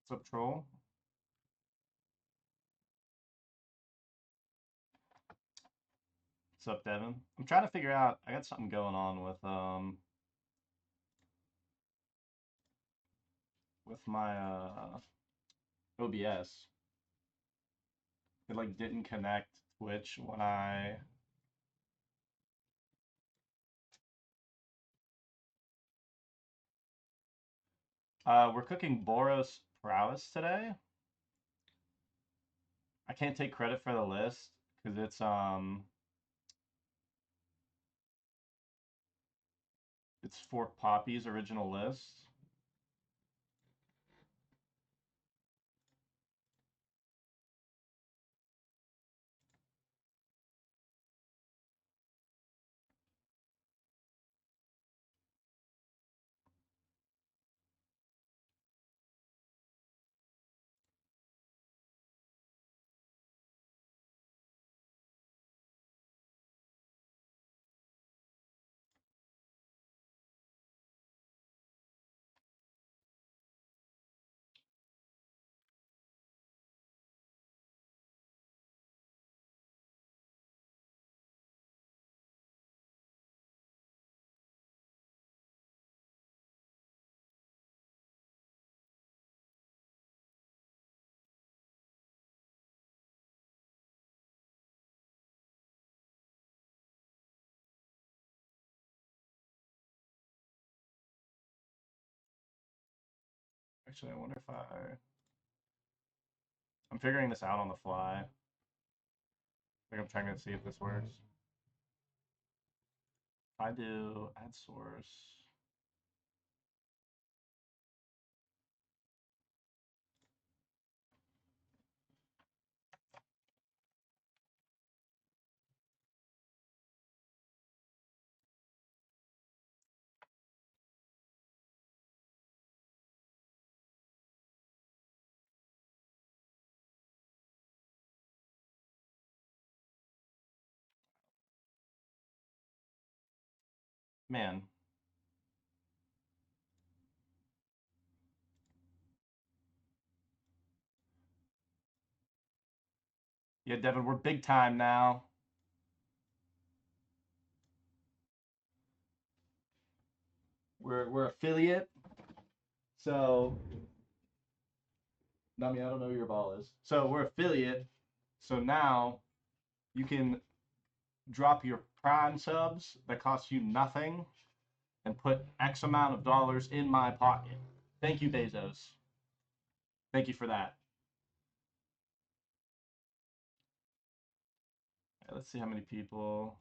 What's up, troll? What's up, Devin? I'm trying to figure out. I got something going on with my OBS. It like didn't connect Twitch when we're cooking Boros Prowess today. I can't take credit for the list because it's Fork Poppy's original list. Actually, I wonder if I'm figuring this out on the fly. Like I'm trying to see if this works. If I do add source. Man, yeah, Devin, we're big time now. We're affiliate. So, Nami, I don't know who your ball is. So we're affiliate. So now you can drop your Prime subs that cost you nothing and put X amount of dollars in my pocket. Thank you, Bezos. Thank you for that. Right, let's see how many people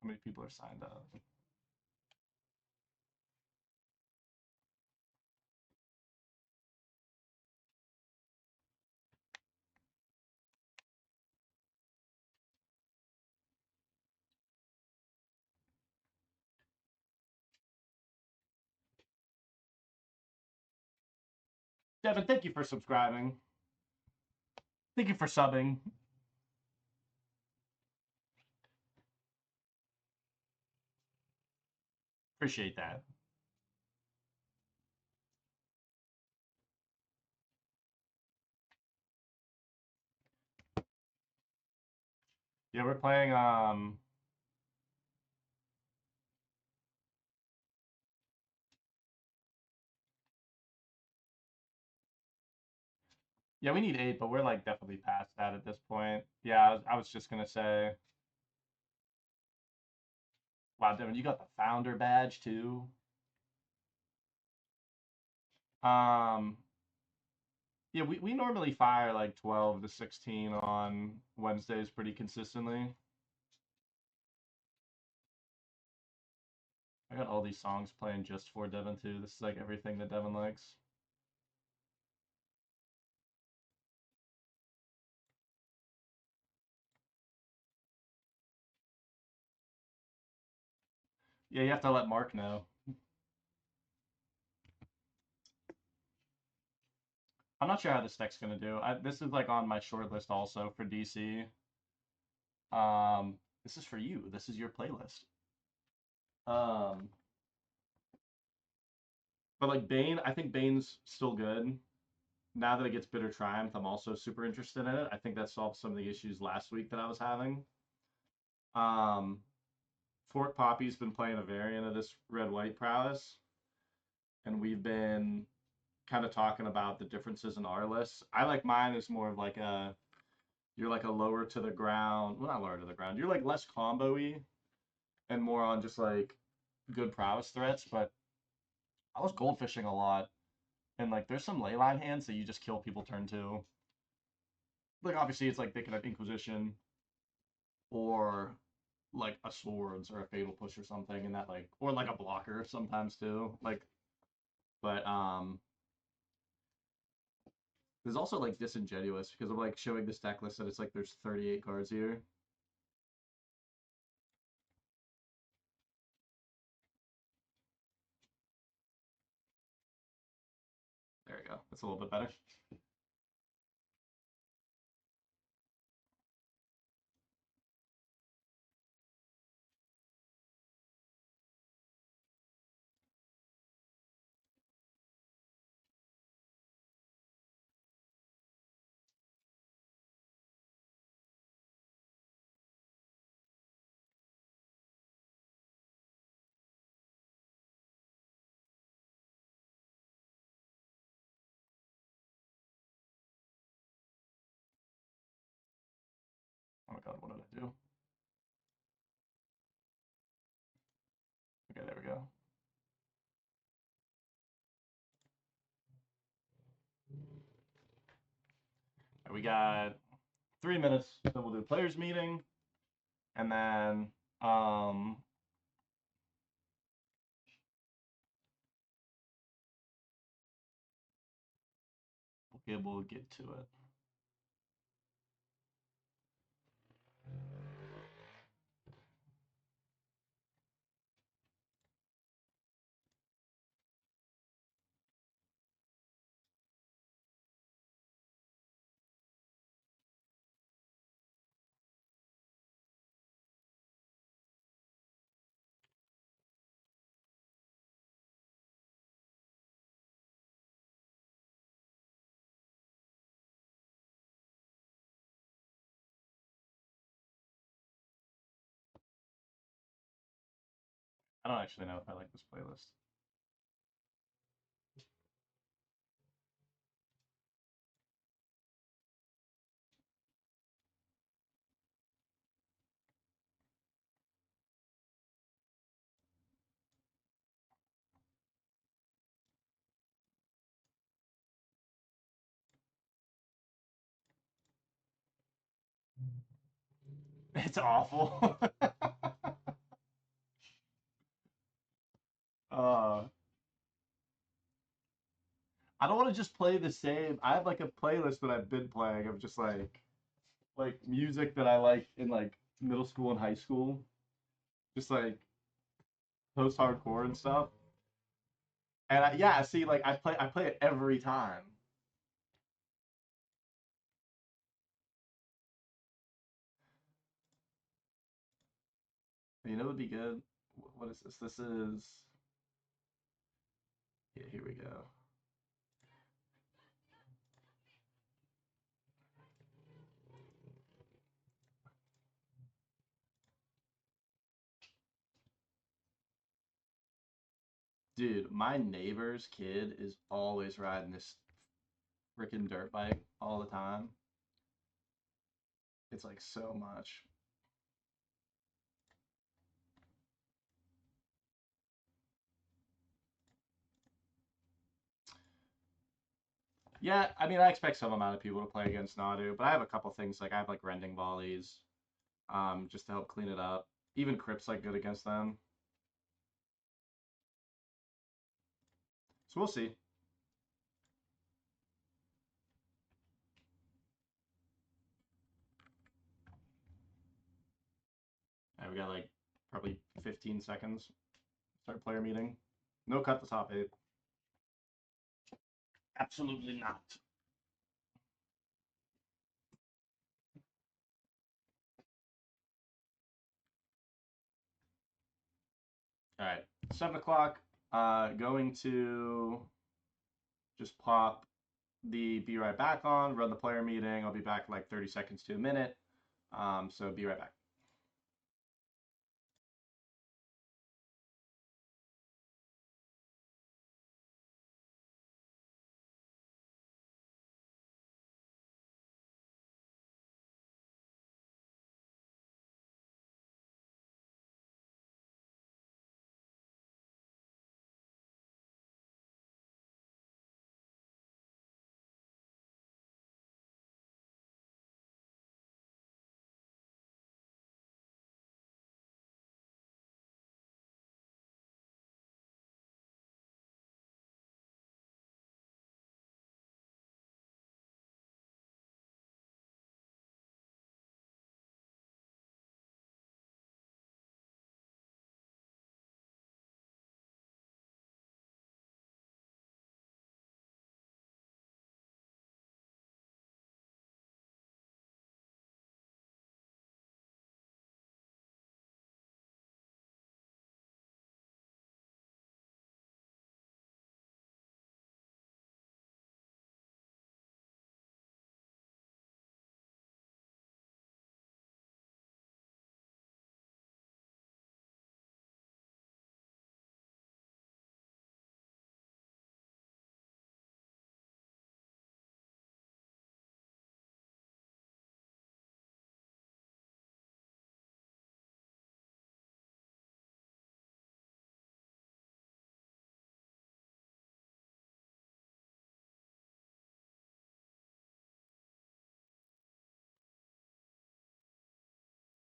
are signed up. Devin, thank you for subscribing. Thank you for subbing. Appreciate that. Yeah, we're playing yeah, we need 8, but we're like definitely past that at this point. Yeah, I was just gonna say. Wow, Devin, you got the founder badge too. Um, yeah, we normally fire like 12 to 16 on Wednesdays pretty consistently. I got all these songs playing just for Devin too. This is like everything that Devin likes. Yeah, you have to let Mark know. I'm not sure how this deck's gonna do. This is like on my short list also for DC. This is for you. This is your playlist. Um, but like Bane, I think Bane's still good. now that it gets Bitter Triumph, I'm also super interested in it. I think that solved some of the issues last week that I was having. Fort Poppy's been playing a variant of this red-white prowess, and we've been kind of talking about the differences in our lists. I like mine is more of like a, you're like a lower to the ground, well, not lower to the ground, you're like less combo-y and more on just like good prowess threats. But I was goldfishing a lot, and like there's some leyline hands that you just kill people turn two. Like obviously it's like they can have Inquisition or like a swords or a fatal push or something, and that like, or like a blocker sometimes too. Like, but there's also like disingenuous because I'm like showing this deck list that it's like there's 38 cards here. There we go. That's a little bit better. Oh my god, what did I do? Okay, there we go. And we got 3 minutes, then we'll do players meeting, and then we'll get to it. I don't actually know if I like this playlist. It's awful. uh, I don't want to just play the same. I have like a playlist that I've been playing of just like music that I like in like middle school and high school, just like post hardcore and stuff. And yeah, see, like I play it every time. You know, it would be good. What is this? This is, yeah. Here we go. Dude, my neighbor's kid is always riding this freaking dirt bike all the time. It's like so much. Yeah, I mean, I expect some amount of people to play against Nadu, but I have a couple things like I have like rending volleys, just to help clean it up. Even Crypt's like good against them, so we'll see. We got like probably 15 seconds. Start player meeting. No cut the top eight. Absolutely not. All right, 7 o'clock. Going to just pop the be right back on, run the player meeting. I'll be back in like 30 seconds to a minute. So be right back.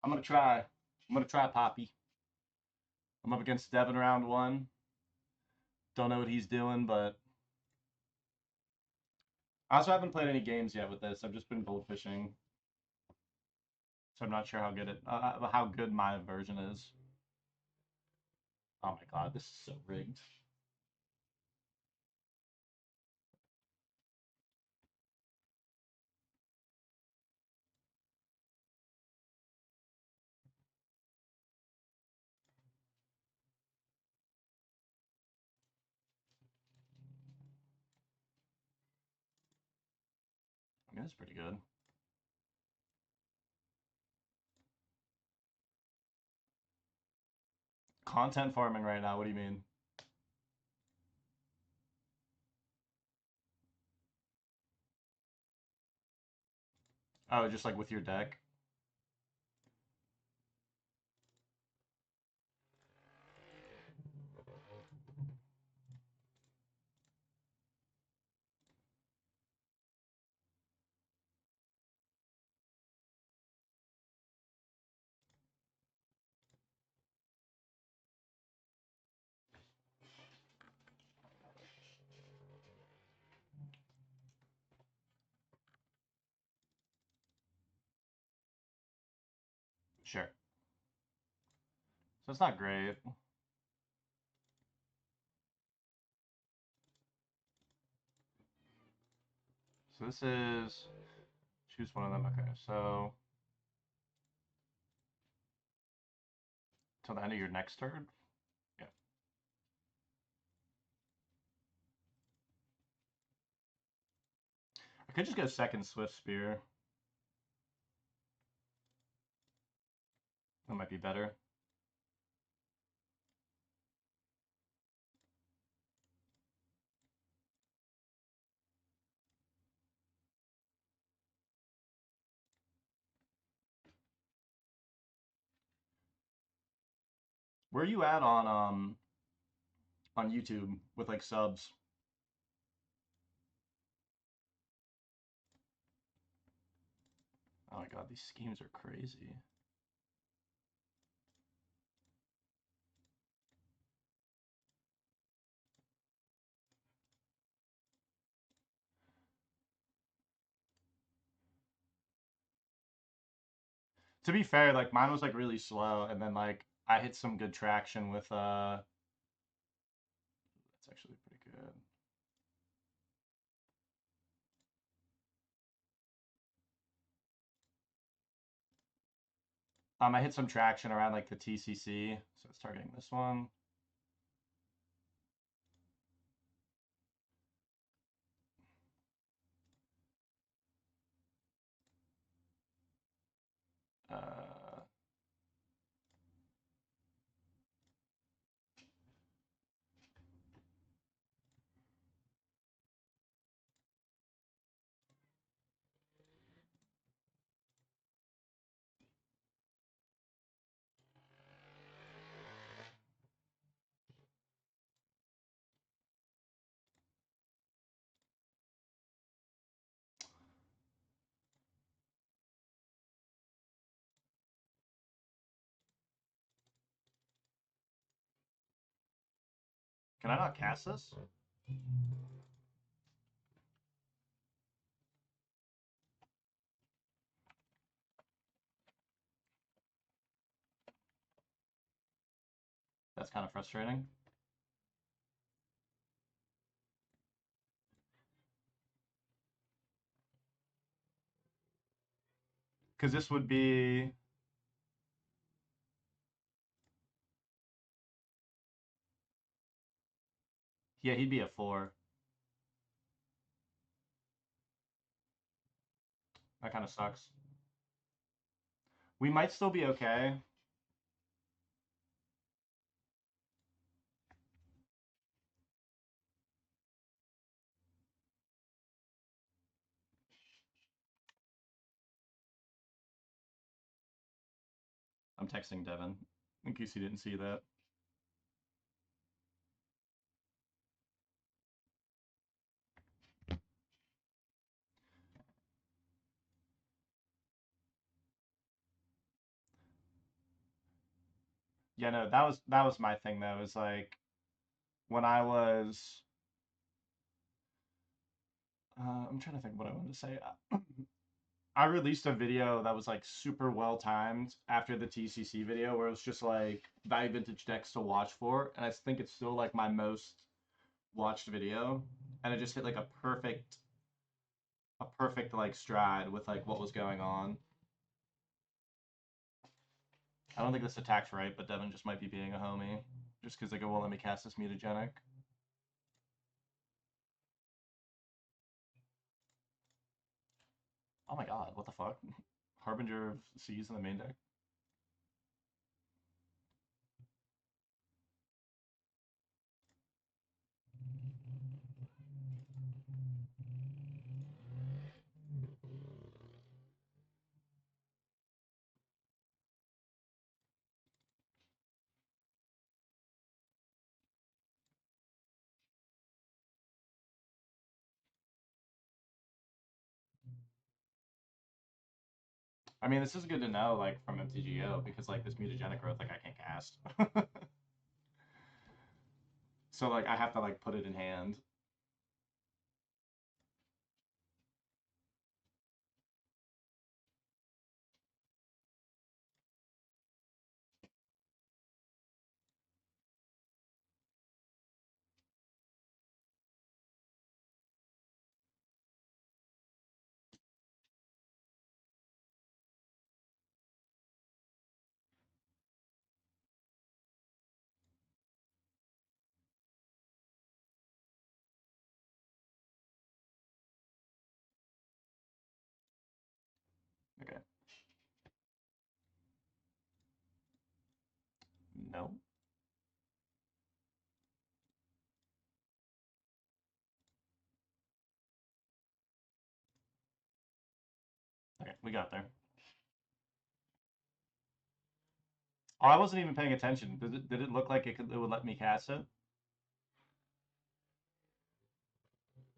I'm gonna try Poppy. I'm up against Devin round one. Don't know what he's doing, but I also haven't played any games yet with this. I've just been goldfishing, so I'm not sure how good my version is. Oh my god, this is so rigged. I mean, that's pretty good. Content farming right now. What do you mean? Oh, just like with your deck. Sure. So it's not great. So this is choose one of them. Okay, so till the end of your next turn. Yeah. I could just go second Swift Spear. That might be better. Where are you at on YouTube with like subs? Oh my god, these schemes are crazy. To be fair, like mine was like really slow, and then like I hit some good traction with that's actually pretty good. I hit some traction around like the TCC, so it's targeting this one. Can I not cast this? That's kind of frustrating. Because this would be... Yeah, he'd be a 4. That kind of sucks. We might still be okay. I'm texting Devin, in case he didn't see that. Yeah, no, that was my thing though. Is like when I was I'm trying to think what I wanted to say. I released a video that was like super well timed after the TCC video where it was just like value vintage decks to watch for, and I think it's still like my most watched video, and it just hit like a perfect like stride with like what was going on. I don't think this attack's right, but Devin just might be being a homie just because like it won't let me cast this mutagenic. Oh my god, what the fuck? Harbinger of Seas in the main deck. I mean, this is good to know, like, from MTGO, because, like, this mutagenic growth, like, I can't cast. So, like, I have to, like, put it in hand. Okay. No. Okay, we got there. Oh, I wasn't even paying attention. Did it look like it would let me cast it? Am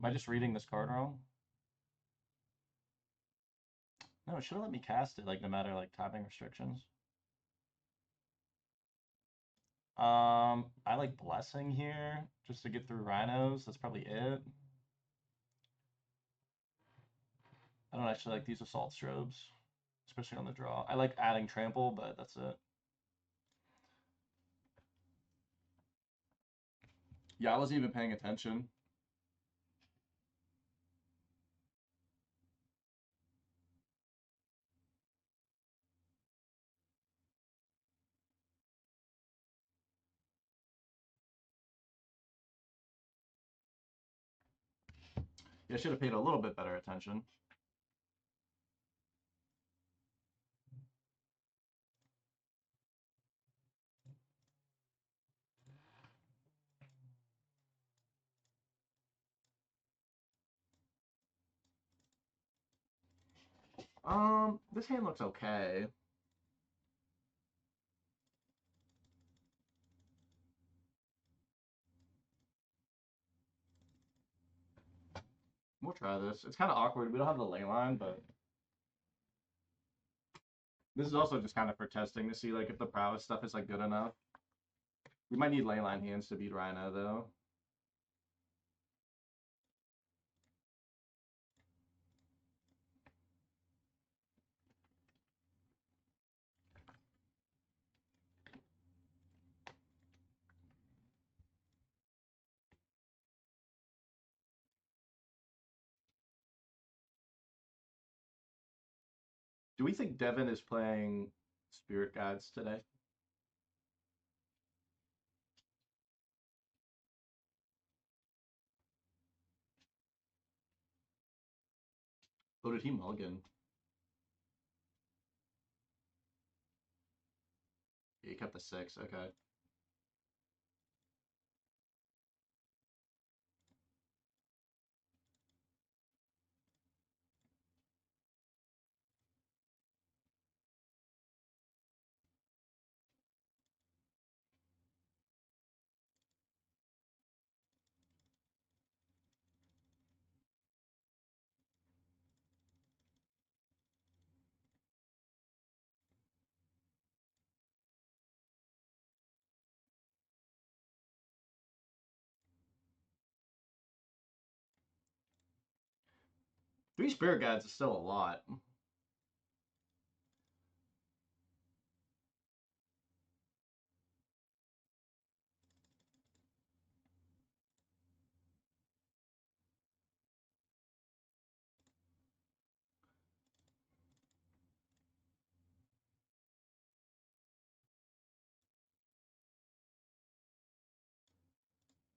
I just reading this card wrong? No, it should have let me cast it, like, no matter, like, tapping restrictions. I like Blessing here, just to get through Rhinos. That's probably it. I don't actually like these Assault Strobes, especially on the draw. I like adding Trample, but that's it. Yeah, I wasn't even paying attention. Yeah, I should have paid a little bit better attention. This hand looks okay. We'll try this. It's kind of awkward. We don't have the ley line, but this is also just kind of for testing to see like if the prowess stuff is like good enough. We might need ley line hands to beat Rhino though. Do we think Devin is playing Spirit Guides today? Oh, did he mulligan? He kept the 6, okay. Three Spirit Guides is still a lot.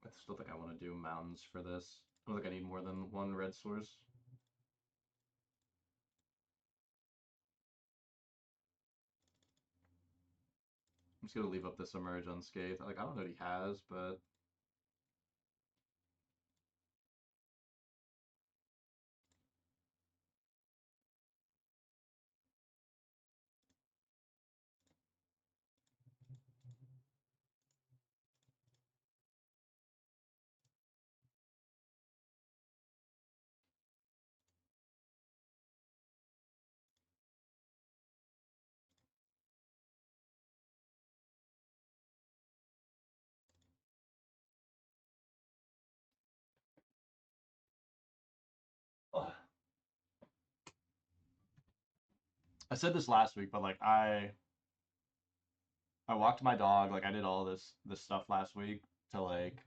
I still think I want to do mountains for this. I don't think I need more than one red source. I'm just gonna leave up this emerge unscathed. Like, I don't know what he has, but I said this last week, but like I walked my dog, like I did all this stuff last week to like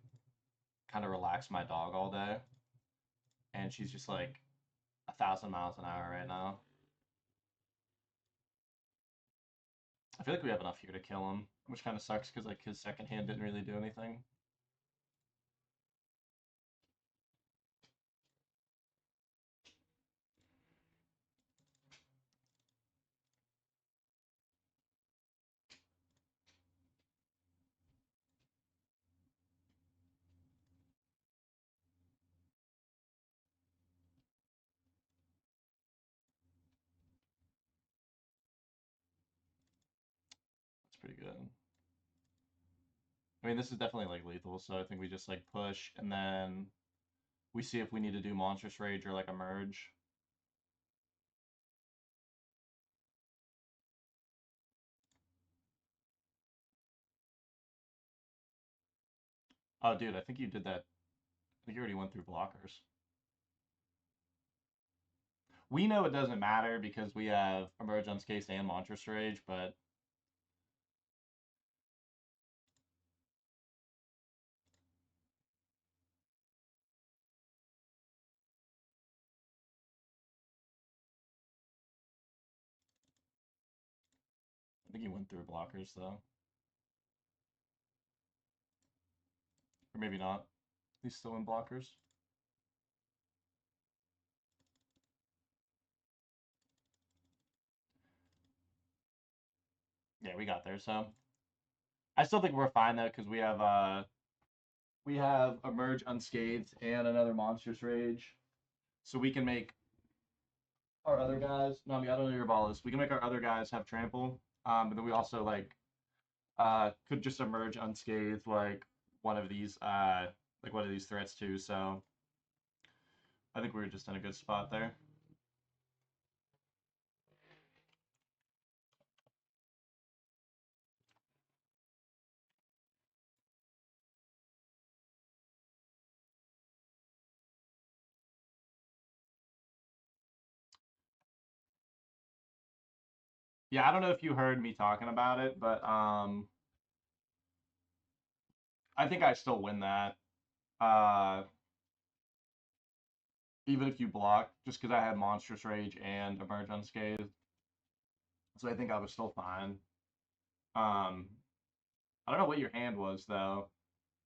kind of relax my dog all day, and she's just like 1,000 miles an hour right now. I feel like we have enough here to kill him, which kind of sucks because like his second hand didn't really do anything. That's pretty good. I mean, this is definitely like lethal, so I think we just like push and then we see if we need to do Monstrous Rage or like a merge. Oh, dude, I think you did that. I think you already went through blockers. We know it doesn't matter because we have Emerge Unscathed and Monstrous Rage, but I think he went through blockers though. Or maybe not. He's still in blockers. Yeah, we got there, so I still think we're fine though, because we have Emerge Unscathed and another Monstrous Rage. So we can make our other guys. No, I mean I don't know your ball is. We can make our other guys have trample. But then we also could just emerge unscathed like one of these threats too. So I think we were just in a good spot there. Yeah, I don't know if you heard me talking about it, but I think I still win that. Uh, Even if you block, just because I had Monstrous Rage and Emerge Unscathed. So I think I was still fine. Um, I don't know what your hand was though.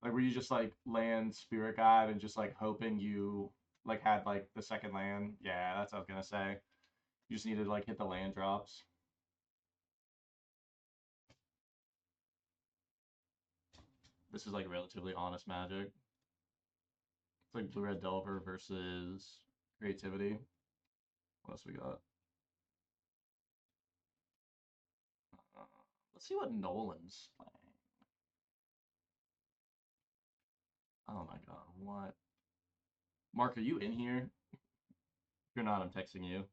Like, were you just like land Spirit Guide and just like hoping you like had like the second land? Yeah, that's what I was gonna say. You just needed to like hit the land drops. This is like relatively honest Magic. It's like Blue Red Delver versus Creativity. What else we got? Uh, let's see what Nolan's playing. Oh my god, what? Mark, are you in here? If you're not, I'm texting you.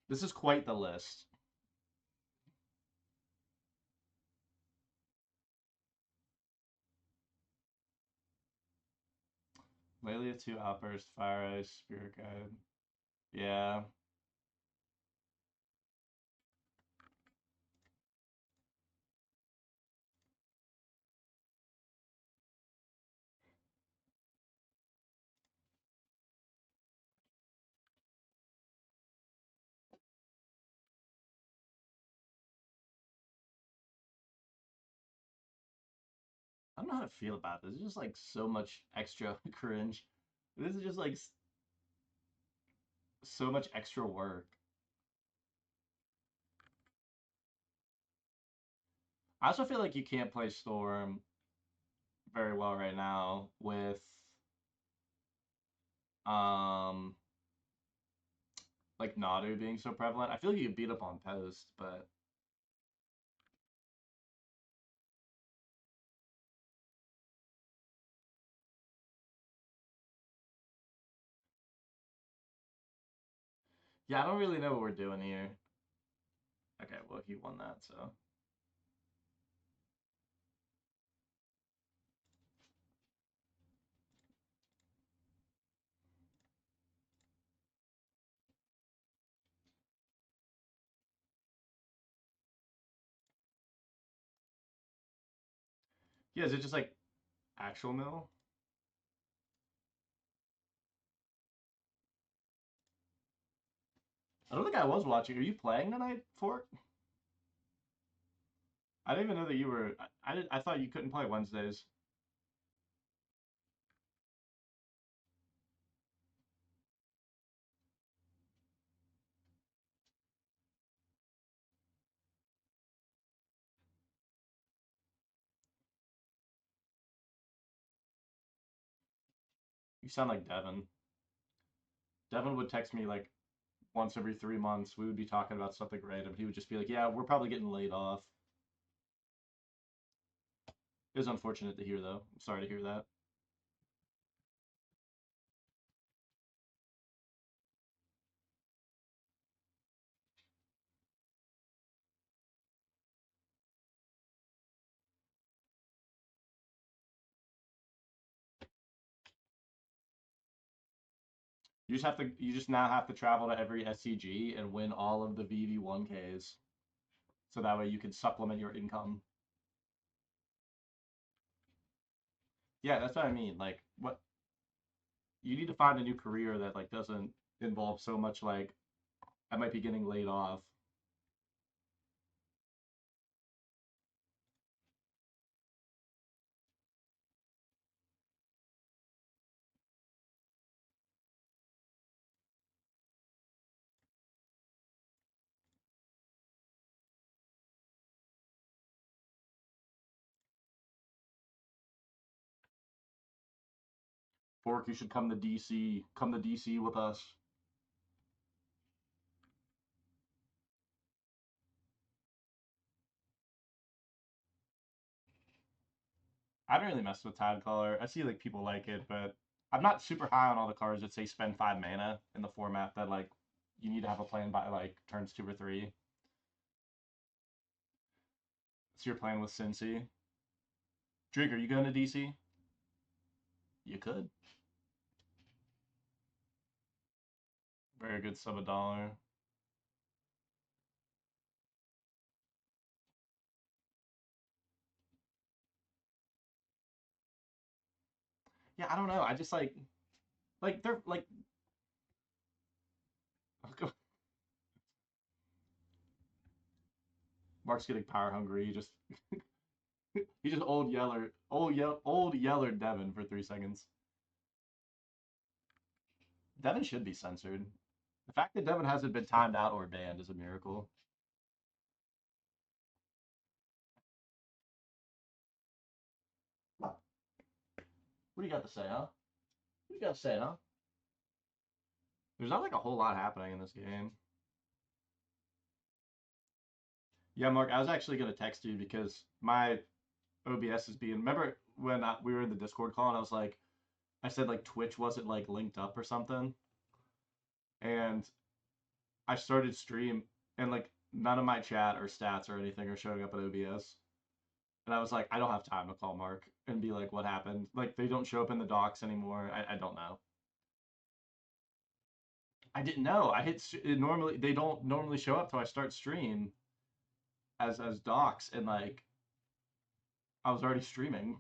This is quite the list. Lelia 2, Outburst, Fire Ice, Spirit Guide. Yeah. I don't know how to feel about this. It's just like so much extra cringe. This is just like so much extra work. I also feel like you can't play Storm very well right now with um like Nadu being so prevalent. I feel like you beat up on post, but yeah, I don't really know what we're doing here. Okay, well he won that, so yeah, is it just like actual mill? I don't think I was watching. Are you playing tonight, Fork? I didn't even know that you were. I thought you couldn't play Wednesdays. You sound like Devin. Devin would text me like once every 3 months. We would be talking about something random. He would just be like, "Yeah, we're probably getting laid off." It was unfortunate to hear, though. I'm sorry to hear that. You just now have to travel to every SCG and win all of the VV1Ks, so that way you can supplement your income. Yeah, that's what I mean. Like, what you need to find a new career that like doesn't involve so much like I might be getting laid off. Fork, you should come to DC. Come to DC with us. I don't really mess with Tide Caller. I see like people like it, but I'm not super high on all the cards that say spend 5 mana in the format that like you need to have a plan by like turns 2 or 3. So you're playing with Cincy. Drake, are you going to DC? You could. Very good sub $1. Yeah, I don't know. I just they're like Mark's getting power hungry. He just old yeller Devin for 3 seconds. Devin should be censored. The fact that Devin hasn't been timed out or banned is a miracle. What do you got to say, huh? What do you got to say, huh? There's not like a whole lot happening in this game. Yeah, Mark, I was actually gonna text you because my OBS is being. Remember when we were in the Discord call and I said like Twitch wasn't like linked up or something, and I started stream and like none of my chat or stats or anything are showing up at OBS. And I was like, I don't have time to call Mark and be like, what happened? Like they don't show up in the docs anymore. I don't know. I didn't know. I hit it normally. They don't normally show up till I start stream as docs, and like I was already streaming.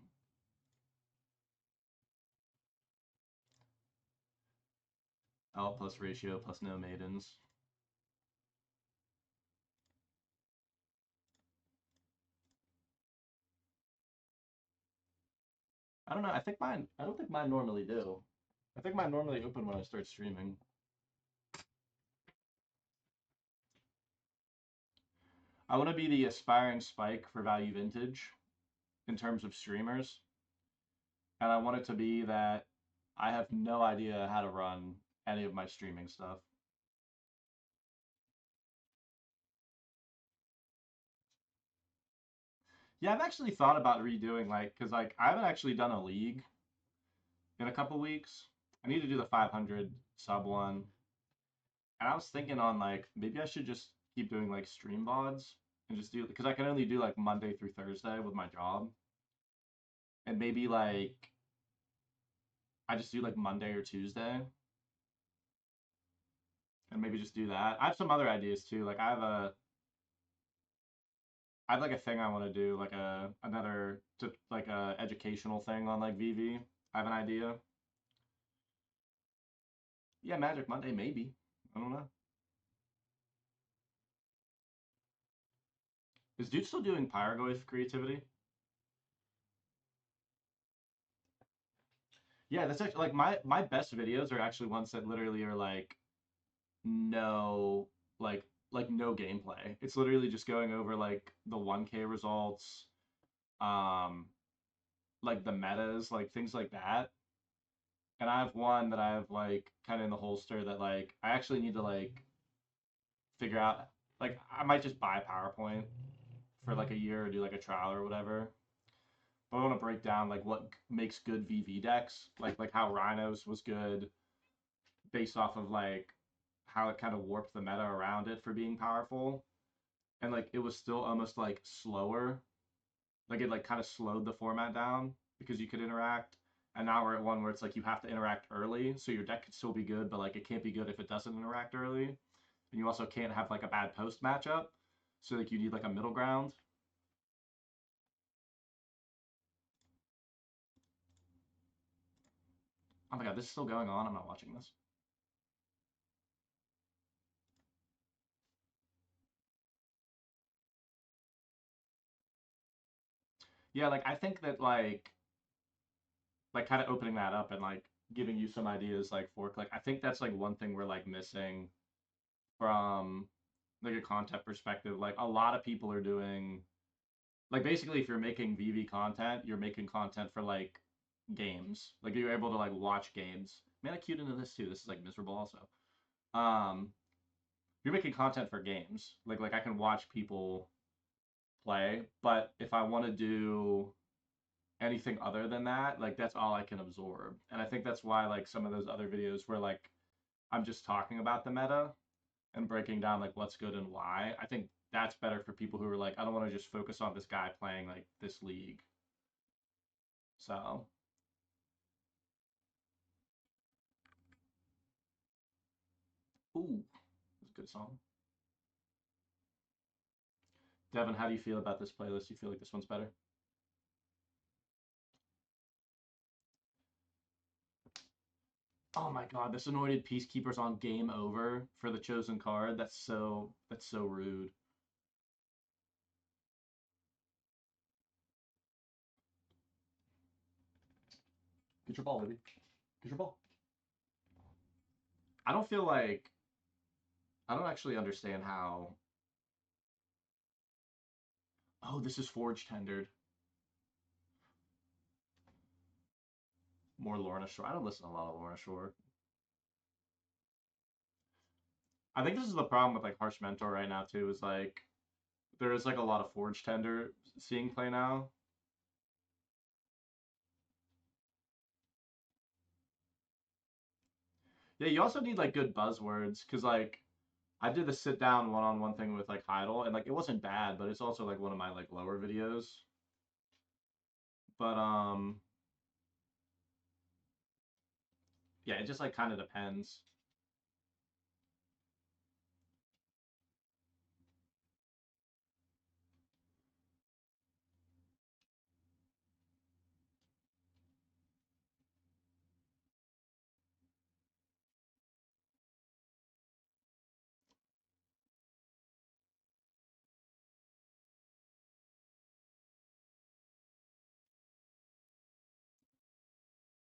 L plus ratio plus no maidens. I don't know. I think mine. I don't think mine normally do. I think mine normally open when I start streaming. I want to be the aspiring spike for value vintage in terms of streamers, and I want it to be that I have no idea how to run any of my streaming stuff. Yeah, I've actually thought about redoing because I haven't actually done a league in a couple weeks. I need to do the 500 sub one, and I was thinking on maybe I should just keep doing like stream VODs and just do because I can only do like Monday through Thursday with my job, and maybe I just do like Monday or Tuesday, and maybe just do that. I have some other ideas too. Like I have like a thing I want to do, like another to like a educational thing on like VV. I have an idea. Yeah, Magic Monday maybe. I don't know. Is dude still doing Pyrogoyf creativity? Yeah, that's actually like my best videos are actually ones that literally are no like no gameplay. It's literally just going over like the 1K results, um like the metas, like things like that. And I have one that I have like kind of in the holster that I actually need to figure out I might just buy PowerPoint for like a year or do like a trial or whatever. But I want to break down like what makes good VV decks, like how Rhinos was good based off of how it kind of warped the meta around it for being powerful, and it was still almost slower, it kind of slowed the format down because you could interact. And now we're at one where it's you have to interact early, so your deck could still be good, but it can't be good if it doesn't interact early. And you also can't have a bad post matchup, so you need a middle ground. Oh my god, this is still going on. I'm not watching this. Yeah, I think that kind of opening that up and giving you some ideas for I think that's one thing we're missing from a content perspective. A lot of people are doing basically if you're making VV content, you're making content for games. You're able to watch games. Man, I queued into this too. This is miserable also. Um you're making content for games. I can watch people play, but if I want to do anything other than that, that's all I can absorb. And I think that's why some of those other videos where I'm just talking about the meta and breaking down what's good and why. I think that's better for people who are I don't want to just focus on this guy playing this league. So ooh, that's a good song. Devin, how do you feel about this playlist? You feel like this one's better? Oh my god, this anointed peacekeeper's on game over for the chosen card. That's so rude. Get your ball, baby. Get your ball. I don't feel like I don't actually understand how. Oh, this is Forge Tendered. More Lorna Shore. I don't listen to a lot of Lorna Shore. I think this is the problem with like Harsh Mentor right now too. Is like there is like a lot of Forge Tender seeing play now. Yeah, you also need like good buzzwords because like I did the sit down one-on-one thing with like Heidel and like it wasn't bad, but it's also like one of my like lower videos. But yeah, it just like kind of depends.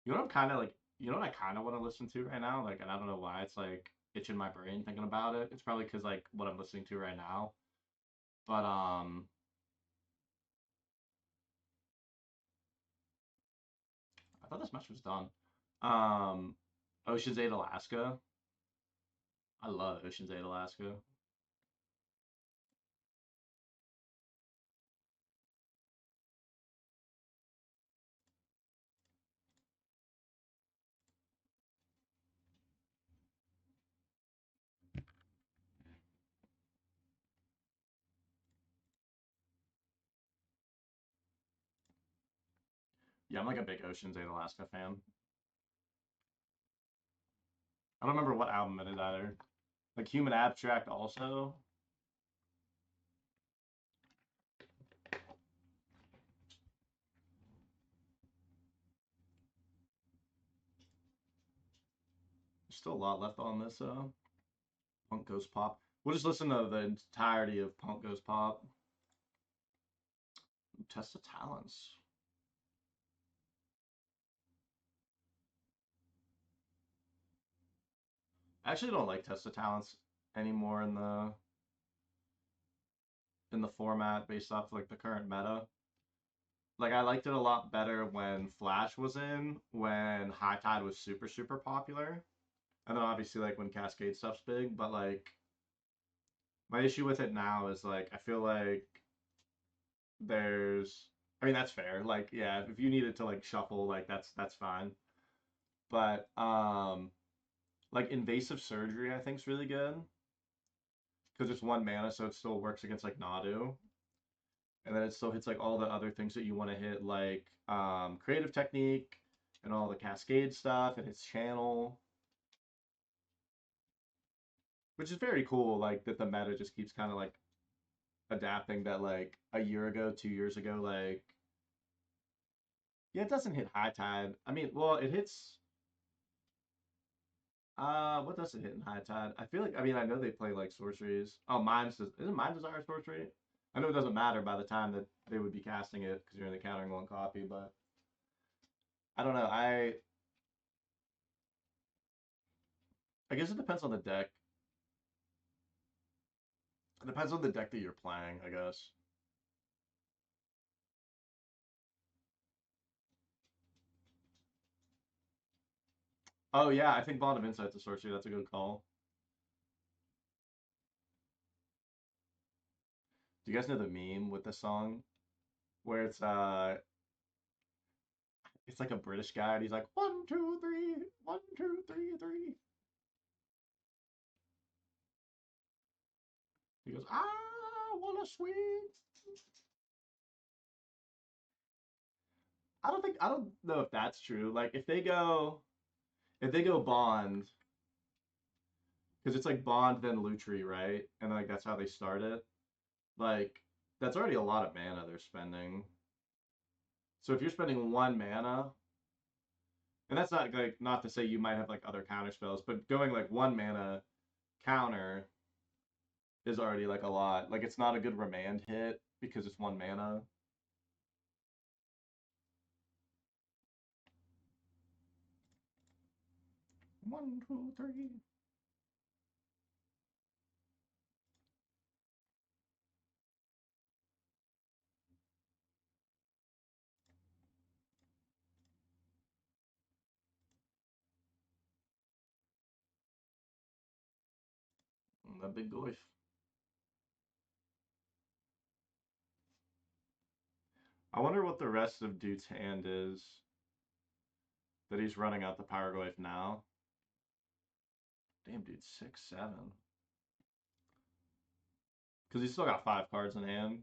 You know what I'm kind of like, you know what I kind of want to listen to right now? Like, and I don't know why it's like itching my brain thinking about it. It's probably because like what I'm listening to right now. But I thought this match was done. Um, Ocean's 8 Alaska. I love Ocean's 8 Alaska. Yeah, I'm like a big Ocean's 8 Alaska fan. I don't remember what album it is either. Like Human Abstract also. There's still a lot left on this Punk Goes Pop. We'll just listen to the entirety of Punk Goes Pop. Test the talents. I actually don't like Test of Talents anymore in the format based off like the current meta. Like I liked it a lot better when Flash was in, when High Tide was super super popular, and then obviously like when Cascade stuff's big. But like my issue with it now is like I feel like there's, I mean that's fair. Like yeah, if you needed to like shuffle, like that's fine. But like Invasive Surgery I think is really good because it's one mana, so it still works against like Nadu. And then it still hits like all the other things that you want to hit, like creative technique and all the cascade stuff, and its channel, which is very cool. Like that the meta just keeps kind of like adapting. That like a year ago, 2 years ago, like yeah, it doesn't hit high tide. I mean, well, it hits. What does it hit in high tide? I feel like I mean I know they play like sorceries. Oh, mine's just isn't mine desire sorcery? I know it doesn't matter by the time that they would be casting it because you're in the countering one copy, but I don't know. I guess it depends on the deck. It depends on the deck that you're playing, I guess. Oh yeah, I think Bond of Insight's a sorcery. That's a good call. Do you guys know the meme with the song where it's like a British guy and he's like 1, 2, 3, 1, 2, 3, 3. He goes, I wanna swing. I don't know if that's true. Like if they go Bond, because it's like Bond then Lutri, right? And like that's how they start it. Like that's already a lot of mana they're spending. So if you're spending one mana And that's not like not to say you might have like other counter spells, but going like 1 mana counter is already like a lot. Like it's not a good remand hit because it's 1 mana. One, two, three. That big goif. I wonder what the rest of Dude's hand is that he's running out the Pyrogoyf now. Damn, dude, 6-7. Because he's still got 5 cards in hand.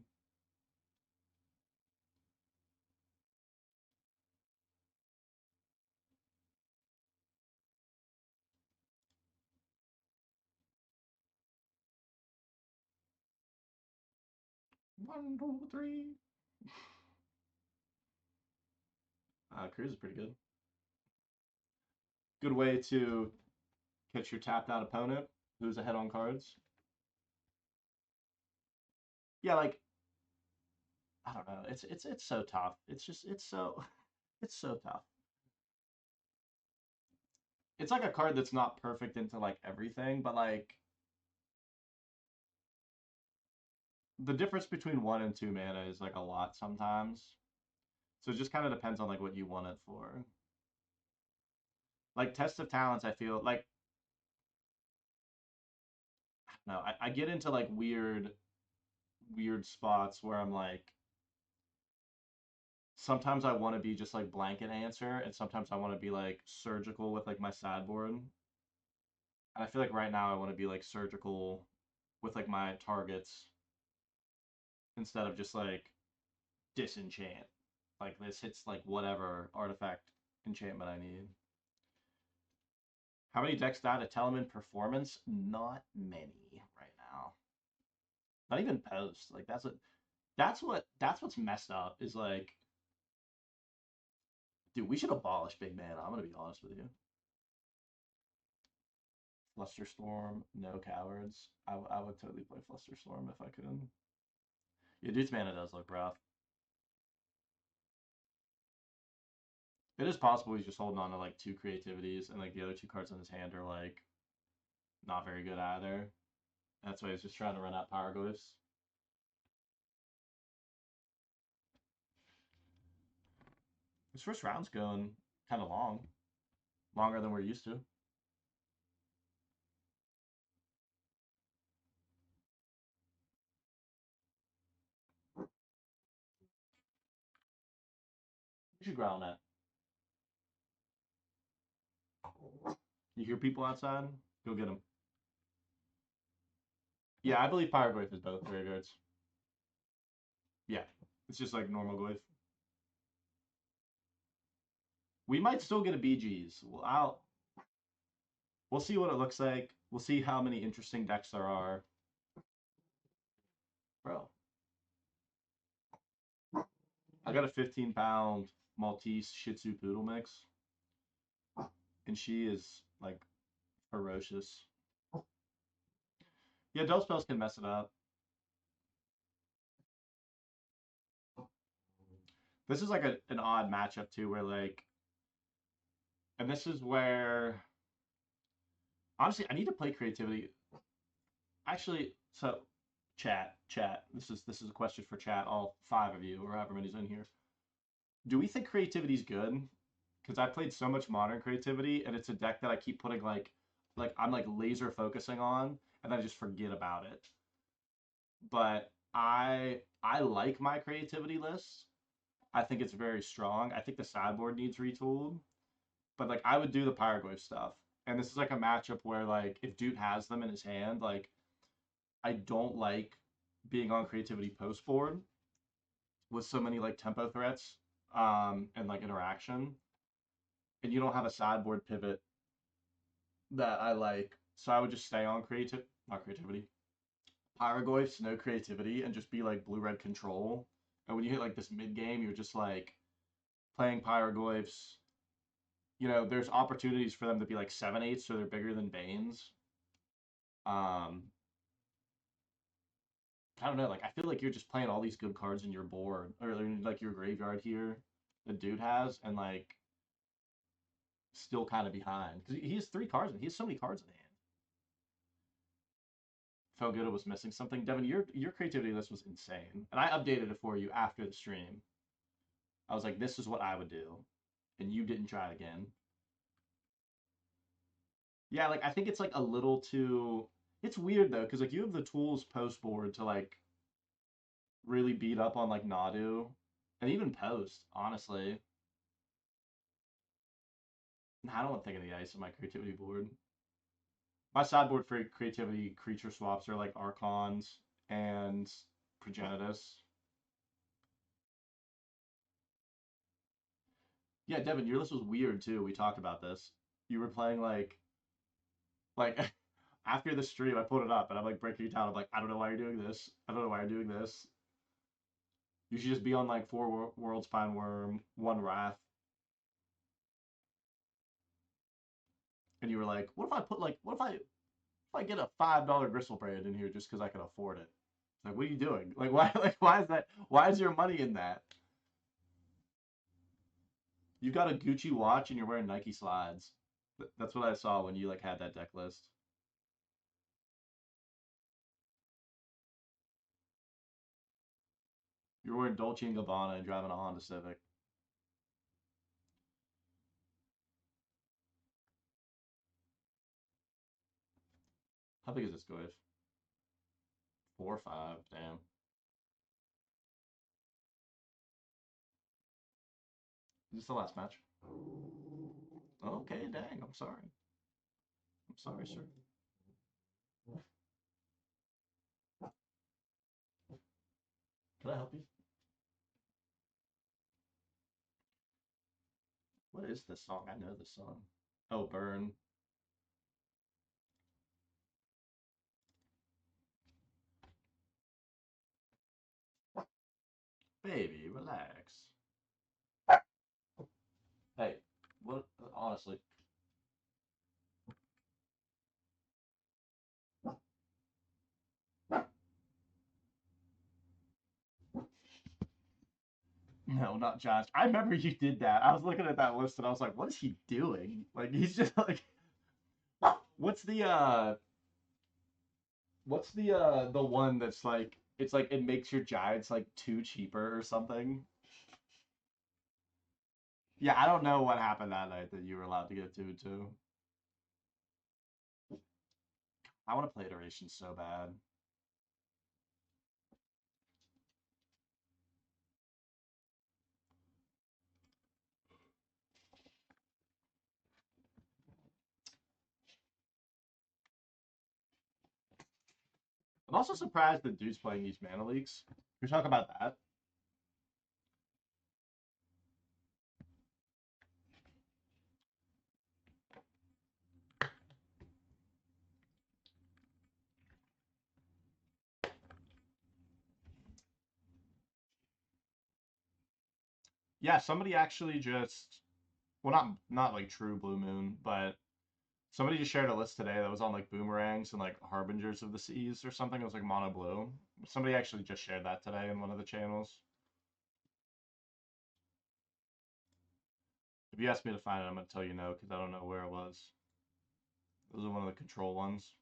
One, two, three. Cruise is pretty good. Good way to catch your tapped out opponent who's ahead on cards. Yeah, like I don't know. It's so tough. It's so tough. It's like a card that's not perfect into like everything, but like the difference between 1 and 2 mana is like a lot sometimes. So it just kind of depends on like what you want it for. Like Test of Talents, I feel like no, I get into like weird spots where I'm like sometimes I want to be just like blanket answer, and sometimes I want to be like surgical with like my sideboard. And I feel like right now I want to be like surgical with like my targets instead of just like disenchant. Like this hits like whatever artifact enchantment I need. How many decks died at Telemann Performance? Not many right now. Not even post. Like that's what's messed up is like, dude, we should abolish big mana. I'm gonna be honest with you. Flusterstorm, no cowards. I would totally play Flusterstorm if I could. Yeah, dude's mana does look rough. It is possible he's just holding on to like 2 creativities and like the other 2 cards in his hand are like not very good either. That's why he's just trying to run out power glyphs. This first round's going kind of long. Longer than we're used to. You should ground that. You hear people outside? Go get them. Yeah, I believe Pyroglyph is both graveyards. Yeah, it's just like normal glyph. We might still get a BGs. We'll see what it looks like. We'll see how many interesting decks there are. Bro, I got a 15-pound Maltese Shih Tzu Poodle mix, and she is like ferocious. Yeah, dull spells can mess it up. This is like an odd matchup too, where like, and this is where honestly I need to play creativity. Actually, so chat. This is a question for chat, all 5 of you or however many's in here. Do we think creativity's good? Because I played so much modern creativity, and it's a deck that I keep putting like I'm like laser focusing on, and I just forget about it. But I like my creativity list. I think it's very strong. I think the sideboard needs retooled, but like I would do the Pyroglyph stuff. And this is like a matchup where like if Dude has them in his hand, like I don't like being on creativity post board with so many like tempo threats and like interaction. And you don't have a sideboard pivot that I like. So I would just stay on not creativity. Pyroglyphs, no creativity, and just be like blue red control. And when you hit like this mid game, you're just like playing Pyroglyphs, you know, there's opportunities for them to be like 7/8, so they're bigger than Banes. Um, I don't know. Like I feel like you're just playing all these good cards in your board or in, like your graveyard here. The dude has and like still kind of behind because he has 3 cards. He has so many cards in hand. Felt good it was missing something. Devin, your creativity list was insane, and I updated it for you after the stream. I was like, this is what I would do, and you didn't try it again. Yeah, like I think it's like a little too. It's weird though, because like you have the tools post board to like really beat up on like Nadu, and even post. Honestly, I don't want to think of the ice on my creativity board. My sideboard for creativity creature swaps are like Archons and Progenitus. Yeah, Devin, your list was weird too. We talked about this. You were playing like after the stream, I put it up and I'm like breaking it down. I'm like, I don't know why you're doing this. I don't know why you're doing this. You should just be on like 4 World Spine Worm, 1 Wrath. And you were like, what if I put like, what if I get a $5 Gristlebrand in here just because I can afford it? Like, what are you doing? Like, why? Like, why is that? Why is your money in that? You got a Gucci watch and you're wearing Nike slides. That's what I saw when you like had that deck list. You're wearing Dolce and Gabbana and driving a Honda Civic. How big is this Goyf? 4 or 5. Damn. Is this the last match? Okay, dang. I'm sorry. I'm sorry, sir. Can I help you? What is this song? I know this song. Oh, Burn. Baby, relax. Hey, what? Honestly, no, not Josh. I remember you did that. I was looking at that list and I was like, what is he doing? Like, he's just like, what's the one that's like, it's like it makes your Giants like 2 cheaper or something. Yeah, I don't know what happened that night that you were allowed to get 2 too. I want to play Iteration so bad. I'm also surprised that dude's playing these mana leaks. Can we talk about that? Yeah, somebody actually just, well, not like true Blue Moon, but somebody just shared a list today that was on like boomerangs and like harbingers of the seas or something. It was like mono blue. Somebody actually just shared that today in one of the channels. If you ask me to find it, I'm gonna tell you no because I don't know where it was. It was one of the control ones.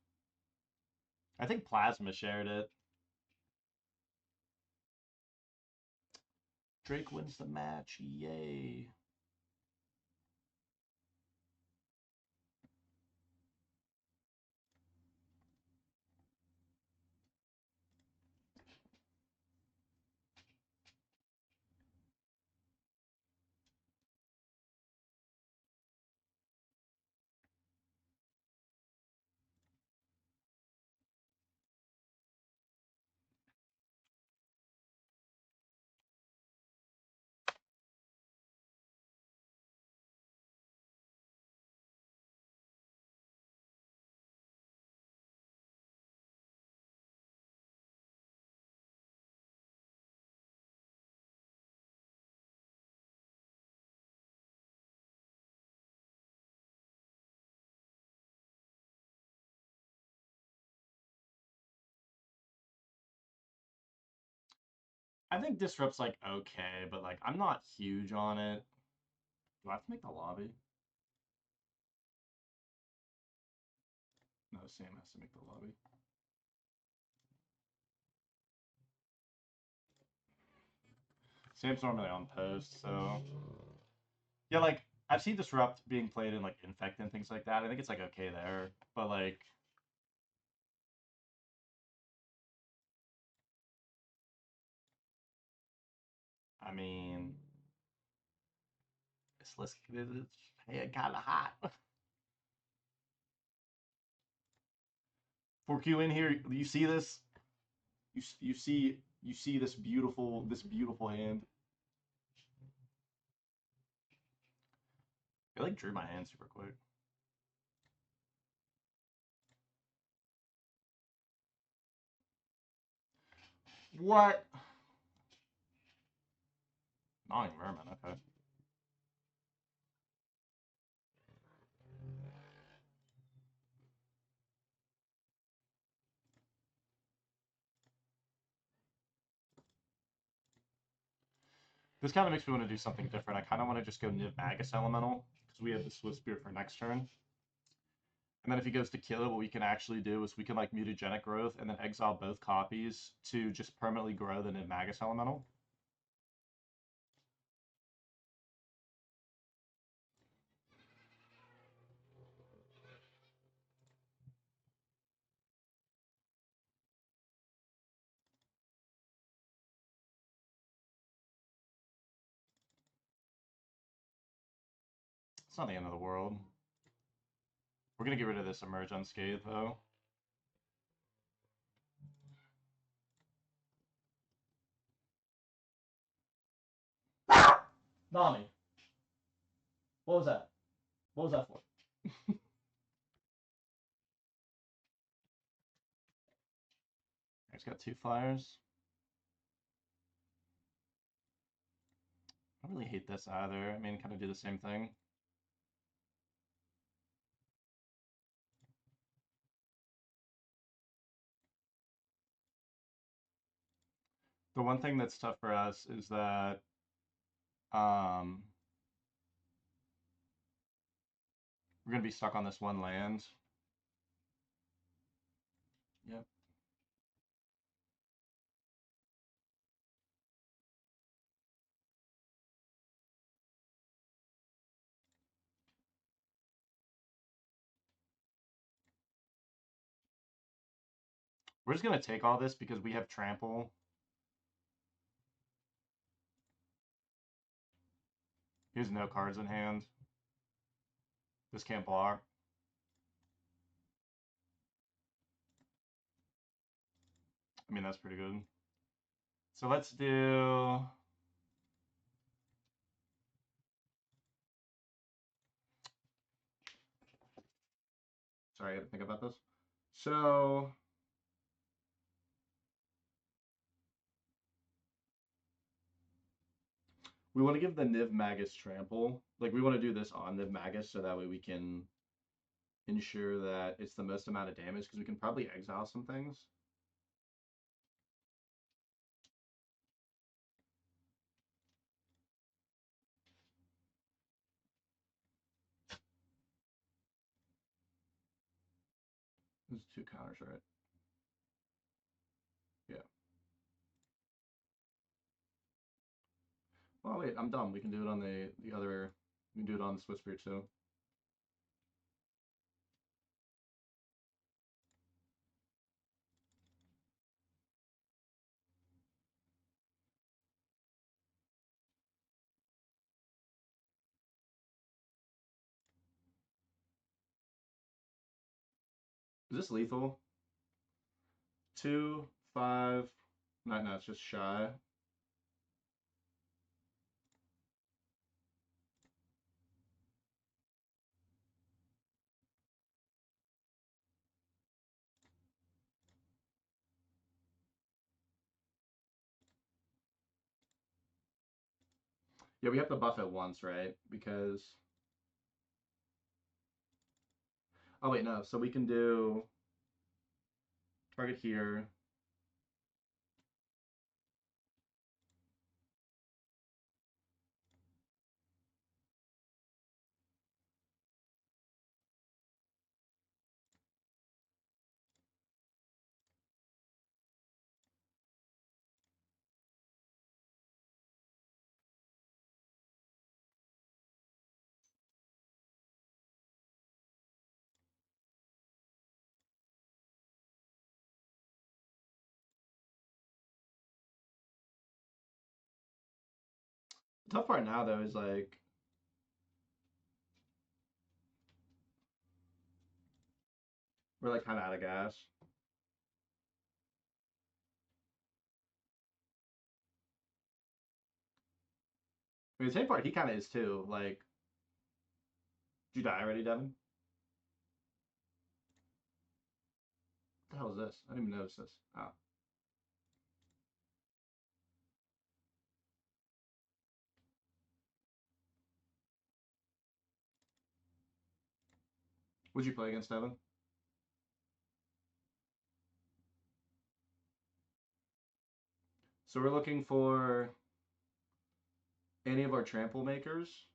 I think Plasma shared it. Drake wins the match. Yay. I think Disrupt's like okay, but like I'm not huge on it. Do I have to make the lobby? No, Sam has to make the lobby. Sam's normally on post, so yeah, like I've seen Disrupt being played in like Infect and things like that. I think it's like okay there, but like I mean, it's kind of hot. 4Q in here, you see this? You see this beautiful hand. I like drew my hand super quick. What? Gnawing vermin. Okay. This kind of makes me want to do something different. I kind of want to just go Niv Magus Elemental because we have the Swift Spear for next turn. And then if he goes to kill it, what we can actually do is we can like mutagenic growth and then exile both copies to just permanently grow the Niv Magus Elemental. It's not the end of the world. We're gonna get rid of this Emerge Unscathed though. Nami. What was that? What was that for? He's got 2 flyers. I don't really hate this either. I mean, kind of do the same thing. The one thing that's tough for us is that we're gonna be stuck on this one land. Yep. We're just gonna take all this because we have trample. He has no cards in hand. This can't block. I mean, that's pretty good. So let's do... Sorry, I gotta think about this. So... we want to give the Niv Magus trample. Like, we want to do this on Niv Magus so that way we can ensure that it's the most amount of damage because we can probably exile some things. There's 2 counters, right? Yeah. Oh wait, I'm dumb. We can do it on the other. We can do it on the Swiss Spear too. Is this lethal? 2, 5. No, it's just shy. Yeah, we have to buff it once, right? Because... oh wait, no. So we can do target here. tough part now though is like we're like kind of out of gas. I mean, the same part he kind of is too. Like, did you die already, Devin? What the hell is this? I didn't even notice this. Oh. What'd you play against, Devin? So we're looking for any of our trample makers.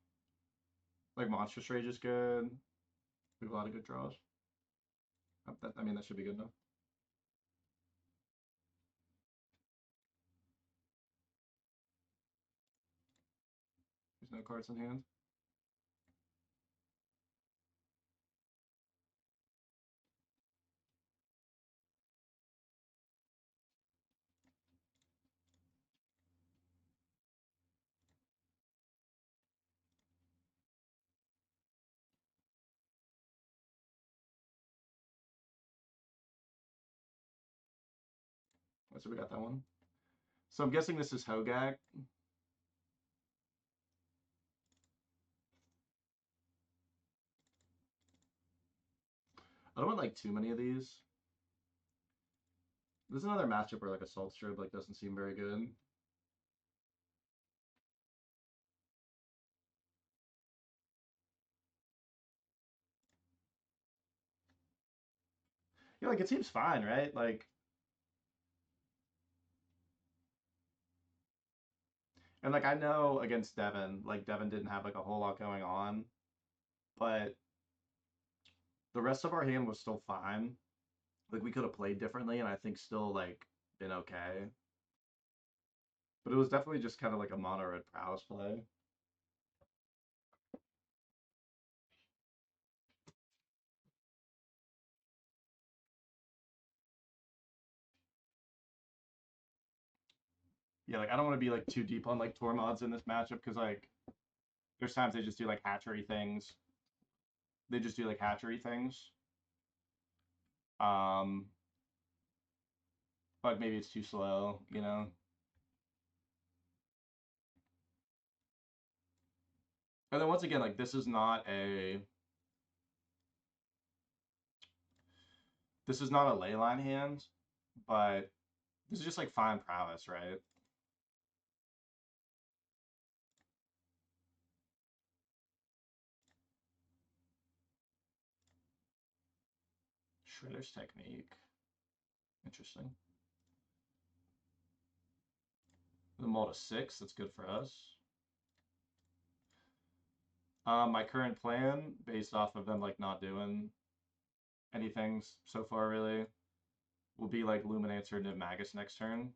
Like Monstrous Rage is good. We have a lot of good draws. I mean, that should be good enough. There's no cards in hand. So we got that one. So I'm guessing this is Hogak. I don't want like too many of these. There's another matchup where like Assault Strip like doesn't seem very good. Yeah, like it seems fine, right? Like, and like I know against Devin, like Devin didn't have like a whole lot going on, but the rest of our hand was still fine. Like we could have played differently, and I think still like been okay. But it was definitely just kind of like a mono red prowess play. Yeah, like I don't want to be like too deep on like tour mods in this matchup because like there's times they just do like hatchery things. They just do like hatchery things. Um, but maybe it's too slow, you know. And then once again, like this is not a leyline hand, but this is just like fine prowess, right? Shredder's Technique. Interesting. The mold of 6, that's good for us. My current plan, based off of them like not doing anything so far really, will be like Luminancer and Magus next turn.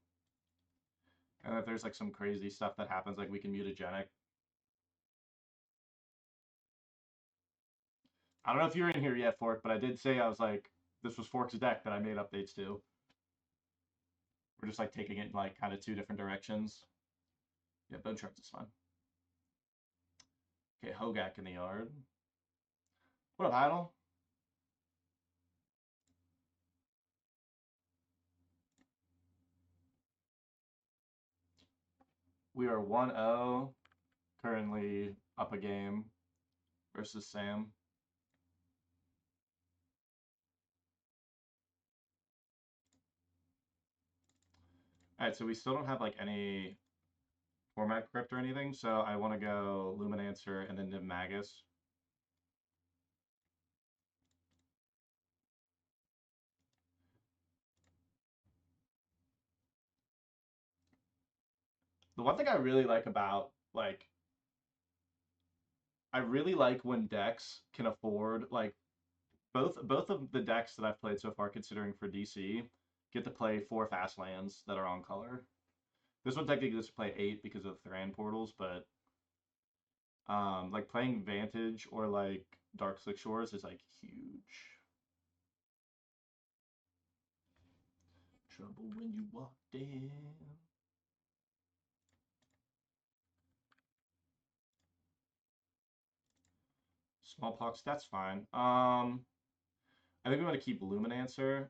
And if there's like some crazy stuff that happens, like we can mutagenic. I don't know if you're in here yet, Fork, but I did say I was like, this was Fork's deck that I made updates to. We're just like taking it in like kind of two different directions. Yeah, Bone Shards is fine. Okay, Hogak in the yard. What up, Idle? We are 1-0, currently up a game versus Sam. Alright, so we still don't have like any format crypt or anything, so I want to go Luminancer and then Niv Magus. The one thing I really like about like I really like when decks can afford like both of the decks that I've played so far, considering for DC, get to play 4 fast lands that are on color. This one technically gets to play 8 because of Thran portals, but like playing Vantage or like Dark Slick Shores is like huge. Trouble when you walked in. Smallpox, that's fine. I think we want to keep Luminancer.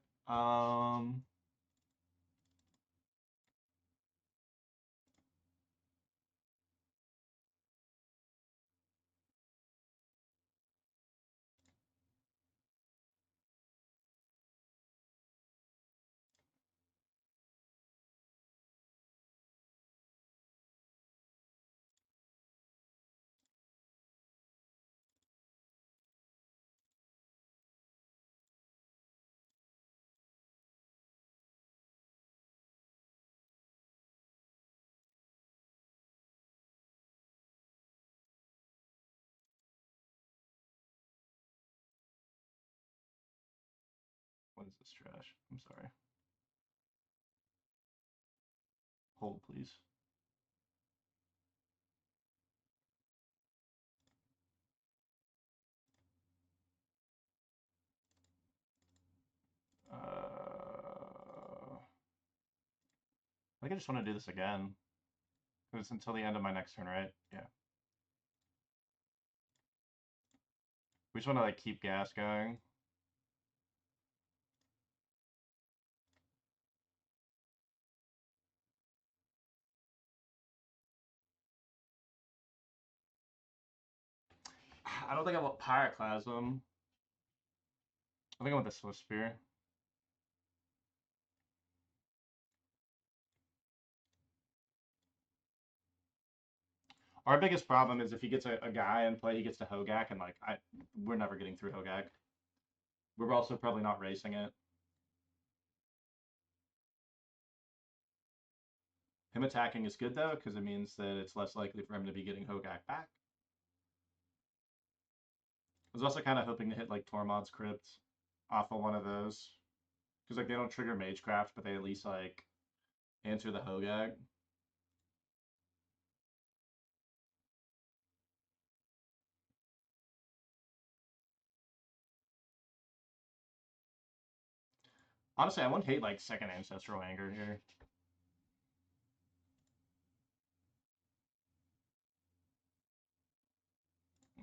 What is this trash? I'm sorry. Hold, please. I think I just want to do this again. It's until the end of my next turn, right? Yeah. We just want to like keep gas going. I don't think I want Pyroclasm. I think I want the Swift Spear. Our biggest problem is if he gets a guy in play, he gets to Hogak, and like we're never getting through Hogak. We're also probably not racing it. Him attacking is good though, because it means that it's less likely for him to be getting Hogak back. I was also kind of hoping to hit like Tormod's Crypt off of one of those. Because like they don't trigger Magecraft, but they at least like answer the Hogak. Honestly, I wouldn't hate like second Ancestral Anger here.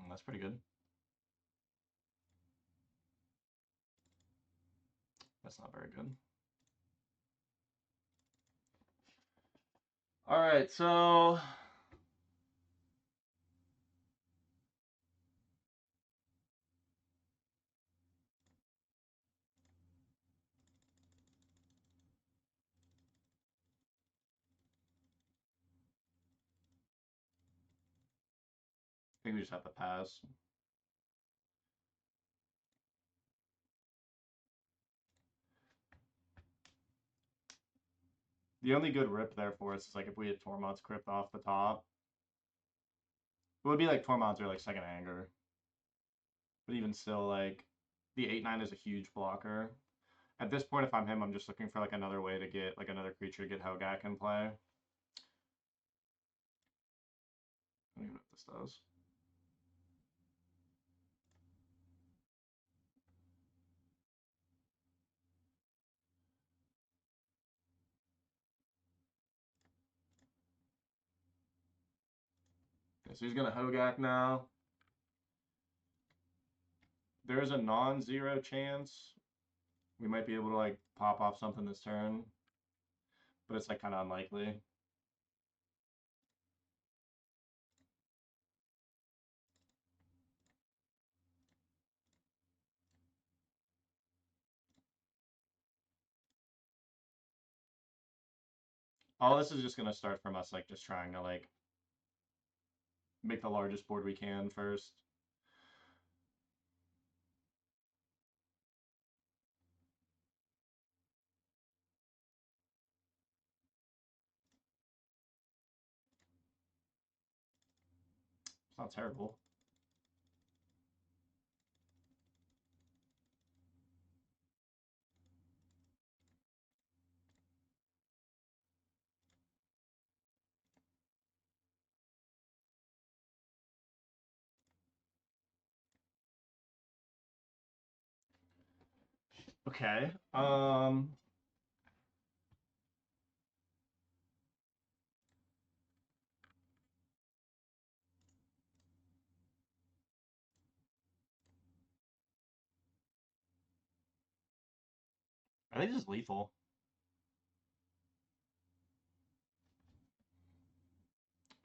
That's pretty good. That's not very good. All right, so I think we just have to pass. The only good rip there for us is like if we hit Tormod's Crypt off the top. It would be like Tormod's or like second Anger. But even still, like the 8/9 is a huge blocker. At this point, if I'm him, I'm just looking for like another way to get like another creature to get Hogak in play. I don't even know what this does. Okay, so he's gonna Hogak now. There is a non-zero chance we might be able to like pop off something this turn, but it's like kind of unlikely. All this is just gonna start from us like just trying to like make the largest board we can first. It's not terrible. Okay. Are they just lethal?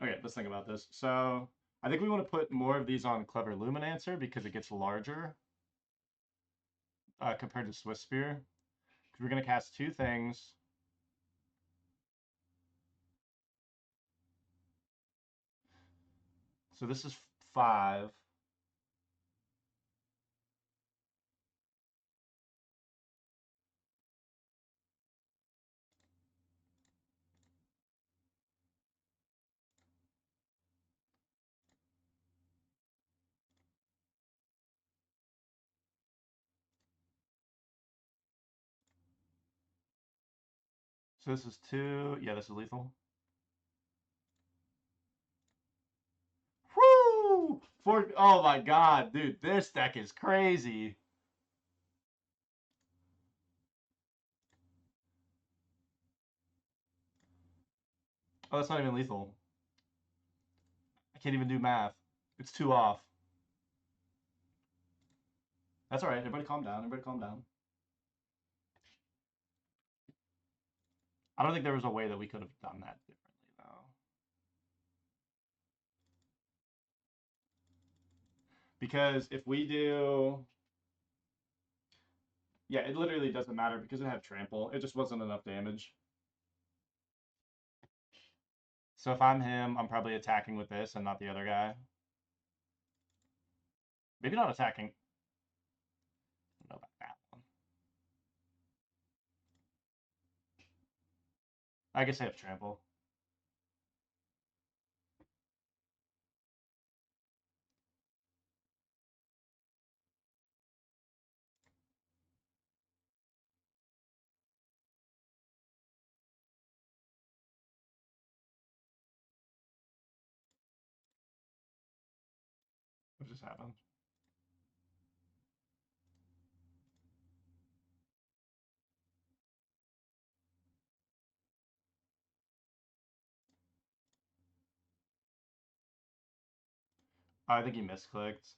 Okay, let's think about this. So I think we want to put more of these on Clever Luminancer because it gets larger compared to Swiss Spear. We're going to cast two things. So this is 5. So this is 2. Yeah, this is lethal. Woo! Oh my god, dude, this deck is crazy. Oh, that's not even lethal. I can't even do math. It's 2 off. That's all right. Everybody calm down. Everybody calm down. I don't think there was a way that we could have done that differently, though. Because if we do... Yeah, it literally doesn't matter because it had trample. It just wasn't enough damage. So if I'm him, I'm probably attacking with this and not the other guy. Maybe not attacking. I don't know about that one. I guess I have trample. What just happened? I think he misclicked.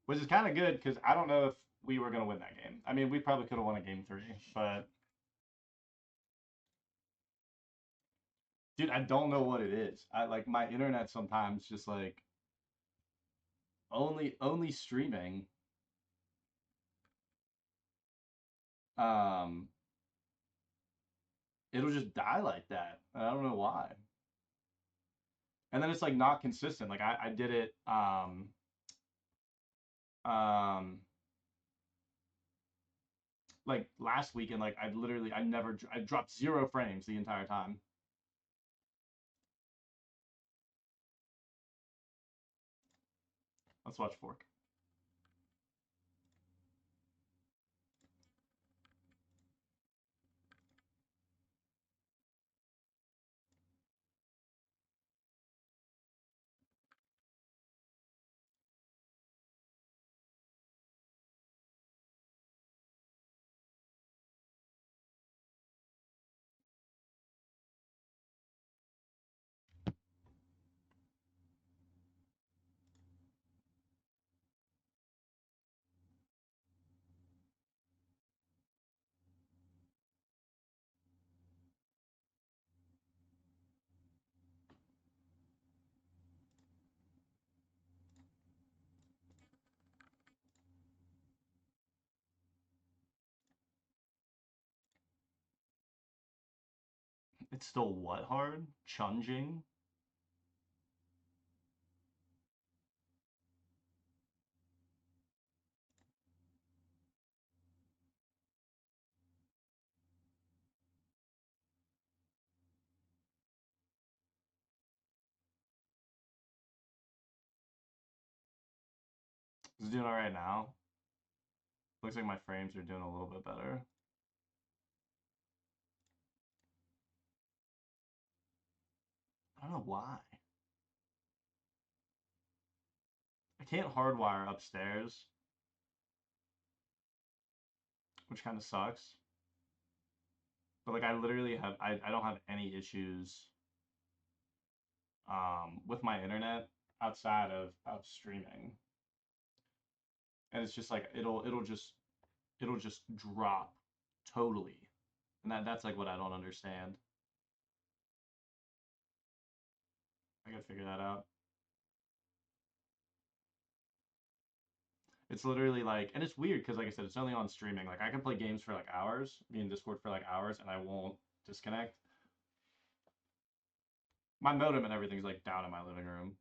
Which is kind of good because I don't know if we were going to win that game. I mean, we probably could have won a game 3, but... Dude, I don't know what it is. I like my internet sometimes just like only streaming. Um it'll just die like that. I don't know why. And then it's like not consistent. Like I did it um like last weekend, like I dropped 0 frames the entire time. Let's watch Fork. It's still what hard? Chunging? It's doing alright now. Looks like my frames are doing a little bit better. I don't know why. I can't hardwire upstairs, which kind of sucks. But like I literally have I don't have any issues with my internet outside of streaming. and it's just like it'll just drop totally, and that's like what I don't understand. I gotta figure that out. It's literally like, and it's weird because, like I said, it's only on streaming. Like I can play games for like hours, be in Discord for like hours, and I won't disconnect. My modem and everything's like down in my living room,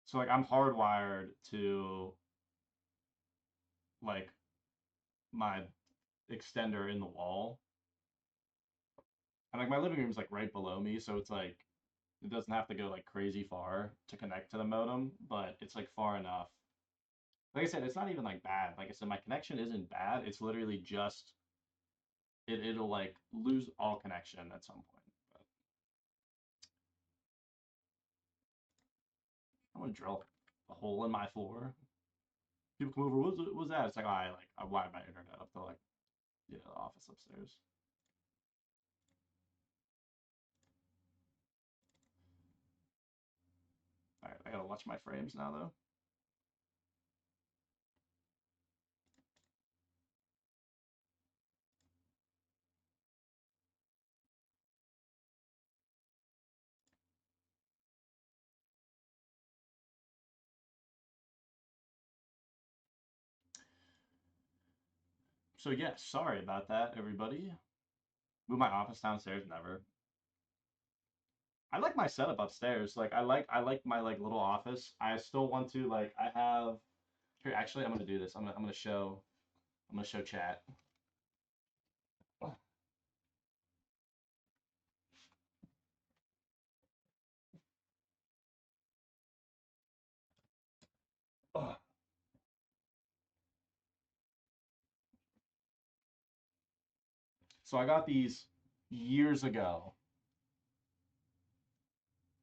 so like I'm hardwired to like my extender in the wall, and like my living room's like right below me, so it's like it doesn't have to go like crazy far to connect to the modem, but it's like far enough. Like I said, it's not even like bad. Like I said, my connection isn't bad. It's literally just it'll like lose all connection at some point. But I'm gonna drill a hole in my floor. People come over. What's that? It's like, oh, I wired my internet up to like the office upstairs. All right, I gotta watch my frames now though. So yeah, sorry about that, everybody. Move my office downstairs, never. I like my setup upstairs. Like I like my like little office. I still want to like I have here actually I'm gonna do this. I'm gonna show chat. So I got these years ago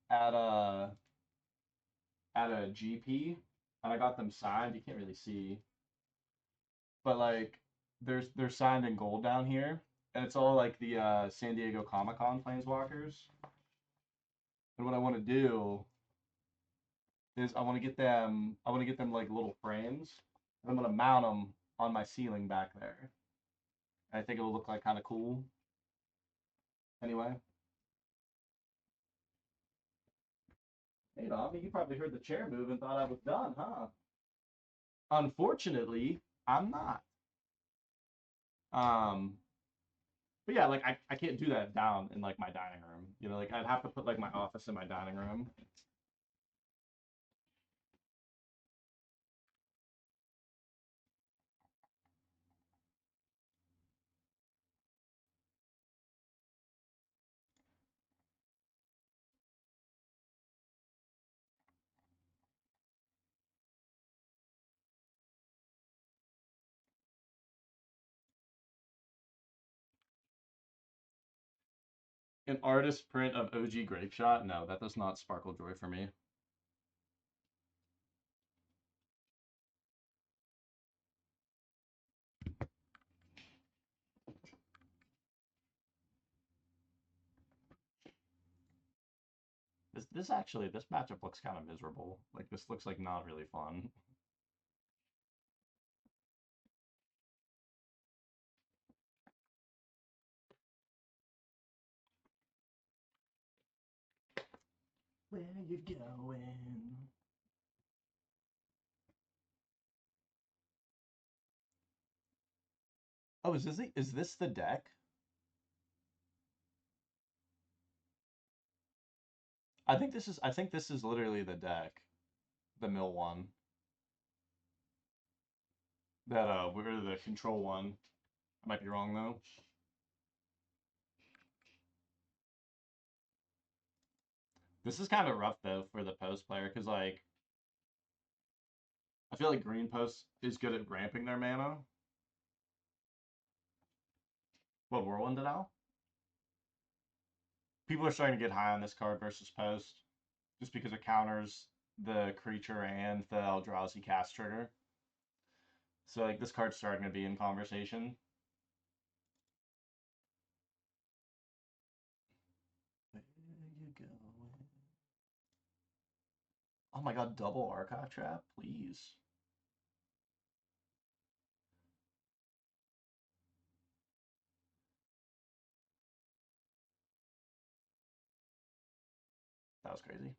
at a GP, and I got them signed. You can't really see, but like they're signed in gold down here, and it's all like the San Diego Comic Con Planeswalkers. And what I want to do is I want to get them like little frames, and I'm gonna mount them on my ceiling back there. And I think it'll look like kind of cool. Anyway, hey Nami, you probably heard the chair move and thought I was done, huh? Unfortunately, I'm not. Um, but yeah, like I can't do that down in like my dining room. You know, like I'd have to put like my office in my dining room. An artist print of OG Grape Shot? No, that does not sparkle joy for me. This actually this matchup looks kind of miserable. Like this looks like not really fun. Where you going? Oh, is this the deck? I think this is literally the deck. The mill one. That we're the control one. I might be wrong though. This is kind of rough though for the post player because like I feel like green post is good at ramping their mana. What Whirlwind did now? People are starting to get high on this card versus post just because it counters the creature and the Eldrazi cast trigger. So like this card's starting to be in conversation. Where you going? Oh my god, double Archive Trap, please. That was crazy.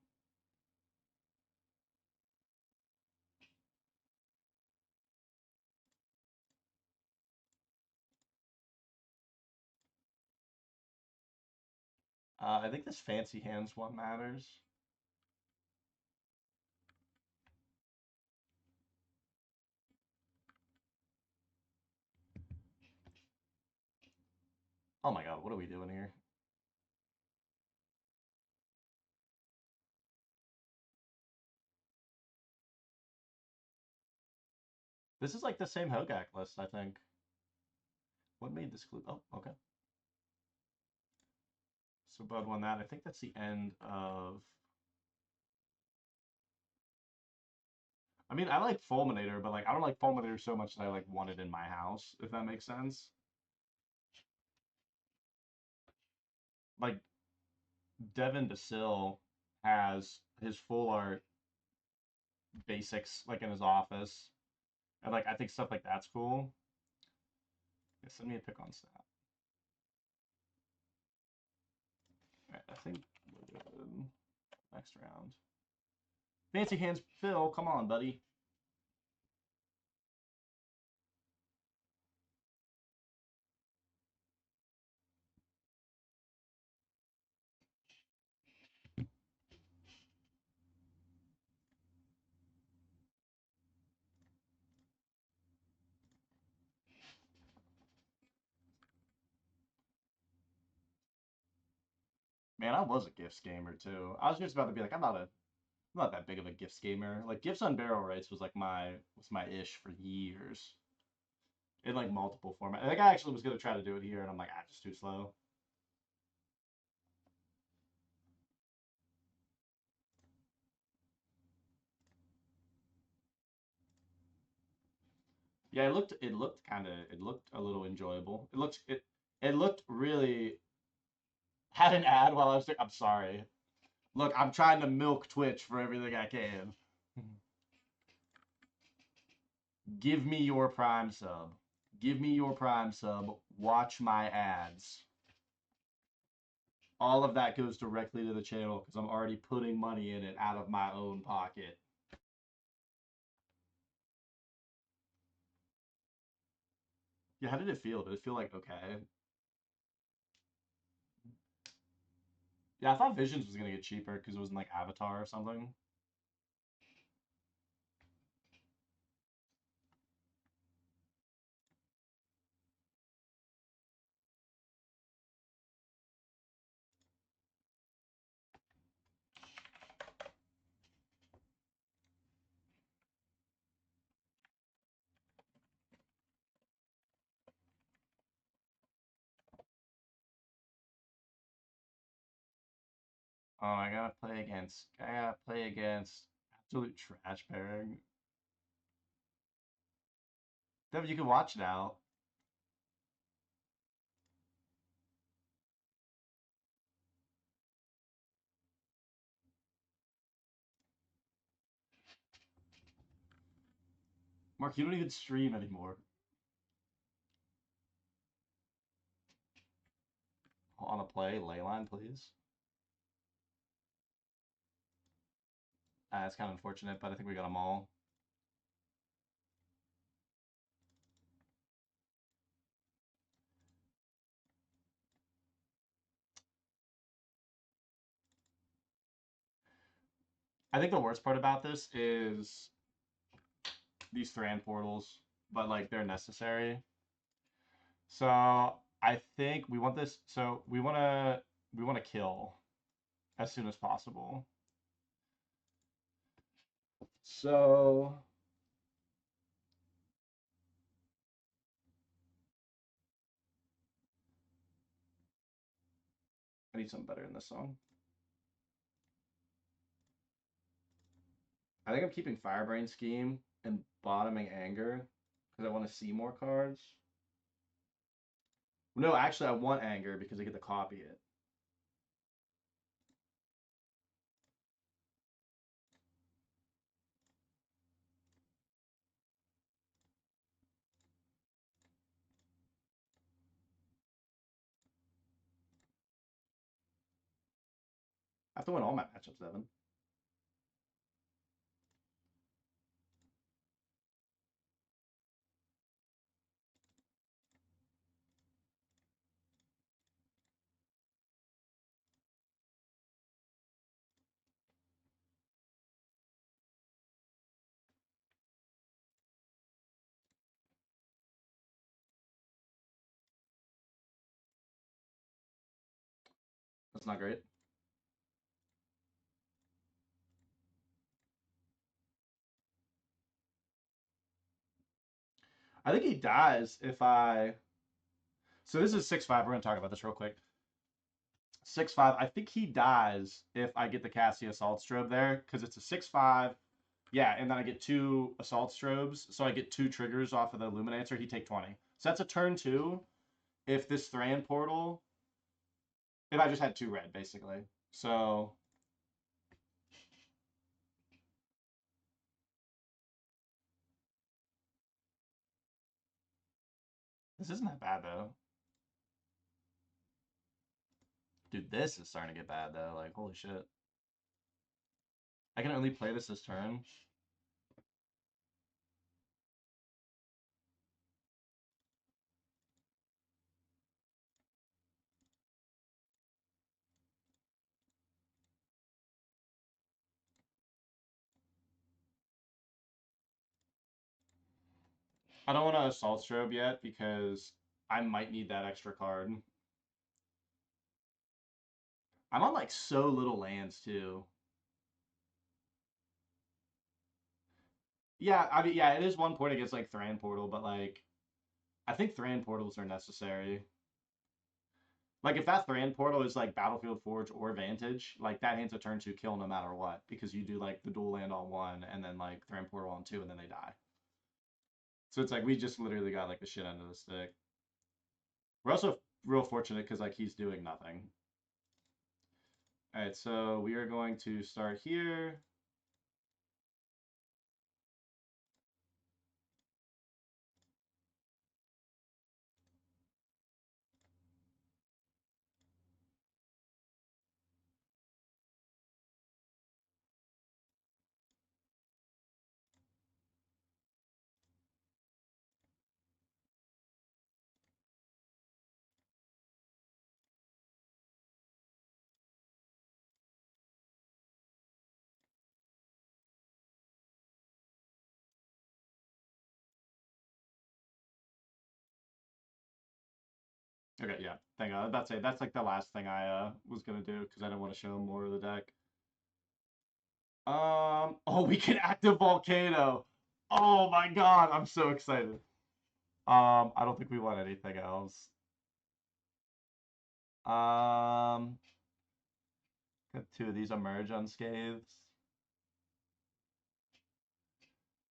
I think this fancy hands one matters. Oh my god, what are we doing here? This is like the same Hogak list, I think. What made this clue? Oh, okay. So Bud won that. I think that's the end of... I mean, I like Fulminator, but like I don't like Fulminator so much that I like want it in my house, if that makes sense. Like Devin DeSill has his full art basics like in his office. And like I think stuff like that's cool. Yeah, send me a pick on snap. Alright, I think we're good. Next round. Fancy hands, Phil. Come on, buddy. Man, I was a gifts gamer too. I was just about to be like, I'm not that big of a gifts gamer. Like gifts on barrel rates was like my ish for years. In like multiple formats. I think I actually was gonna try to do it here, and I'm like, just too slow. Yeah, it looked a little enjoyable. It looked really had an ad while I was there. I'm sorry. Look, I'm trying to milk Twitch for everything I can. Give me your Prime sub. Give me your Prime sub. Watch my ads. All of that goes directly to the channel because I'm already putting money in it out of my own pocket. Yeah, how did it feel? Did it feel like okay? Yeah, I thought Visions was gonna get cheaper because it was in like Avatar or something. Oh, I gotta play against absolute trash pairing. Devin, you can watch now. Mark, you don't even stream anymore. On a play, Leyline, please. It's kind of unfortunate, but I think we got them all. I think the worst part about this is these Thran portals, but like they're necessary. So I think we want this. So we want to kill as soon as possible. So I need something better in this song. I think I'm keeping Firebrain Scheme and bottoming Anger because I want to see more cards. No, actually, I want Anger because I get to copy it. have to win all my matchups, Evan. That's not great. I think he dies if I. So this is 6-5. We're gonna talk about this real quick. 6-5. I think he dies if I get the Cassie Assault Strobe there because it's a 6-5. Yeah, and then I get 2 Assault Strobes, so I get 2 triggers off of the Illuminator. He take 20. So that's a turn 2. If this Thran Portal, if I just had 2 red basically. So this isn't that bad though. Dude, this is starting to get bad though. Like, holy shit. I can only play this turn. I don't want to Assault Strobe yet because I might need that extra card. I'm on like so little lands too. Yeah, I mean, yeah, it is 1 point against like Thran Portal, but like, I think Thran Portals are necessary. Like, if that Thran Portal is like Battlefield Forge or Vantage, like that hand's a turn 2 kill no matter what because you do like the dual land on 1 and then like Thran Portal on 2 and then they die. So it's like we just literally got like the shit end of the stick. We're also real fortunate because like he's doing nothing. All right, so we are going to start here. Okay, yeah. Thank God. I was about to say that's like the last thing I was gonna do because I didn't want to show him more of the deck. Oh, we can active Volcano. Oh my God, I'm so excited. I don't think we want anything else. Got 2 of these emerge unscathed.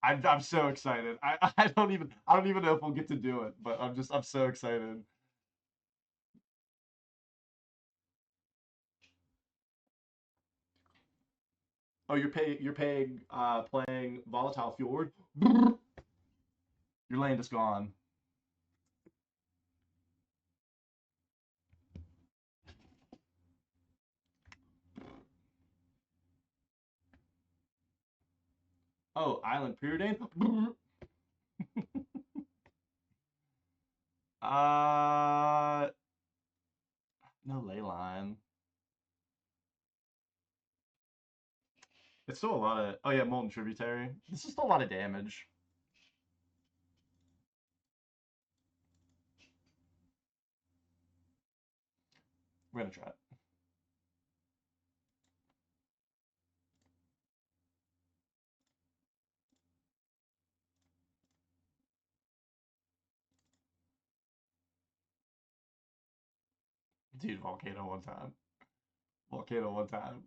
I'm so excited. I don't even know if we'll get to do it, but I'm so excited. Oh, you're playing Volatile Fjord. Your land is gone. Oh, Island Preordained. uh, no Leyline. It's still a lot of. Oh yeah, Molten Tributary. This is still a lot of damage. We're gonna try it. Dude, Volcano one time. Volcano one time.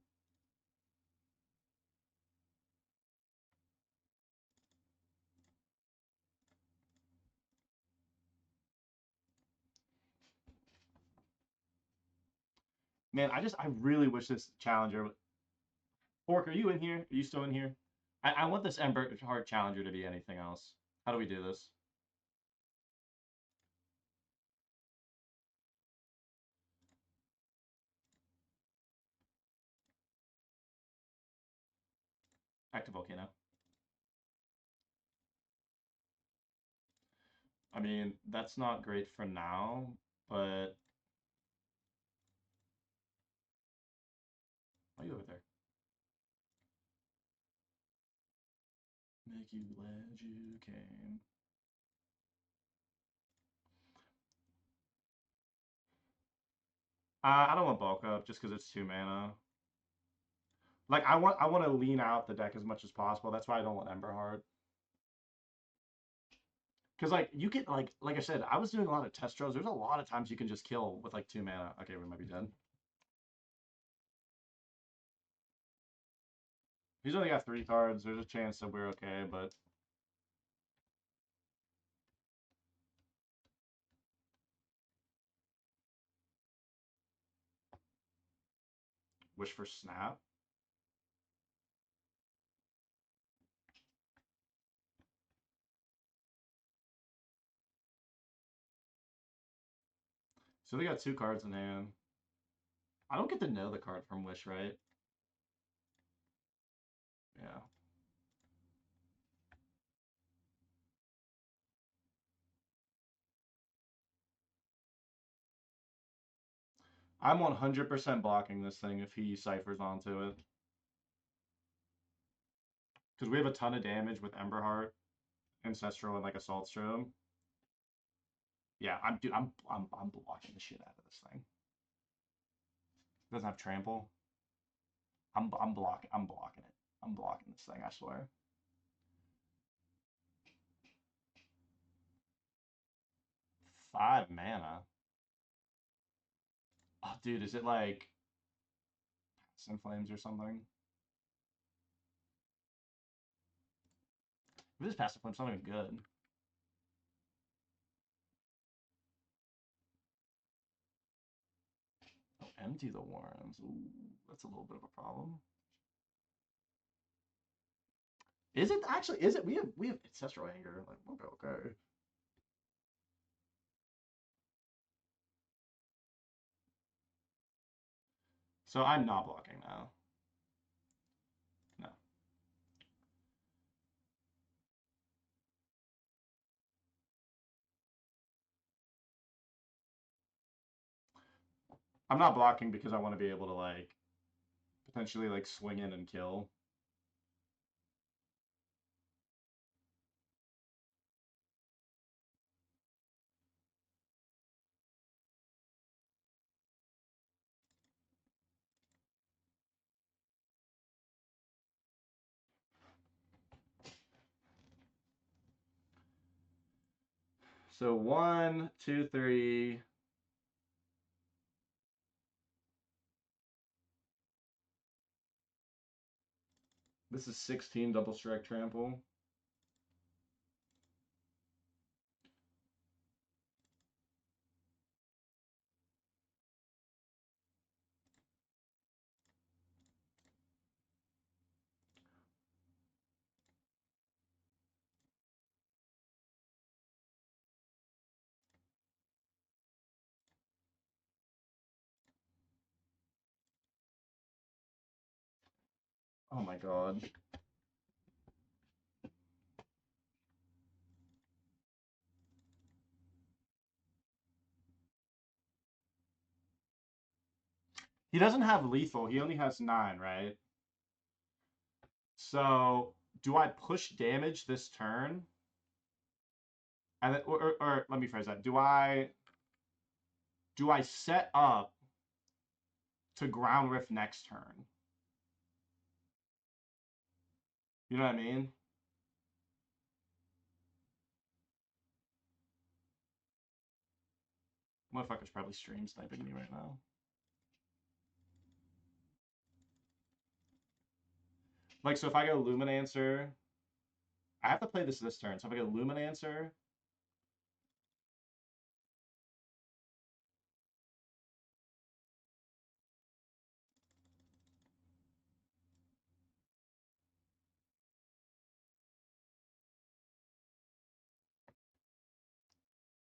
Man, I really wish this challenger. Fork, are you in here? Are you still in here? I want this Ember Heart challenger to be anything else. How do we do this? Active Volcano. I mean, that's not great for now, but... Why are you over there? Make you glad you came. I don't want bulk up just because it's 2 mana. Like I want to lean out the deck as much as possible. That's why I don't want Emberheart. Because like you get like I said, I was doing a lot of test draws. There's a lot of times you can just kill with like 2 mana. Okay, we might be dead. He's only got 3 cards. There's a chance that we're okay, but wish for snap. So they got 2 cards in hand. I don't get to know the card from Wish, right? Yeah. I'm 100% blocking this thing if he ciphers onto it. Because we have a ton of damage with Emberheart, Ancestral, and like Assault Strom. Yeah, I'm blocking the shit out of this thing. Doesn't have trample. I'm blocking it. I'm blocking this thing, I swear. Five mana. Oh, dude, is it like Sin Flames or something? If this Passive Flame's not even good. Oh, empty the Warrens. Ooh, that's a little bit of a problem. Is it actually? Is it? We have Ancestral Anger. Like, okay. So I'm not blocking now. No. I'm not blocking because I want to be able to like potentially like swing in and kill. So 1, 2, 3. This is 16 double strike trample. Oh my god. He doesn't have lethal. He only has 9, right? So do I push damage this turn? And then, or let me phrase that. Do I set up to ground rift next turn? You know what I mean? Motherfucker's probably stream sniping me right now. Like, so if I go Luminancer, I have to play this turn. So if I go Luminancer,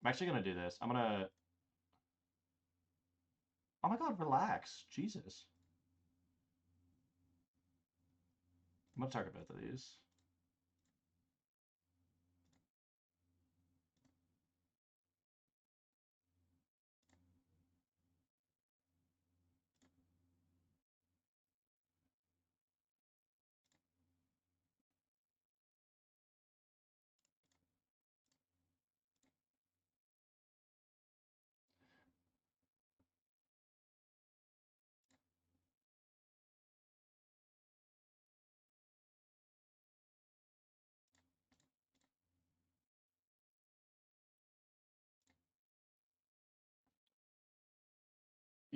I'm actually gonna do this. I'm gonna. Oh my god, relax. Jesus. I'm gonna target both of these.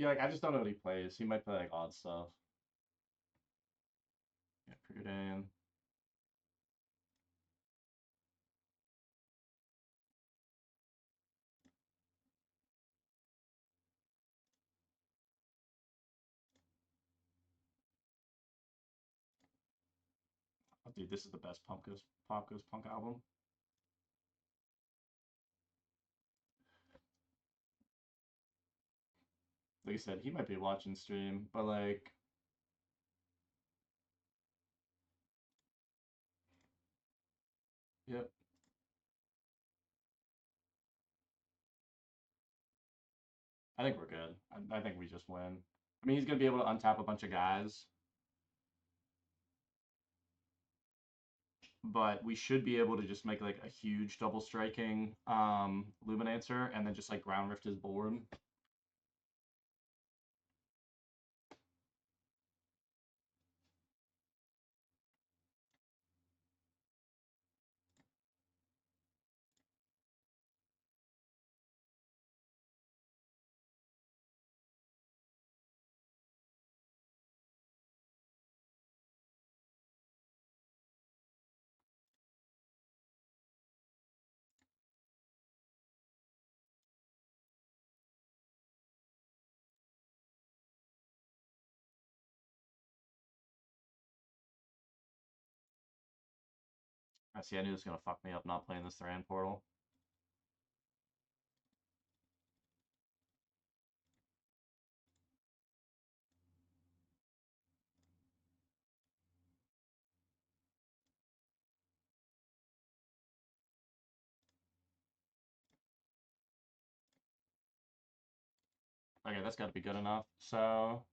Yeah, like I just don't know what he plays. He might play like odd stuff. Yeah, Preordain. Oh, dude, this is the best Pop Goes Punk album. Like I said, he might be watching stream, but like, yep. I think we're good. I think we just win. I mean, he's gonna be able to untap a bunch of guys, but we should be able to just make like a huge double striking Luminancer and then just like ground rift his board. I see. I knew it was gonna fuck me up not playing this Thran portal. Okay, that's got to be good enough. So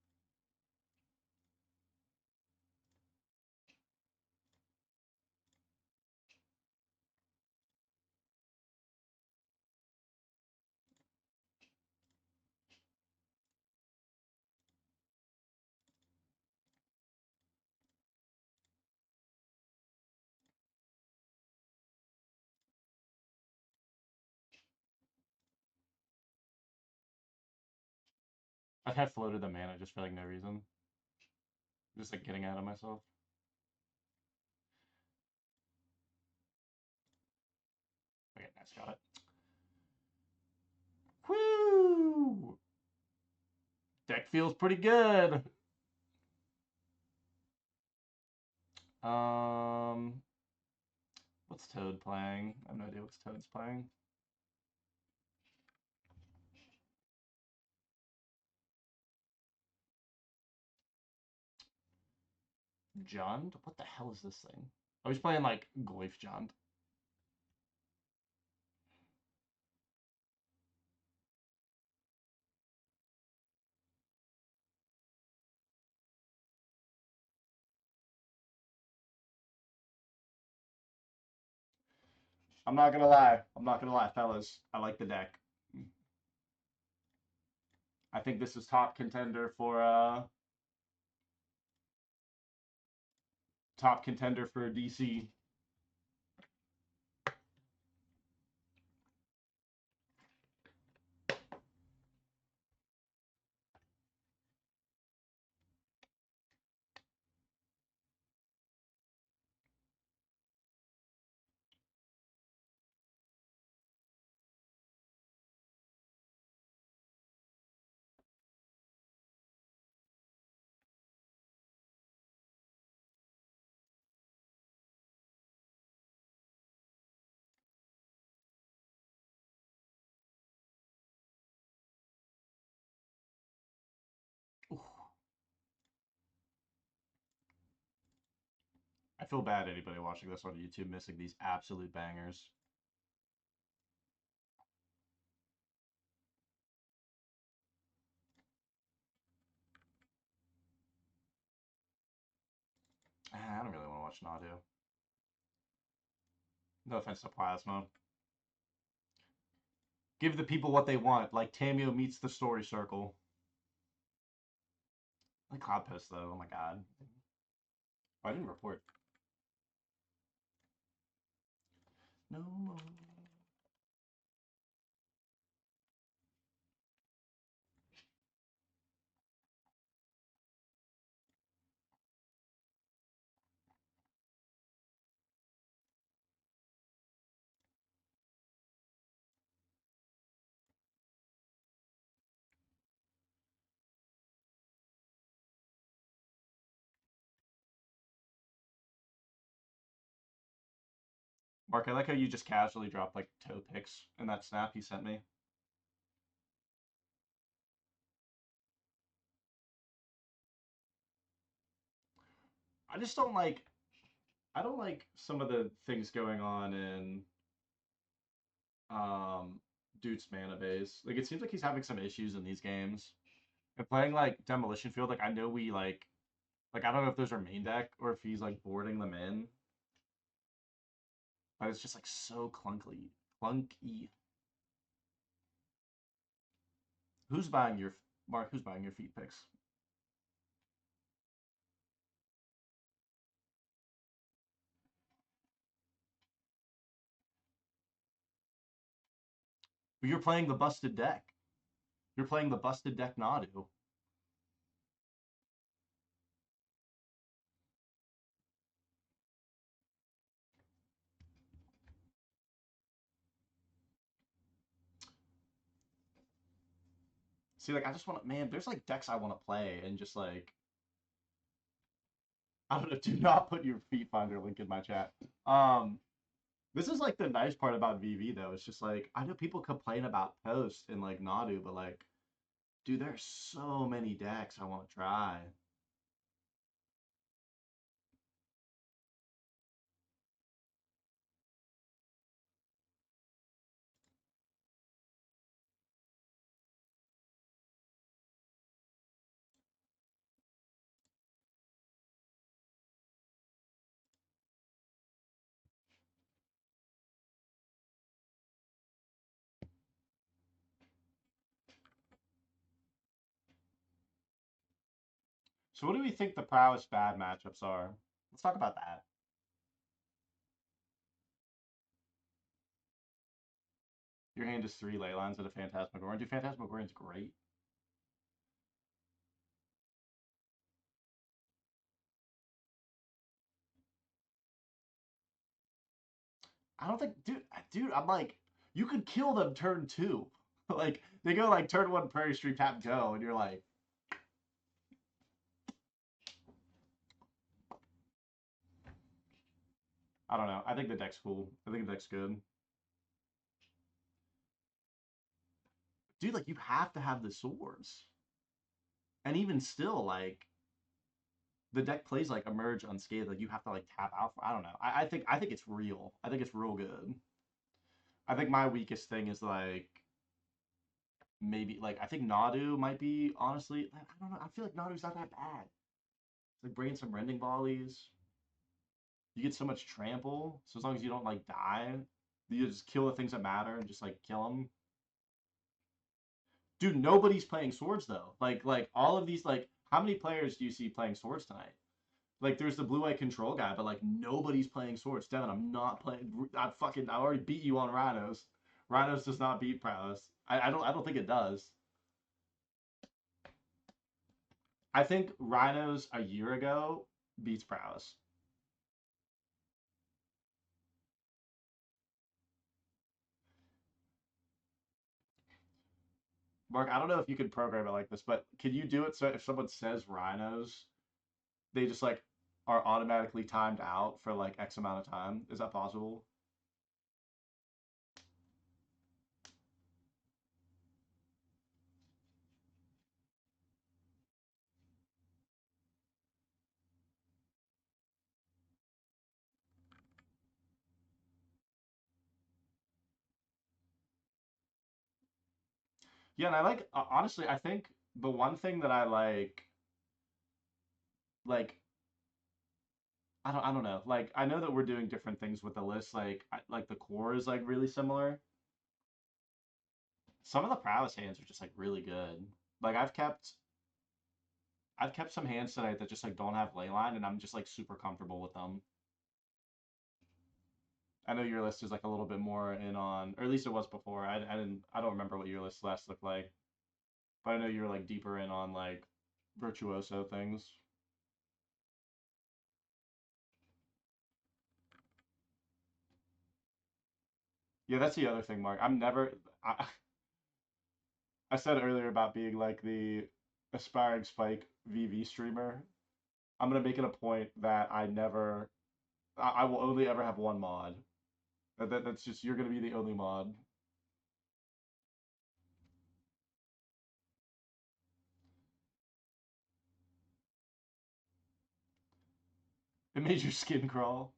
I've had floated the mana just for like no reason. Just like getting out of myself. Okay, nice, got it. Woo! Deck feels pretty good. Um, what's Toad playing? I have no idea what Toad's playing. Jund? What the hell is this thing? Oh, he's playing like Goyf Jund. I'm not gonna lie. I'm not gonna lie, fellas. I like the deck. I think this is top contender for DC. feel bad anybody watching this on YouTube missing these absolute bangers. I don't really want to watch Nadu. No offense to Plasma. Give the people what they want, like Tamio meets the story circle. I like Cloud Post though, oh my god. Oh, I didn't report. No more. Mark, I like how you just casually dropped like toe picks in that snap he sent me. I just don't like I don't like some of the things going on in Dude's mana base. Like it seems like he's having some issues in these games. And playing like Demolition Field, like I know we like I don't know if those are main deck or if he's like boarding them in. But it's just like so clunky. Clunky. Who's buying your Mark, who's buying your feet picks? You're playing the busted deck. You're playing the busted deck Nadu. See, like I just want to, man. There's like decks I want to play, and just like I don't know. Do not put your feet finder link in my chat. Um, this is like the nice part about VV though. It's just like I know people complain about Post and like Nadu, but like, dude, there's so many decks I want to try. So what do we think the Prowess bad matchups are? Let's talk about that. Your hand is 3 Leylines and a Phantasmagoran. Dude, Phantasmagoran's great. I don't think, dude, I'm like, you could kill them turn 2. Like, they go like turn 1 Prairie Street tap go, and you're like, I don't know. I think the deck's cool. I think the deck's good. Dude, like, you have to have the swords. And even still, like, the deck plays like emerge unscathed. Like you have to like tap out. I don't know. I think it's real. I think it's real good. I think my weakest thing is like maybe like I think Nadu might be honestly. I don't know. I feel like Nadu's not that bad. It's like bringing some rending volleys. You get so much trample. So as long as you don't like die, you just kill the things that matter and just like kill them. Dude, nobody's playing swords though. Like all of these like how many players do you see playing swords tonight? Like there's the blue-white control guy, but like nobody's playing swords. Devin, I'm not playing. I already beat you on Rhinos. Rhinos does not beat Prowess. I don't think it does. I think Rhinos a year ago beats Prowess. Mark, I don't know if you can program it like this, but can you do it so if someone says Rhinos, they just like are automatically timed out for like X amount of time? Is that possible? Yeah, and I like honestly, I think the one thing that I like I don't know. Like I know that we're doing different things with the list. Like the core is like really similar. Some of the prowess hands are just like really good. Like I've kept some hands tonight that just like don't have leyline, and I'm just like super comfortable with them. I know your list is like a little bit more in on, or at least it was before. I don't remember what your list last looked like, but I know you're like deeper in on like virtuoso things. Yeah, that's the other thing, Mark. I said earlier about being like the aspiring Spike VV streamer. I'm gonna make it a point that I will only ever have one mod. That's just you're gonna be the only mod. It made your skin crawl.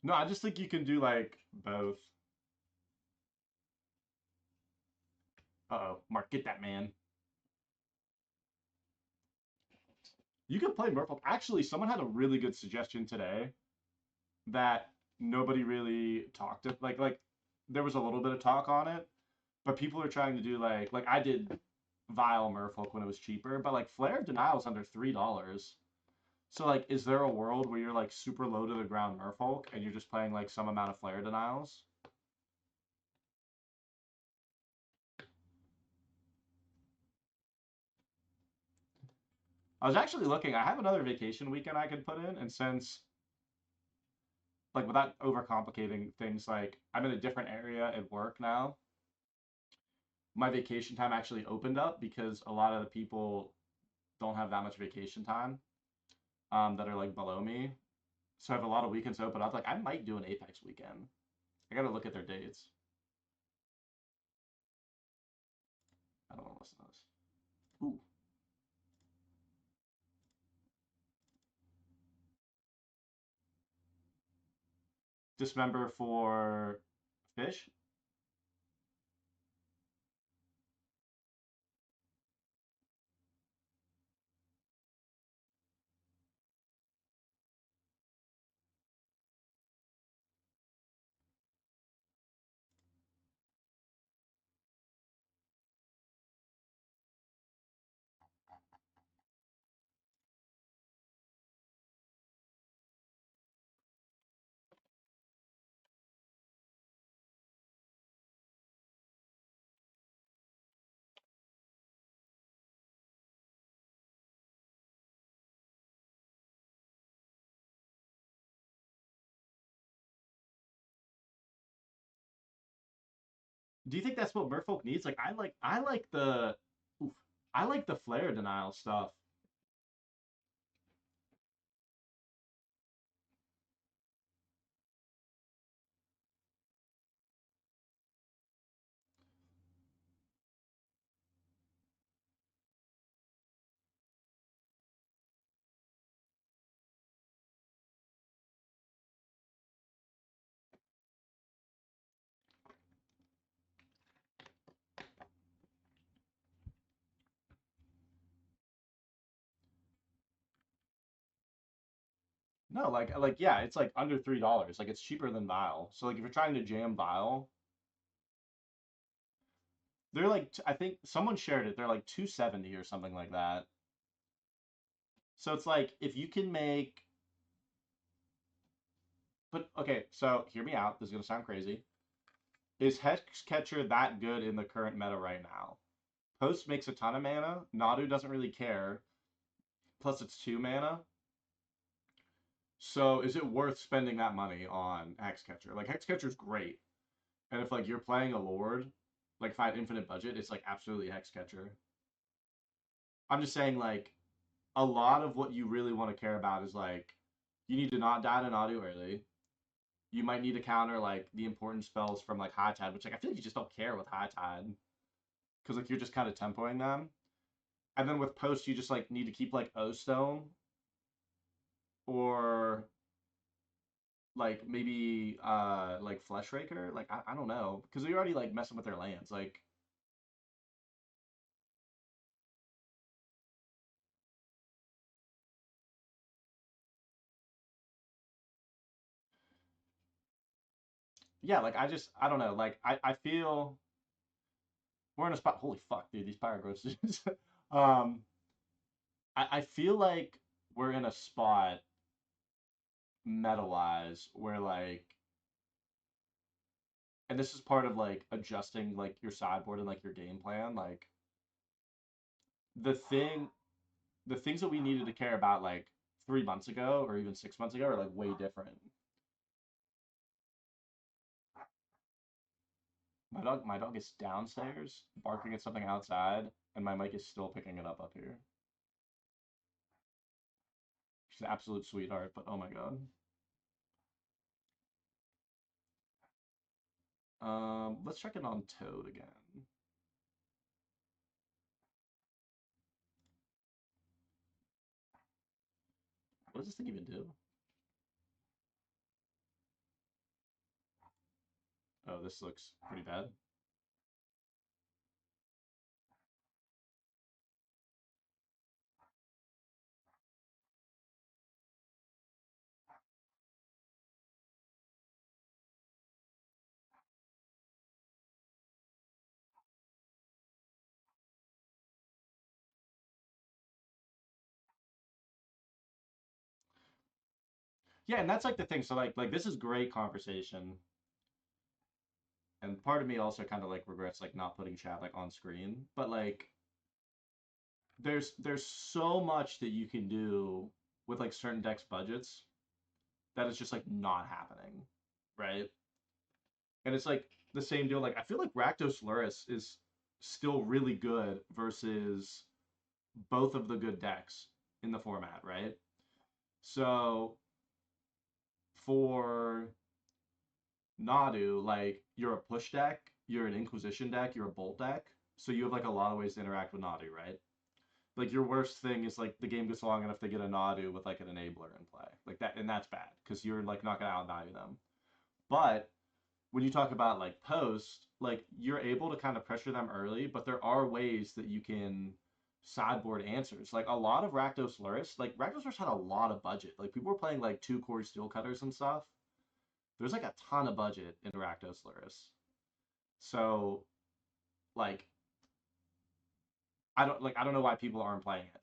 No, I just think you can do like both. Uh-oh, Mark, get that man. You can play Merfolk. Actually, someone had a really good suggestion today that nobody really talked to. Like there was a little bit of talk on it, but people are trying to do like I did Vile Merfolk when it was cheaper, but like Flare of Denial's under $3. So like, is there a world where you're like super low to the ground Merfolk and you're just playing like some amount of Flare Denials? I was actually looking. I have another vacation weekend I could put in, and since like without overcomplicating things, like I'm in a different area at work now. My vacation time actually opened up because a lot of the people don't have that much vacation time that are like below me. So I have a lot of weekends open. I was like, I might do an Apex weekend. I gotta look at their dates. I don't want to listen to this. Ooh, Dismember for fish. Do you think that's what Merfolk needs? Like I like the oof, I like the flare denial stuff. No, like yeah, it's like under $3. Like it's cheaper than Vile. So like if you're trying to jam Vile, they're like I think someone shared it. They're like 270 or something like that. So it's like if you can make but okay, so hear me out. This is gonna sound crazy. Is Hexcatcher that good in the current meta right now? Post makes a ton of mana. Nadu doesn't really care. Plus it's 2 mana. So is it worth spending that money on Hexcatcher? Like Hexcatcher's great. And if like you're playing a Lord, like if I had infinite budget, it's like absolutely Hexcatcher. I'm just saying like a lot of what you really want to care about is like you need to not die to Nadu early. you might need to counter like the important spells from like High Tide, which like I feel like you just don't care with High Tide because like you're just kind of tempoing them. And then with Post, you just like need to keep like O Stone or like maybe like Flesh Raker. Like I don't know because you're already like messing with their lands. Like yeah, like I don't know. Like I feel we're in a spot. Holy fuck, dude! These Pyro Growths. um, I feel like we're in a spot meta wise where like, and this is part of like adjusting like your sideboard and like your game plan. Like the thing, the things that we needed to care about like 3 months ago or even 6 months ago are like way different. My dog is downstairs barking at something outside, and my mic is still picking it up here. She's an absolute sweetheart, but oh my god. Let's check it on Toad again. What does this thing even do? Oh, this looks pretty bad. Yeah, and that's like the thing. So like this is great conversation, and part of me also kind of like regrets like not putting chat like on screen. But like there's so much that you can do with like certain decks budgets that is just like not happening, right? And it's like the same deal. Like I feel like Rakdos Luris is still really good versus both of the good decks in the format, right? So for Nadu, like you're a push deck, you're an Inquisition deck, you're a Bolt deck, so you have like a lot of ways to interact with Nadu, right? Like your worst thing is like the game gets long enough to get a Nadu with like an enabler in play, like that, and that's bad because you're like not gonna outvalue them. But when you talk about like post, like you're able to kind of pressure them early, but there are ways that you can sideboard answers. Like a lot of Rakdos Luris, like Rakdos Luris had a lot of budget. Like people were playing like 2 core steel cutters and stuff. There's like a ton of budget in Rakdos Luris. So like I don't know why people aren't playing it.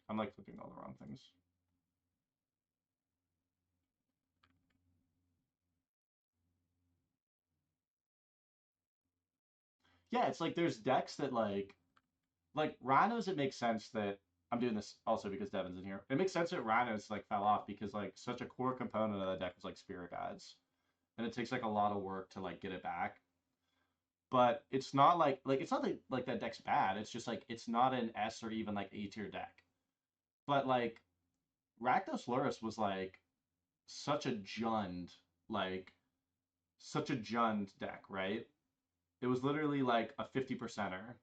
I'm like clicking all the wrong things. Yeah, it's like there's decks that like Rhinos. It makes sense that I'm doing this also because Devin's in here. It makes sense that Rhinos like fell off because like such a core component of the deck is like Spirit Guides, and it takes like a lot of work to like get it back. But it's not like it's not like that deck's bad. It's just like it's not an S or even like A tier deck. But like Rakdos Luris was like such a jund like such a jund deck, right? It was literally like a 50 percenter.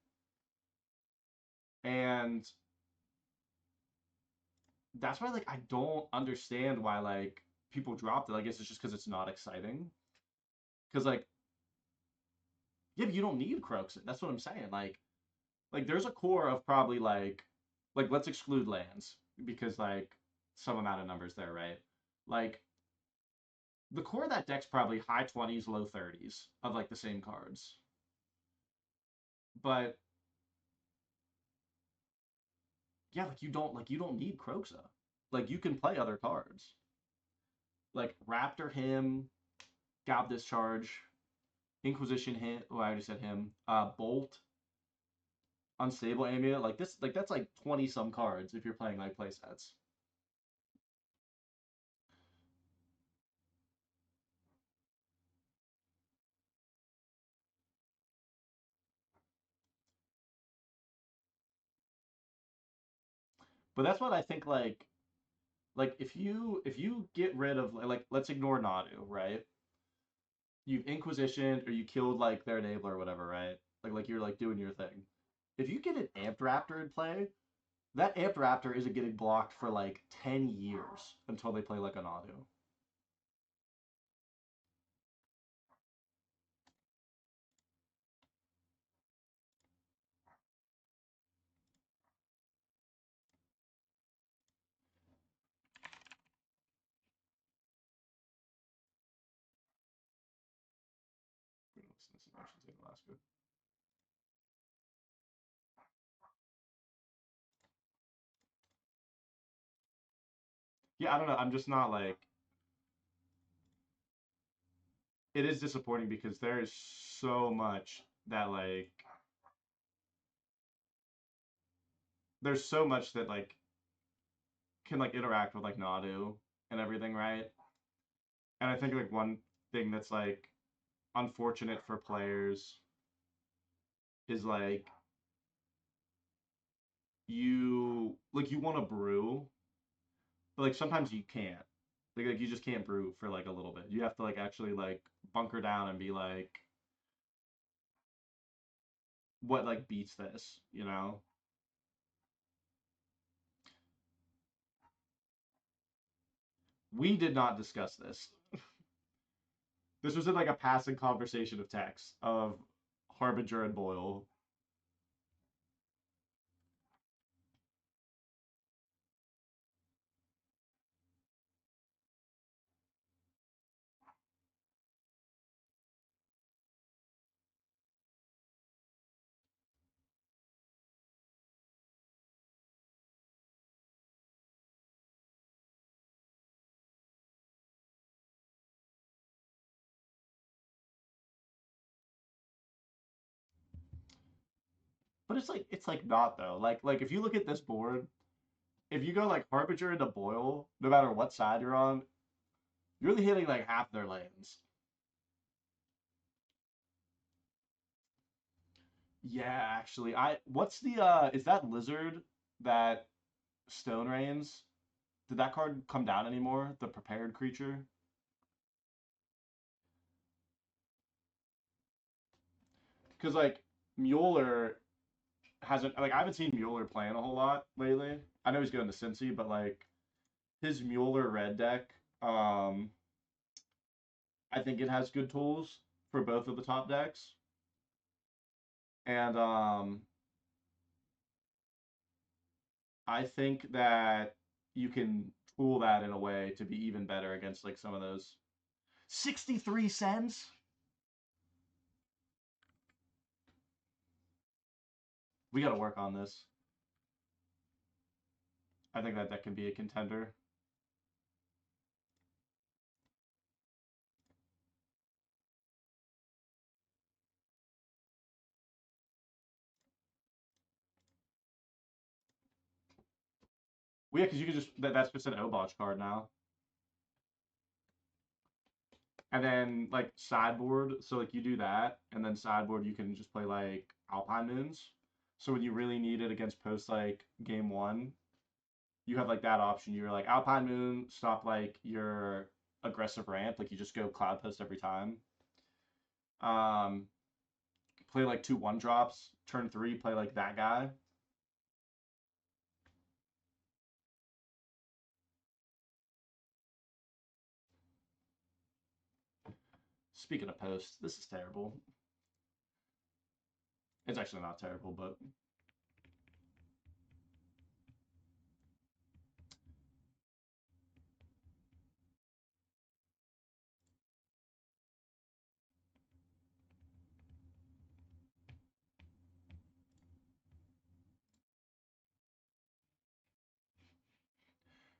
And that's why like I don't understand why like people dropped it. I guess it's just because it's not exciting. Because yeah, but you don't need Croaks. That's what I'm saying. Like there's a core of probably like let's exclude lands because like some amount of numbers there, right? Like the core of that deck's probably high 20s, low 30s of like the same cards. But yeah, like you don't need Croxa. Like you can play other cards. Like Raptor him, Gob Discharge, Inquisition him. Oh, I already said him. Bolt, Unstable Amulet. Like this, like that's like 20 some cards if you're playing like play sets. But that's what I think like if you get rid of like let's ignore Nadu, right? You've Inquisitioned or you killed like their enabler or whatever, right? Like you're like doing your thing. If you get an Amped Raptor in play, that Amped Raptor isn't getting blocked for like 10 years until they play like a Nadu. Yeah, I don't know. I'm just not like it is disappointing because there is so much that like there's so much that like can like interact with like Nadu and everything, right? And I think like one thing that's like unfortunate for players is like you want to brew, but like sometimes you can't. Like you just can't brew for like a little bit. You have to like actually like bunker down and be like, what like beats this, you know? We did not discuss this. This was in like a passing conversation of text of Harbinger and Boyle. But it's like not though. Like if you look at this board, if you go like Harbinger into Boyle, no matter what side you're on, you're only hitting like half their lanes. Yeah, actually, I what's the is that lizard that Stone Rains? Did that card come down anymore? The prepared creature? Because like Mueller hasn't like I haven't seen Mueller playing a whole lot lately. I know he's going to Cincy, but like his Mueller red deck, I think it has good tools for both of the top decks. And I think that you can tool that in a way to be even better against like some of those 63 cents. We got to work on this. I think that that can be a contender. Well, yeah, because you can just that's just an Obotch card now. And then like sideboard, so like you do that, and then sideboard you can just play like Alpine Moons. So when you really need it against post like game one, you have like that option. You're like Alpine Moon, stop like your aggressive ramp, like you just go Cloud Post every time. Um, play like 2/1 drops. Turn three, play like that guy. Speaking of post, this is terrible. It's actually not terrible, but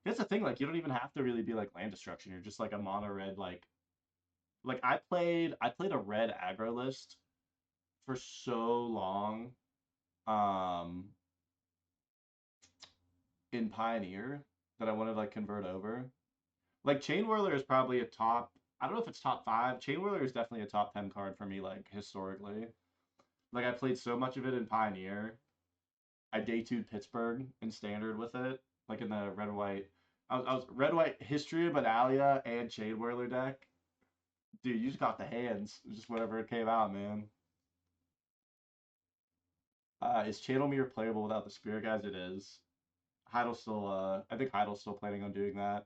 that's the thing. Like you don't even have to really be like land destruction. You're just like a mono red like I played a red aggro list for so long um in Pioneer that I wanted to like convert over. Like Chain Whirler is probably a top I don't know if it's top five. Chain Whirler is definitely a top 10 card for me, like historically. Like I played so much of it in Pioneer. I day 2'd Pittsburgh in standard with it, like in the red white. I was red white History of Adalia and Shade Whirler deck. Dude, you just got the hands. Just whatever it came out, man. Is Channel Mirror playable without the Spirit Guides? It is. Heidel's still, I think Heidel's still planning on doing that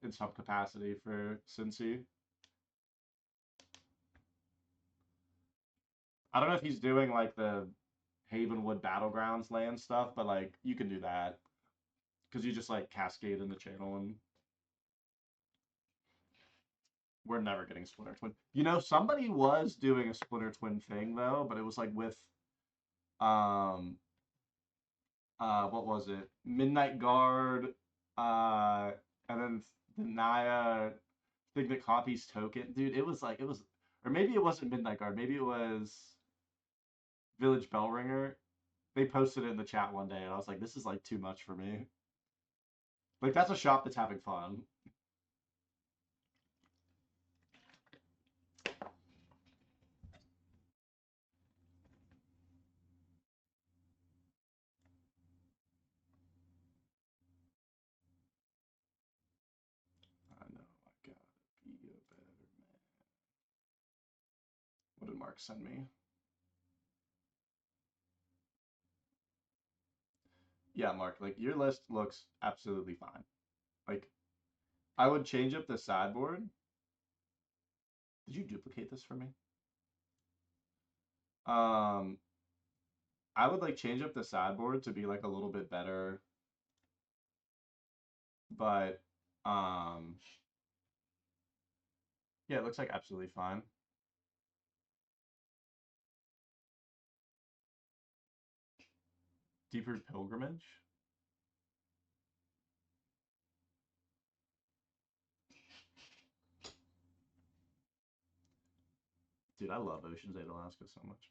in some capacity for Cincy. I don't know if he's doing like the Havenwood Battlegrounds land stuff, but like you can do that because you just like cascade in the channel and we're never getting Splinter Twin. You know, somebody was doing a Splinter Twin thing though, but it was like with um what was it? Midnight Guard, uh and then the Naya thing that copies token. Dude, it was like it was or maybe it wasn't Midnight Guard, maybe it was Village Bellringer. They posted it in the chat one day and I was like, this is like too much for me. Like that's a shop that's having fun. I know I gotta be a better man. What did Mark send me? Yeah, Mark, like your list looks absolutely fine. Like I would change up the sideboard. Did you duplicate this for me? Um, I would like change up the sideboard to be like a little bit better, but um, yeah, it looks like absolutely fine. Deeper Pilgrimage. Dude, I love Ocean's 8 Alaska so much.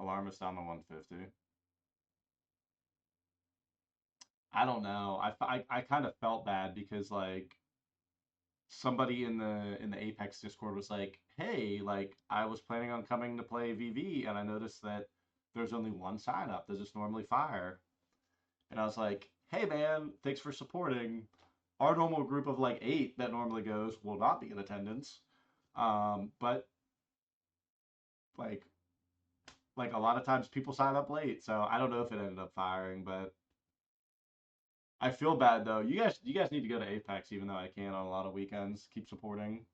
Alarmist down to 150. I don't know. I kind of felt bad because like somebody in the Apex Discord was like, "Hey, like I was planning on coming to play VV and I noticed that there's only one sign up. Does this normally fire?" And I was like, "Hey man, thanks for supporting. Our normal group of like 8 that normally goes will not be in attendance. But like a lot of times people sign up late, so I don't know if it ended up firing, but I feel bad though. You guys need to go to Apex even though I can on a lot of weekends. Keep supporting.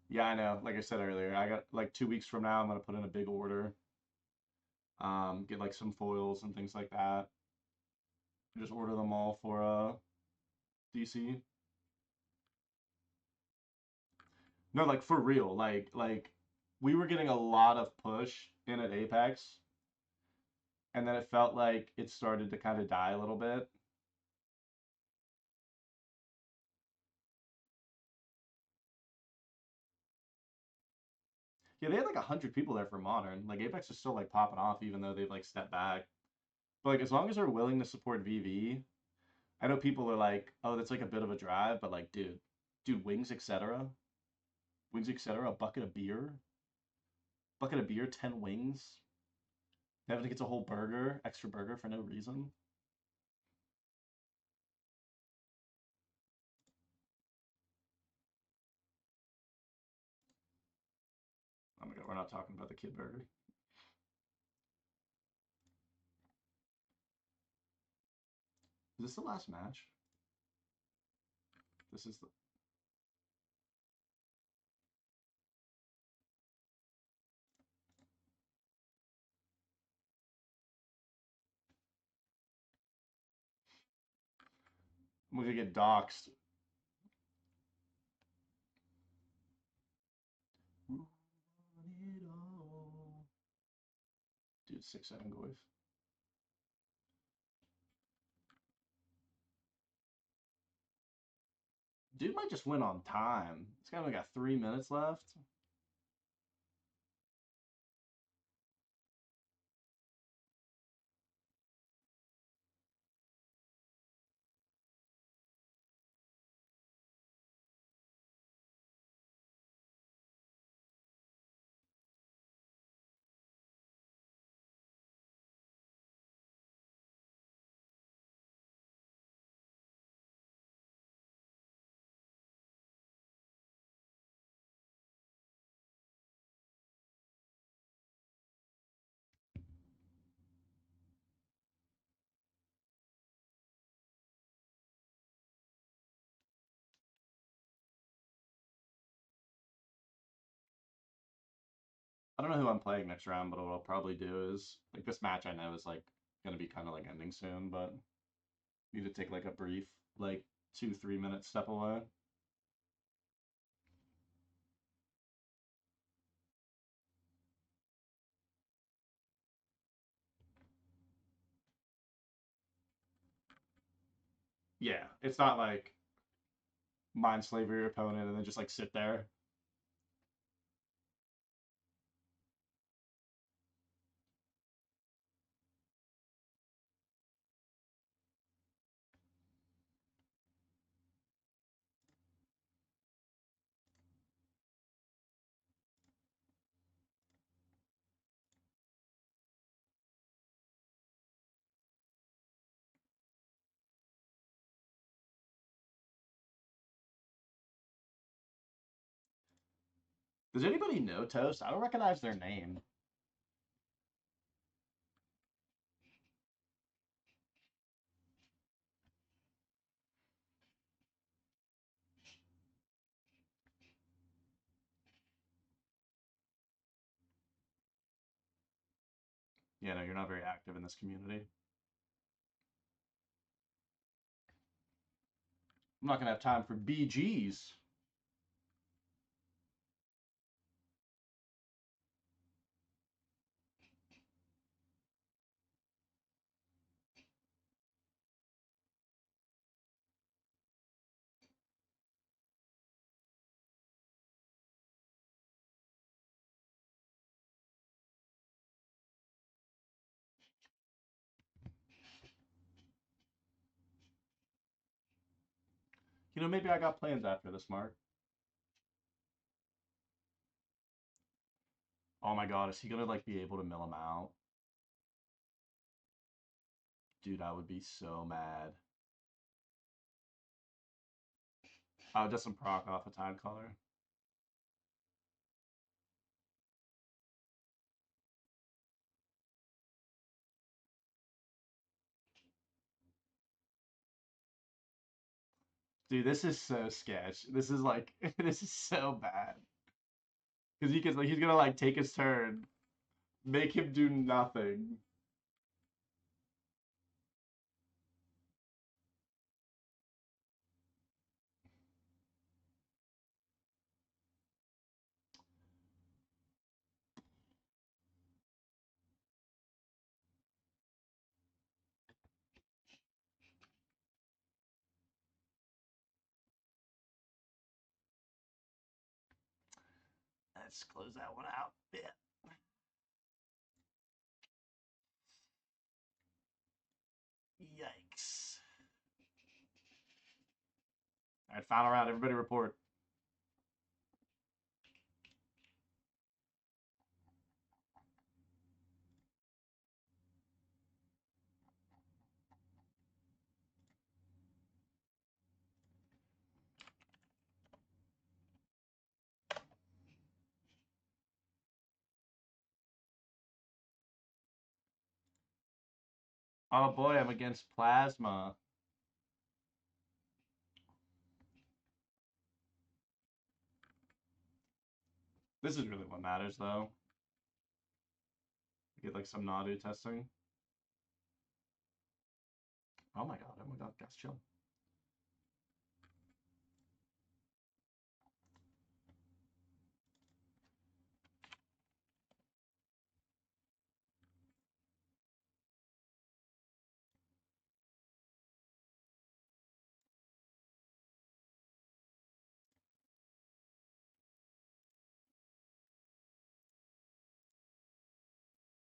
Yeah, I know. Like I said earlier, I got like 2 weeks from now, I'm gonna put in a big order. Get like some foils and things like that. Just order them all for DC. No, like for real. Like we were getting a lot of push in at Apex, and then it felt like it started to kind of die a little bit. Yeah, they had like 100 people there for Modern. Like Apex is still like popping off, even though they've like stepped back. But like as long as they're willing to support VV, I know people are like, oh, that's like a bit of a drive, but like, dude, wings, etc. Wings, etc. A bucket of beer, 10 wings. Devin gets a whole burger, extra burger for no reason. Oh my god, we're not talking about the kid burger. Is this the last match? This is the. I'm gonna get doxxed. Dude, 6-7 goys. Dude might just win on time. This guy only got 3 minutes left. I don't know who I'm playing next round, but what I'll probably do is, like, this match I know is, like, going to be kind of, like, ending soon, but need to take, like, a brief, like, 2-3 minute step away. Yeah, it's not like mind slavery your opponent and then just, like, sit there. Does anybody know Toast? I don't recognize their name. Yeah, no, you're not very active in this community. I'm not going to have time for BGs. You know, maybe I got plans after this, Mark. Oh my god, is he gonna, like, be able to mill him out? Dude, I would be so mad. Oh, just some proc off a time caller. Dude, this is so sketch. This is like, this is so bad. Because he can, like, he's gonna, like, take his turn, make him do nothing. Let's close that one out. Yeah. Yikes. All right, final round. Everybody report. Oh boy, I'm against Plasma. This is really what matters, though. Get, like, some Nadu testing. Oh my god, guys, chill.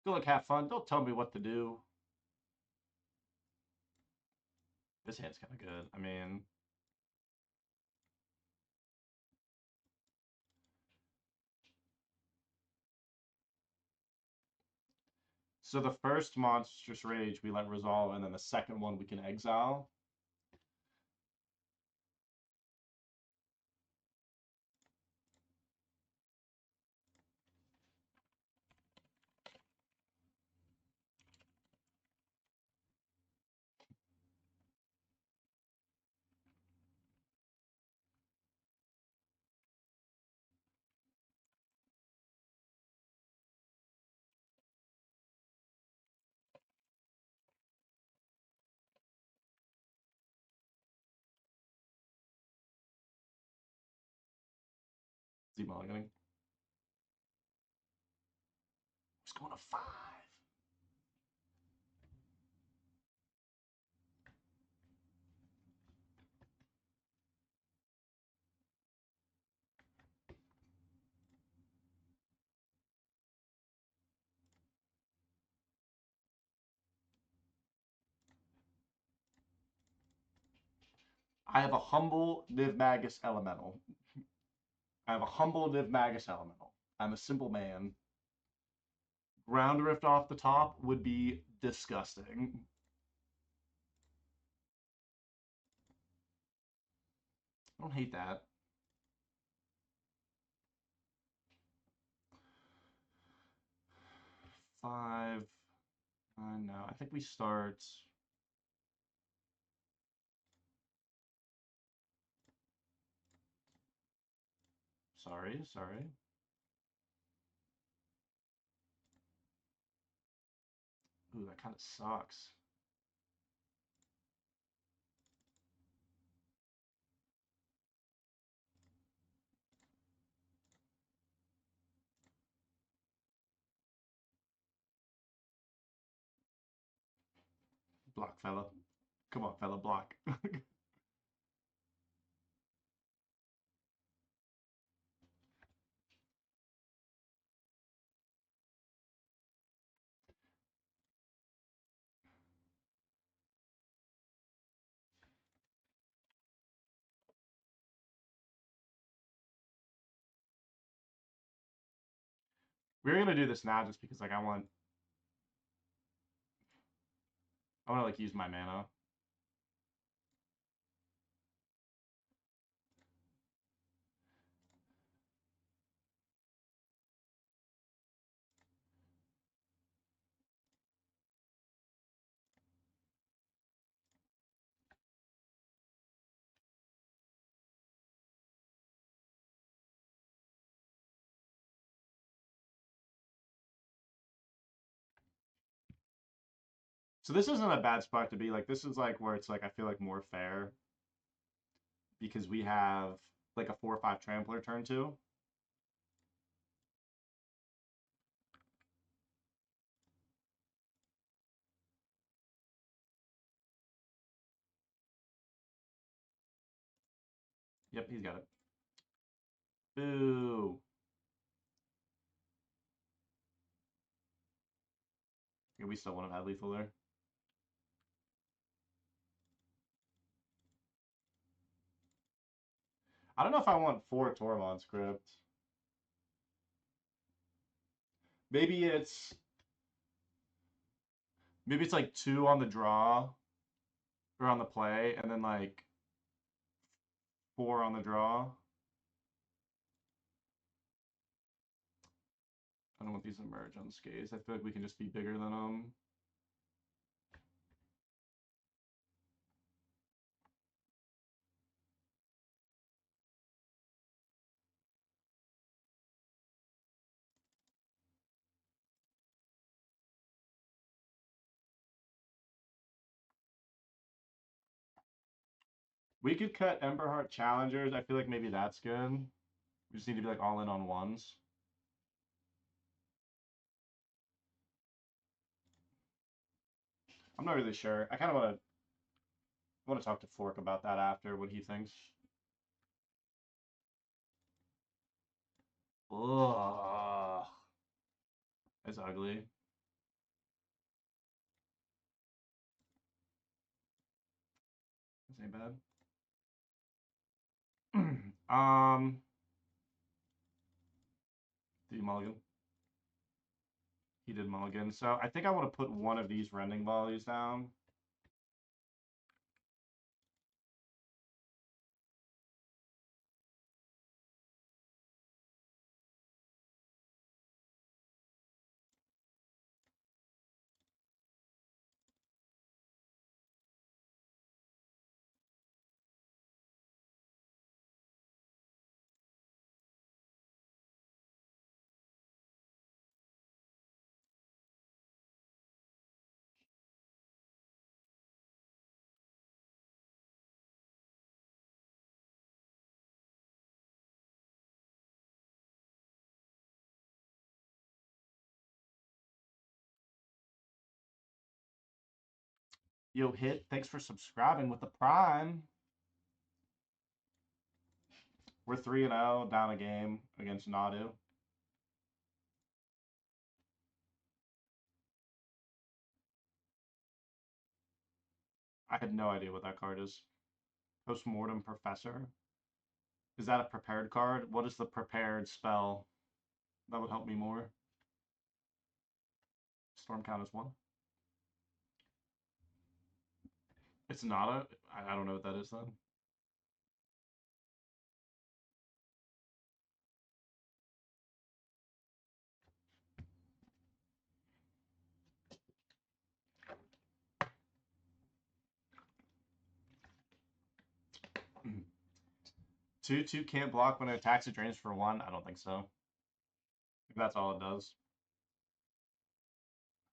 Go like have fun. Don't tell me what to do. This hand's kind of good. I mean, so the first Monstrous Rage we let resolve, and then the second one we can exile. Z-mulliganing. Just going to 5. I have a humble Niv Magus Elemental. I have a humble Niv Magus Elemental. I'm a simple man. Ground Rift off the top would be disgusting. I don't hate that. Five. No, I think we start. Sorry. Ooh, that kind of sucks. Block, fella. Come on, fella, block. We're gonna do this now just because like I want to like use my mana. So this isn't a bad spot to be. Like this is like where it's like I feel like more fair because we have like a 4/5 trampler turn 2. Yep, he's got it. Boo. Yeah, we still wouldn't have had lethal there. I don't know if I want 4 Tormod script. Maybe it's like 2 on the draw or on the play, and then like 4 on the draw. I don't want these to merge unscathed. I feel like we can just be bigger than them. We could cut Emberheart Challengers. I feel like maybe that's good. We just need to be like all in on ones. I'm not really sure. I kind of want to talk to Fork about that after, what he thinks. Ugh. It's ugly. ain't bad. Did you mulligan? He did mulligan. So I think I want to put one of these rending volleys down. Yo, Hit, thanks for subscribing with the Prime. We're 3-0, down a game against Nadu. I had no idea what that card is. Postmortem Professor. Is that a prepared card? What is the prepared spell? That would help me more. Storm count is 1. It's not a... I don't know what that is then. Mm. 2/2 can't block when it attacks or drains for 1? I don't think so. If that's all it does.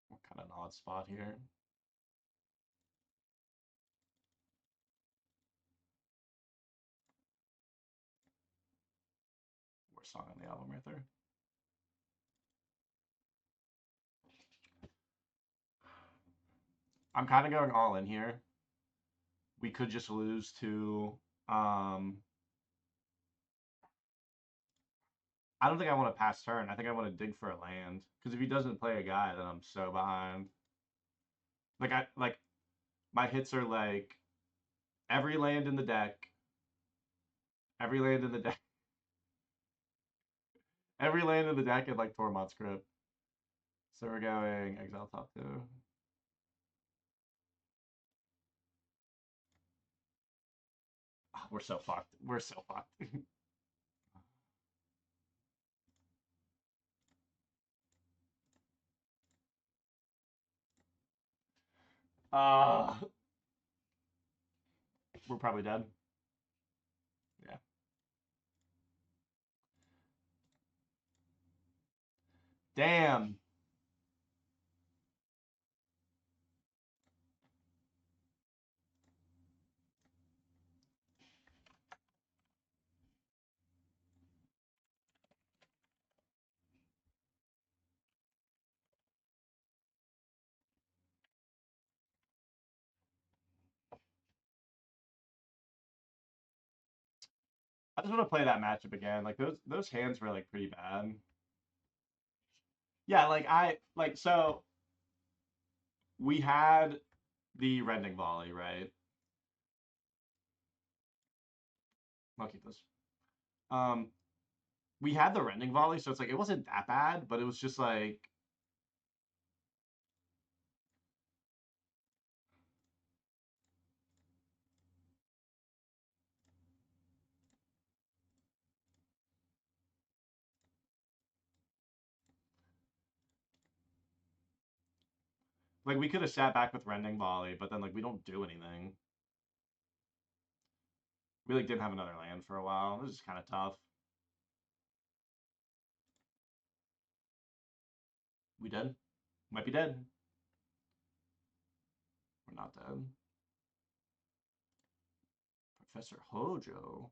What kind of an odd spot here? Worst song on the album right there. I'm kind of going all in here. We could just lose to... I don't think I want to pass turn. I think I want to dig for a land. Because if he doesn't play a guy, then I'm so behind. Like my hits are like every land in the deck. Every land in the deck. Every land in the deck and like Tormod's Crypt. So we're going Exile top 2. Oh, we're so fucked. We're so fucked. We're probably dead. Yeah. Damn. I just want to play that matchup again. Like those hands were like pretty bad. Yeah, so we had the rending volley, right? I'll keep this. We had the rending volley, so it's like it wasn't that bad, but it was just like we could have sat back with rending volley, but then like we don't do anything. We like didn't have another land for a while. This is kind of tough. We dead? Might be dead. We're not dead. Professor Hojo.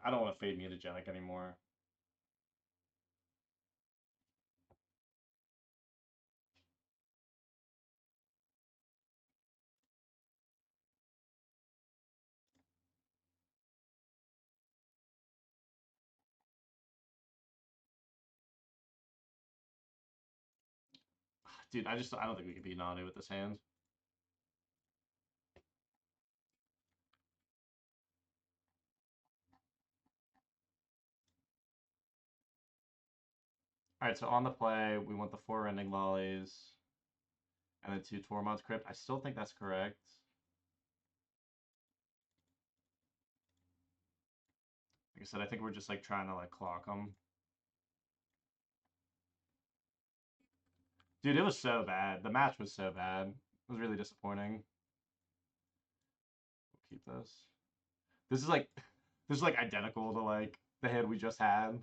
I don't want to fade mutagenic anymore. Dude, I don't think we can beat Nanu with this hand. Alright, so on the play, we want the 4 Rending Volleys and then 2 Tormod's Crypt. I still think that's correct. Like I said, I think we're just like trying to like clock them. Dude, it was so bad. The match was so bad. It was really disappointing. We'll keep this. This is like this is like identical to like the hand we just had.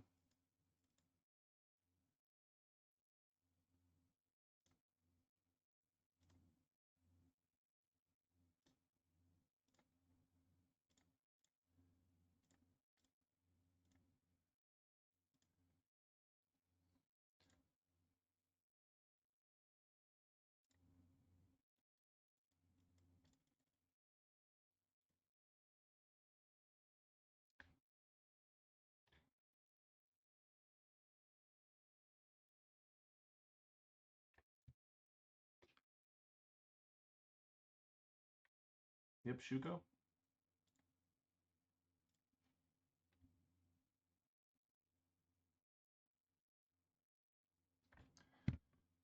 Yep, Shuko.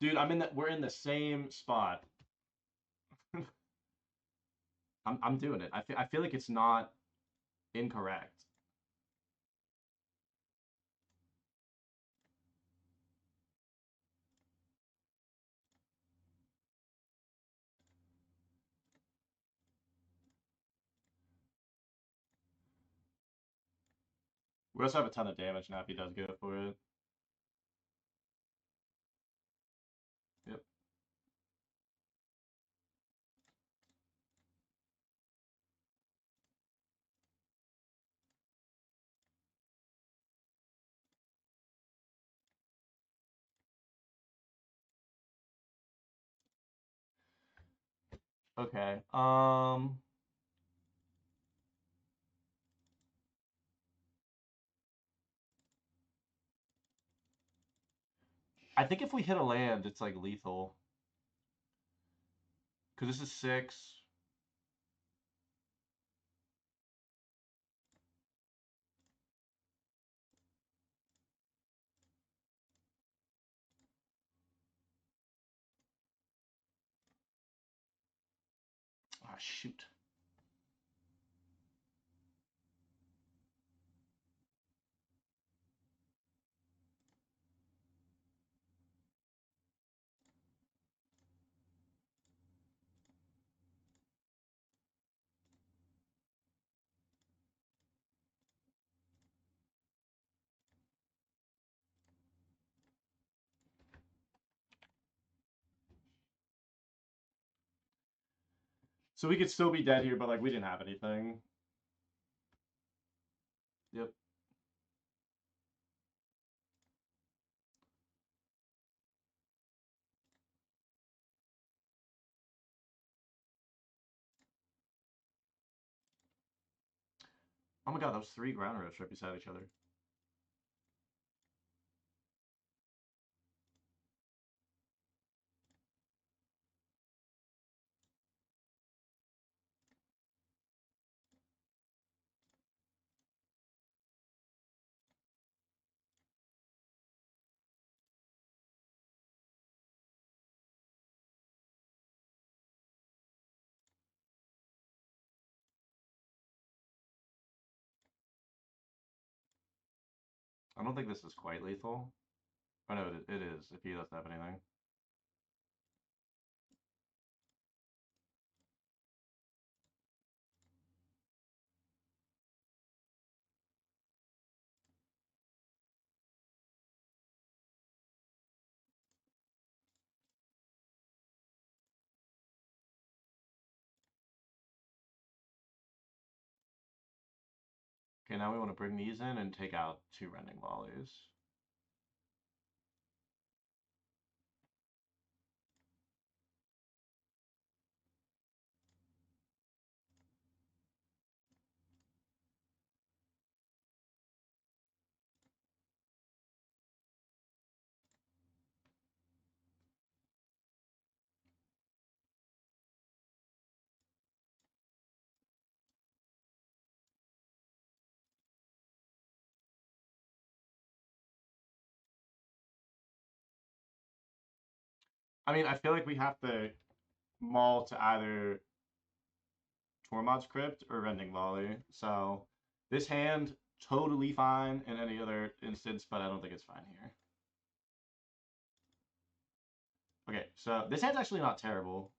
Dude, we're in the same spot. I'm doing it. I feel like it's not incorrect. We also have a ton of damage now if he does go for it. Yep. Okay. I think if we hit a land, it's like lethal. Because this is 6. Ah, shoot. So we could still be dead here, but like we didn't have anything. Yep. Oh my god, that was 3 ground roasts right beside each other. I don't think this is quite lethal. Oh no, it is, if he doesn't have anything. Okay, now we want to bring these in and take out 2 rending volleys. I mean, I feel like we have to maul to either Tormod's Crypt or Rending Volley. So this hand, totally fine in any other instance, but I don't think it's fine here. Okay, so this hand's actually not terrible.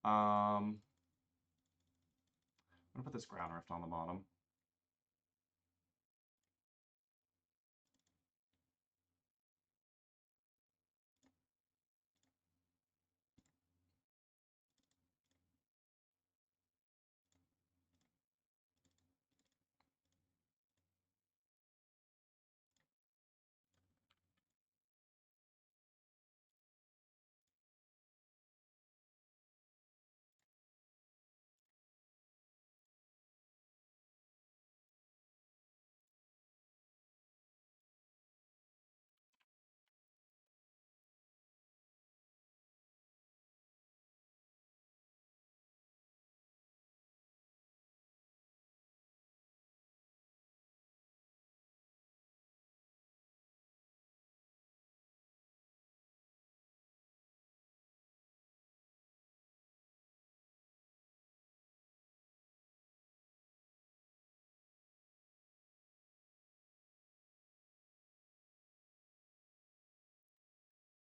I'm gonna put this Ground Rift on the bottom.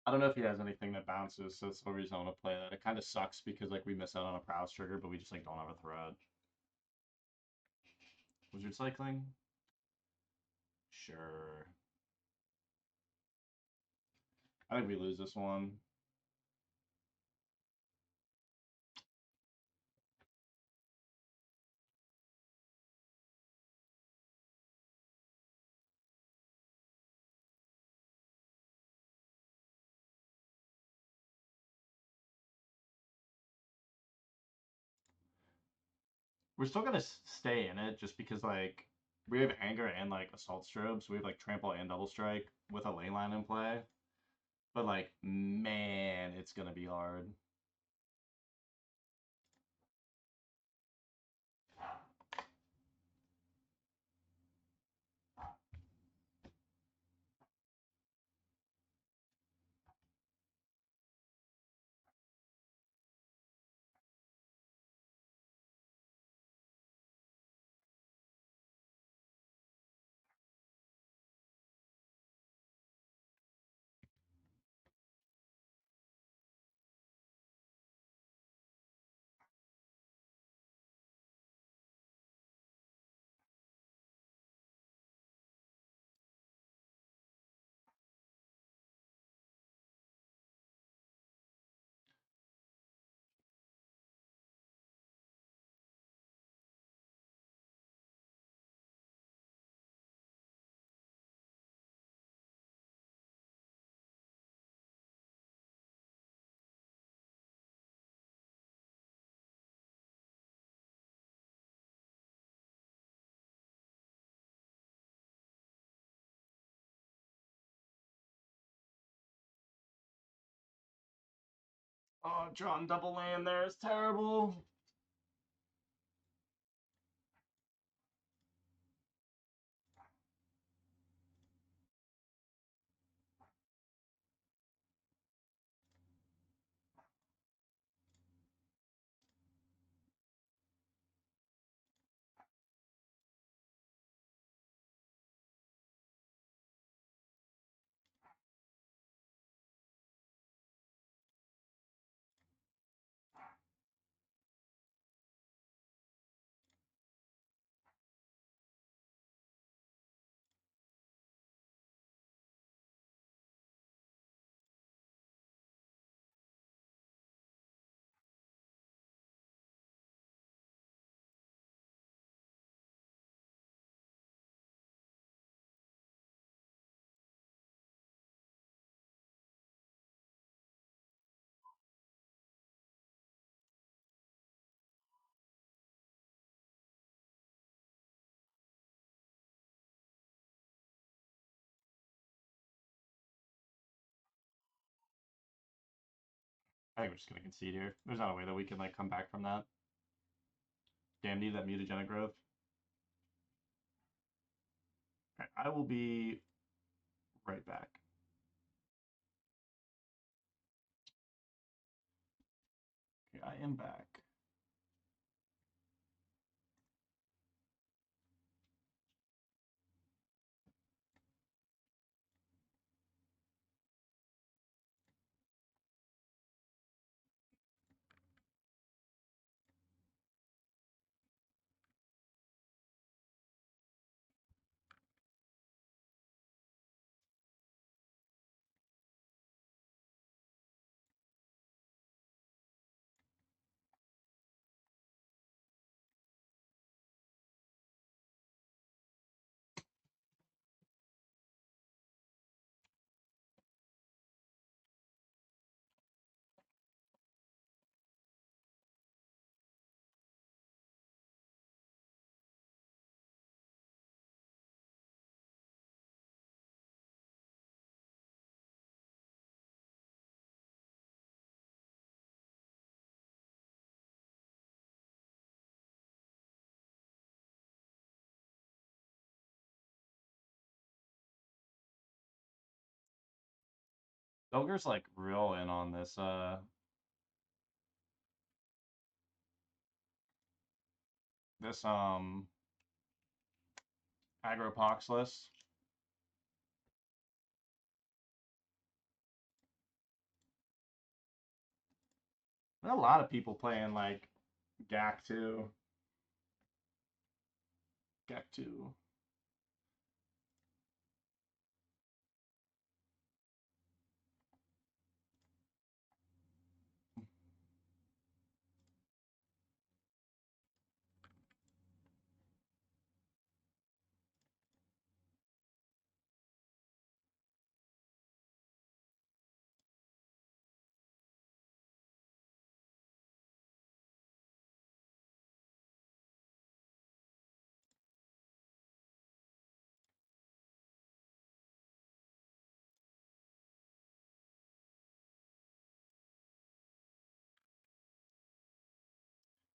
I don't know if he has anything that bounces, so that's the reason I want to play that. It kind of sucks because like we miss out on a Prowess trigger, but we just like don't have a threat. Wizard cycling? Sure. I think we lose this one. We're still gonna stay in it just because like we have anger and like assault strobe, so we have like trample and double strike with a ley line in play. But like, man, it's gonna be hard. Oh, drawing double land there is terrible. I think we're just gonna concede here. There's not a way that we can like come back from that. Damn, need that mutagenic growth. Okay, I will be right back. Okay, I am back. Ogre's like real in on this this Agropoxless. There are a lot of people playing like GAC 2. GAC 2.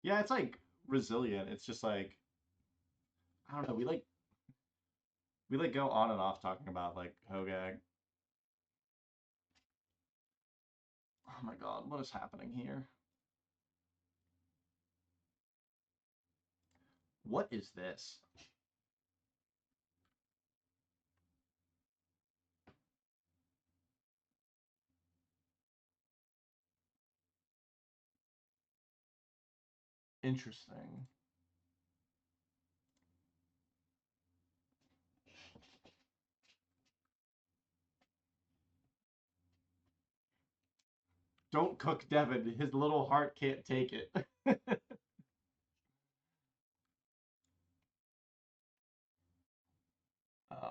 Yeah, it's like resilient. It's just like I don't know. We go on and off talking about like Hogag. Oh my god, what is happening here? What is this? Interesting. Don't cook Devin. His little heart can't take it.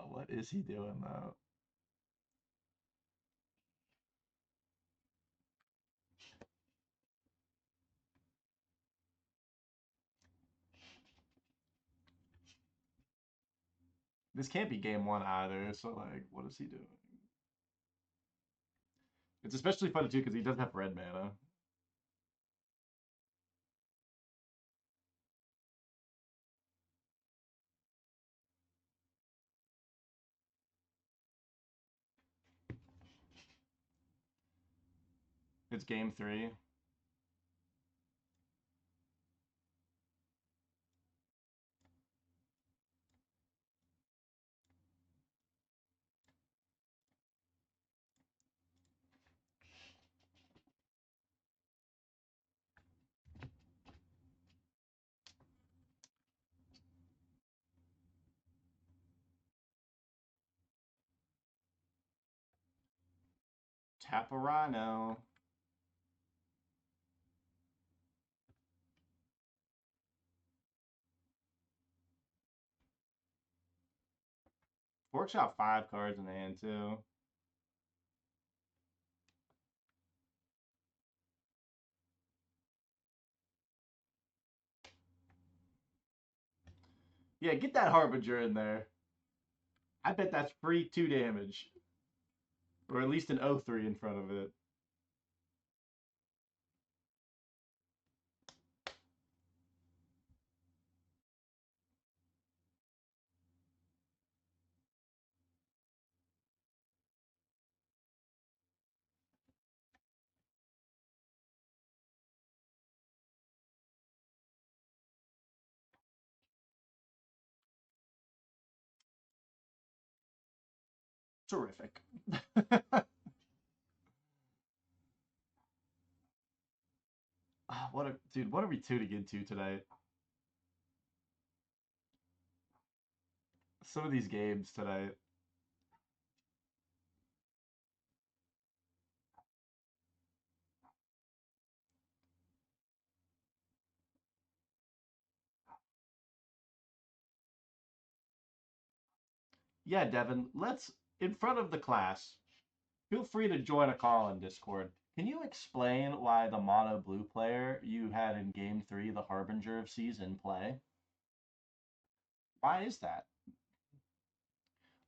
What is he doing though? This can't be game one either, so like, what is he doing? It's especially funny too because he doesn't have red mana. It's game 3. Tap a Rhino. Fork shot 5 cards in the hand too. Yeah, get that Harbinger in there. I bet that's free 2 damage. Or at least an 0-3 in front of it. Terrific. Dude, what are we tuning into tonight? Some of these games tonight. Yeah, Devin, let's, in front of the class, feel free to join a call in Discord. Can you explain why the mono blue player you had in game 3, the Harbinger of Season, play? Why is that?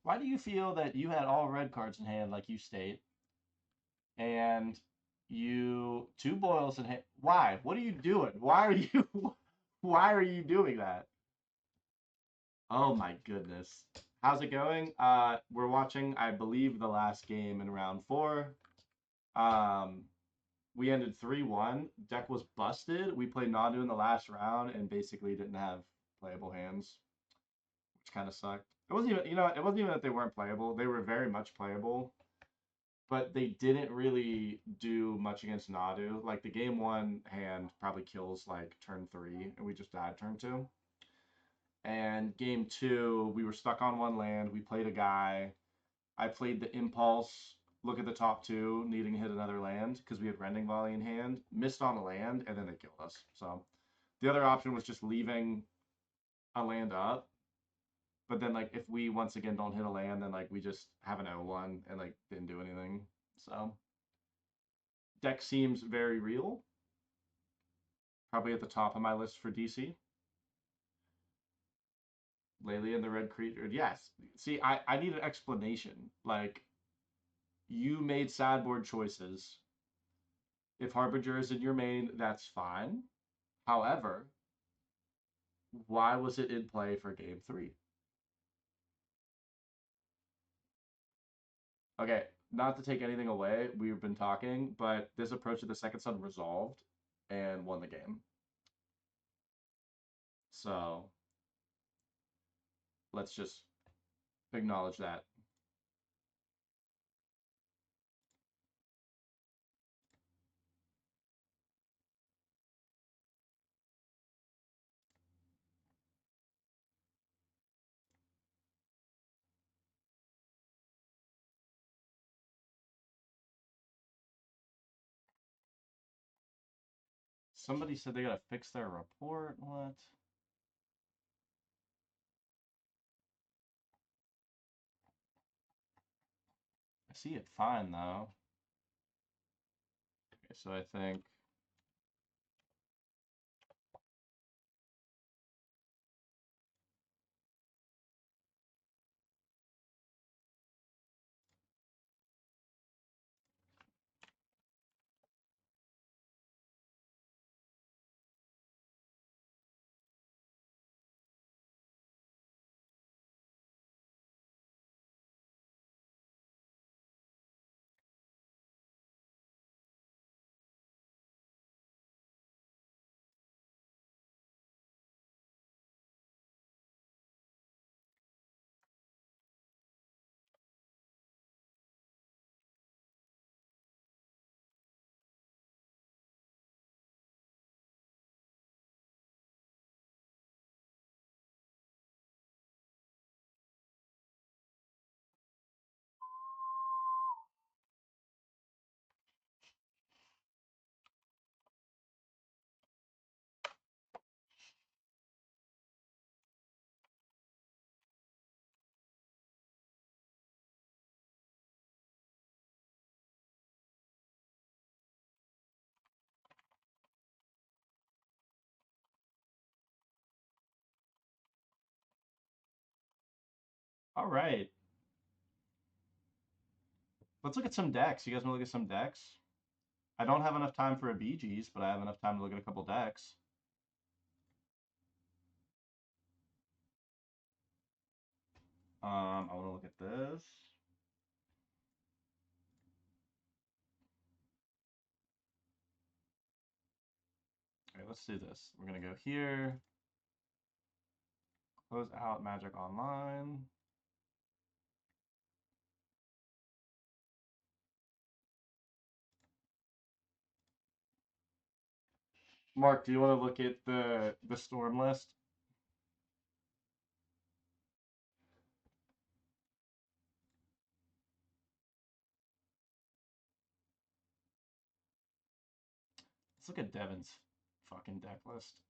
Why do you feel that you had all red cards in hand, like you state, and you two boils in hand? Why? What are you doing? Why are you why are you doing that? Oh my goodness. How's it going? We're watching, I believe, the last game in round 4. Um, we ended 3-1. Deck was busted. We played Nadu in the last round and basically didn't have playable hands, which kind of sucked. It wasn't even, it wasn't even that they weren't playable. They were very much playable, but they didn't really do much against Nadu. Like the game 1 hand probably kills like turn 3, and we just died turn 2. And game 2, we were stuck on one land. We played a guy. I played the impulse, look at the top 2, needing to hit another land because we had Rending Volley in hand. Missed on a land, and then they killed us. So the other option was just leaving a land up. But then, like, if we once again don't hit a land, then like we just have an 0-1 and like didn't do anything. So deck seems very real. Probably at the top of my list for DC. Laylee and the red creature. Yes. See, I need an explanation. Like, you made sideboard choices. If Harbinger is in your main, that's fine. However, why was it in play for game 3? Okay, not to take anything away, we've been talking, but this approach to the second sun resolved and won the game. So let's just acknowledge that. Somebody said they gotta fix their report. What? I see it fine though. Okay, so I think all right. Let's look at some decks. You guys want to look at some decks? I don't have enough time for a BGs, but I have enough time to look at a couple decks. I want to look at this. Okay, let's do this. We're gonna go here, close out Magic Online. Mark, do you want to look at the storm list? Let's look at Devin's fucking deck list.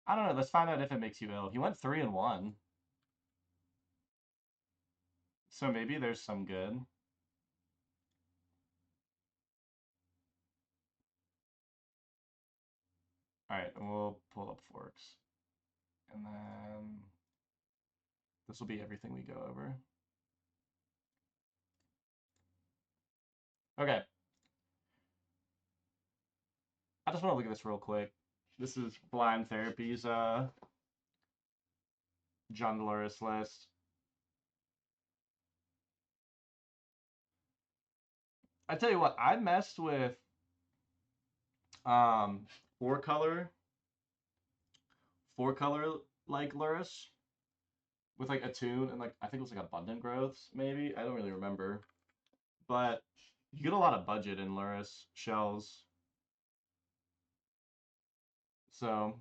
I don't know. Let's find out if it makes you ill. He went 3-1, so maybe there's some good. All right, we'll pull up forks, and then this will be everything we go over. Okay. I just want to look at this real quick. This is Blind Therapy's John Dolores list. I tell you what, I messed with um four color like Luris with like Attune and like I think it was like Abundant Growths, maybe. I don't really remember. But you get a lot of budget in Luris shells. So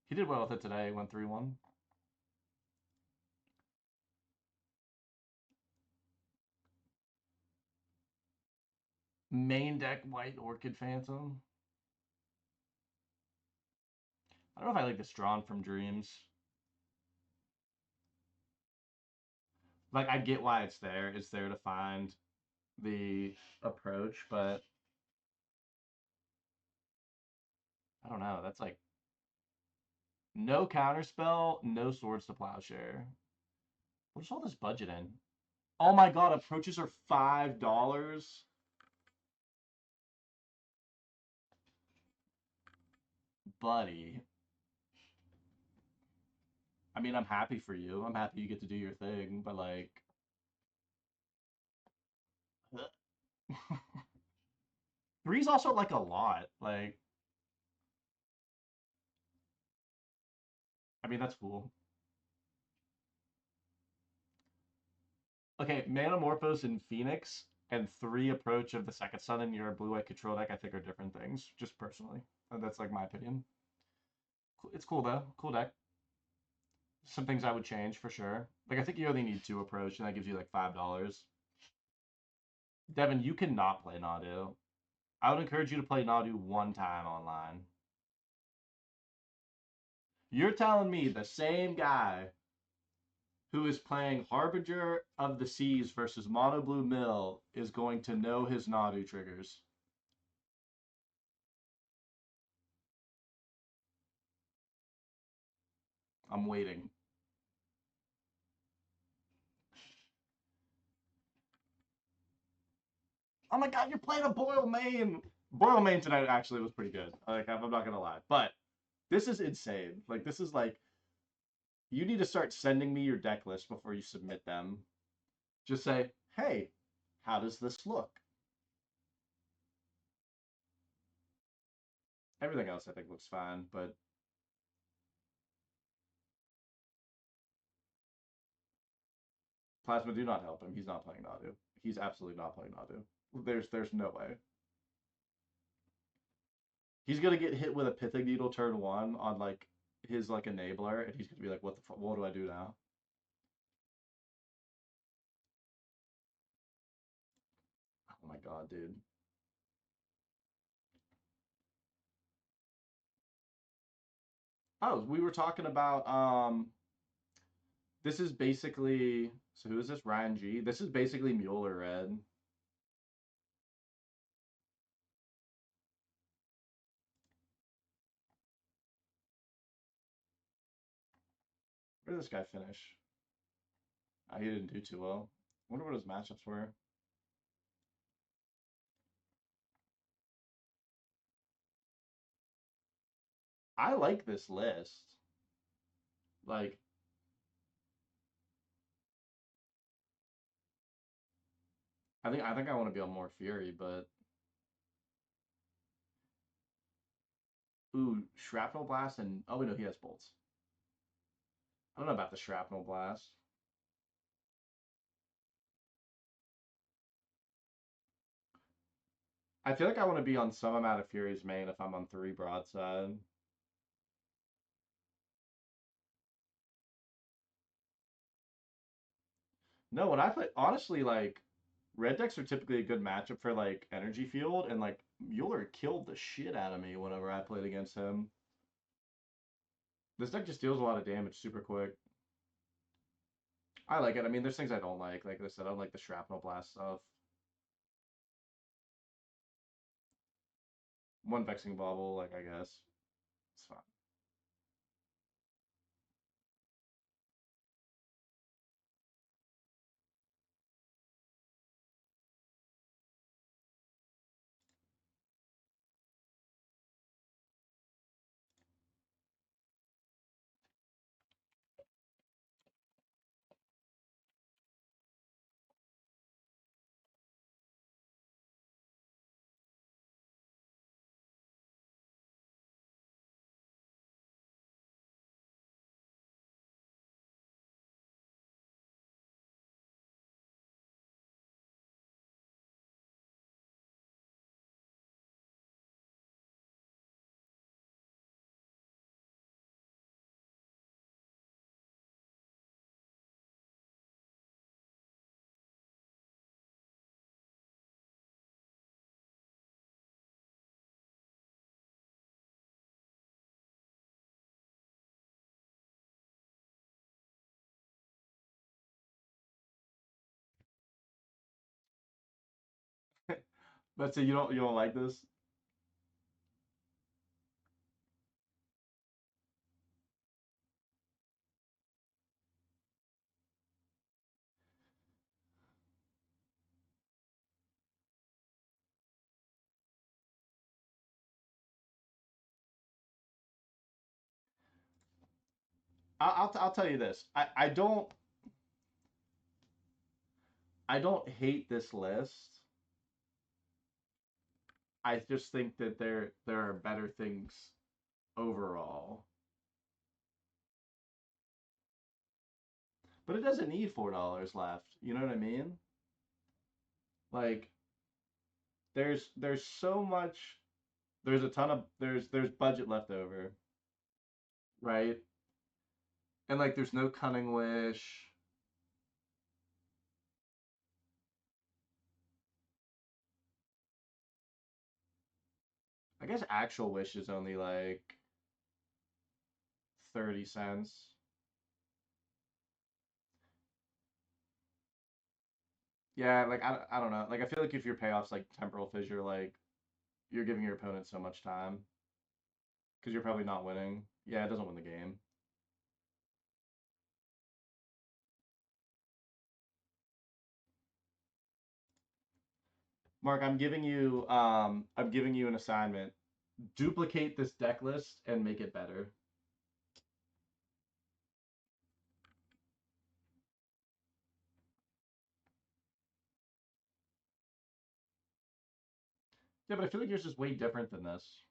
he did well with it today, went 3-1. Main deck White Orchid Phantom. I don't know if I like this Drawn from Dreams. Like I get why it's there. It's there to find the approach, but I don't know. That's like no counterspell, no swords to plowshare. What's all this budget in? Oh my god, approaches are $5. Buddy. I mean, I'm happy for you. I'm happy you get to do your thing, but like three's also like a lot. Like, I mean, that's cool. Okay, Manamorphose and Phoenix and 3 approach of the second sun in your blue-white control deck, I think are different things, just personally. That's like my opinion. It's cool though. Cool deck. Some things I would change for sure. Like I think you only need 2 approach, and that gives you like $5. Devin, you cannot play Nadu. I would encourage you to play Nadu one time online. You're telling me the same guy who is playing Harbinger of the Seas versus Mono Blue Mill is going to know his Nadu triggers. I'm waiting. Oh my god, you're playing a Boil Main! Boil Main tonight actually was pretty good. Like, I'm not gonna lie. But this is insane. Like, this is like, you need to start sending me your deck list before you submit them. Just say, hey, how does this look? Everything else I think looks fine, but Plasma do not help him. He's not playing Nadu. He's absolutely not playing Nadu. There's no way. He's gonna get hit with a Pithing Needle turn 1 on like his like enabler, and he's gonna be like, what the fuck? What do I do now? Oh my god, dude. Oh, we were talking about this is basically, so who is this? Ryan G. This is basically Mueller Red. Where did this guy finish? He didn't do too well. Wonder what his matchups were. I like this list. Like, I think I want to be on more Fury, but Ooh, Shrapnel Blast and... Oh, we know he has bolts. I don't know about the Shrapnel Blast. I feel like I want to be on some amount of Fury's main if I'm on 3 broadside. No, when I play... Honestly, like... Red decks are typically a good matchup for, like, Energy Field, and, like, Mueller killed the shit out of me whenever I played against him. This deck just deals a lot of damage super quick. I like it. I mean, there's things I don't like. Like I said, I don't like the Shrapnel Blast stuff. One Vexing Bauble, like, I guess. It's fine. Let's say you don't like this. I'll tell you this. I don't hate this list. I just think that there are better things overall. But it doesn't need $4 left. You know what I mean? Like there's so much there's a ton of there's budget left over, right? And like there's no Cunning Wish. I guess actual Wish is only like 30 cents. Yeah, like I don't know. Like I feel like if your payoff's like Temporal Fissure, like you're giving your opponent so much time because you're probably not winning. Yeah, it doesn't win the game. Mark, I'm giving you an assignment. Duplicate this deck list and make it better. Yeah, but I feel like yours is way different than this.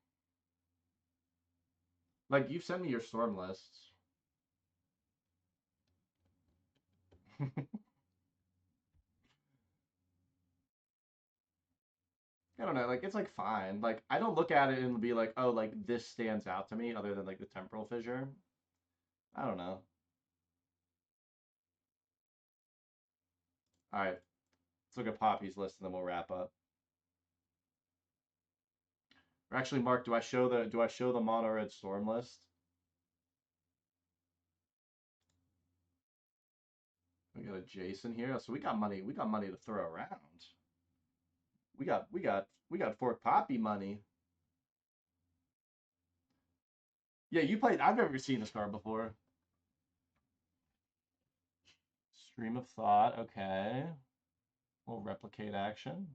Like you've sent me your storm lists. I don't know, like it's like fine. Like I don't look at it and be like, oh, like this stands out to me other than like the Temporal Fissure. I don't know. All right, let's look at Poppy's list and then we'll wrap up. Or actually, Mark, do I show the mono red storm list? We got a Jason here, so we got money. We got money to throw around. We got Fort Poppy money. Yeah, you played. I've never seen this card before. Stream of Thought. Okay. We'll replicate action.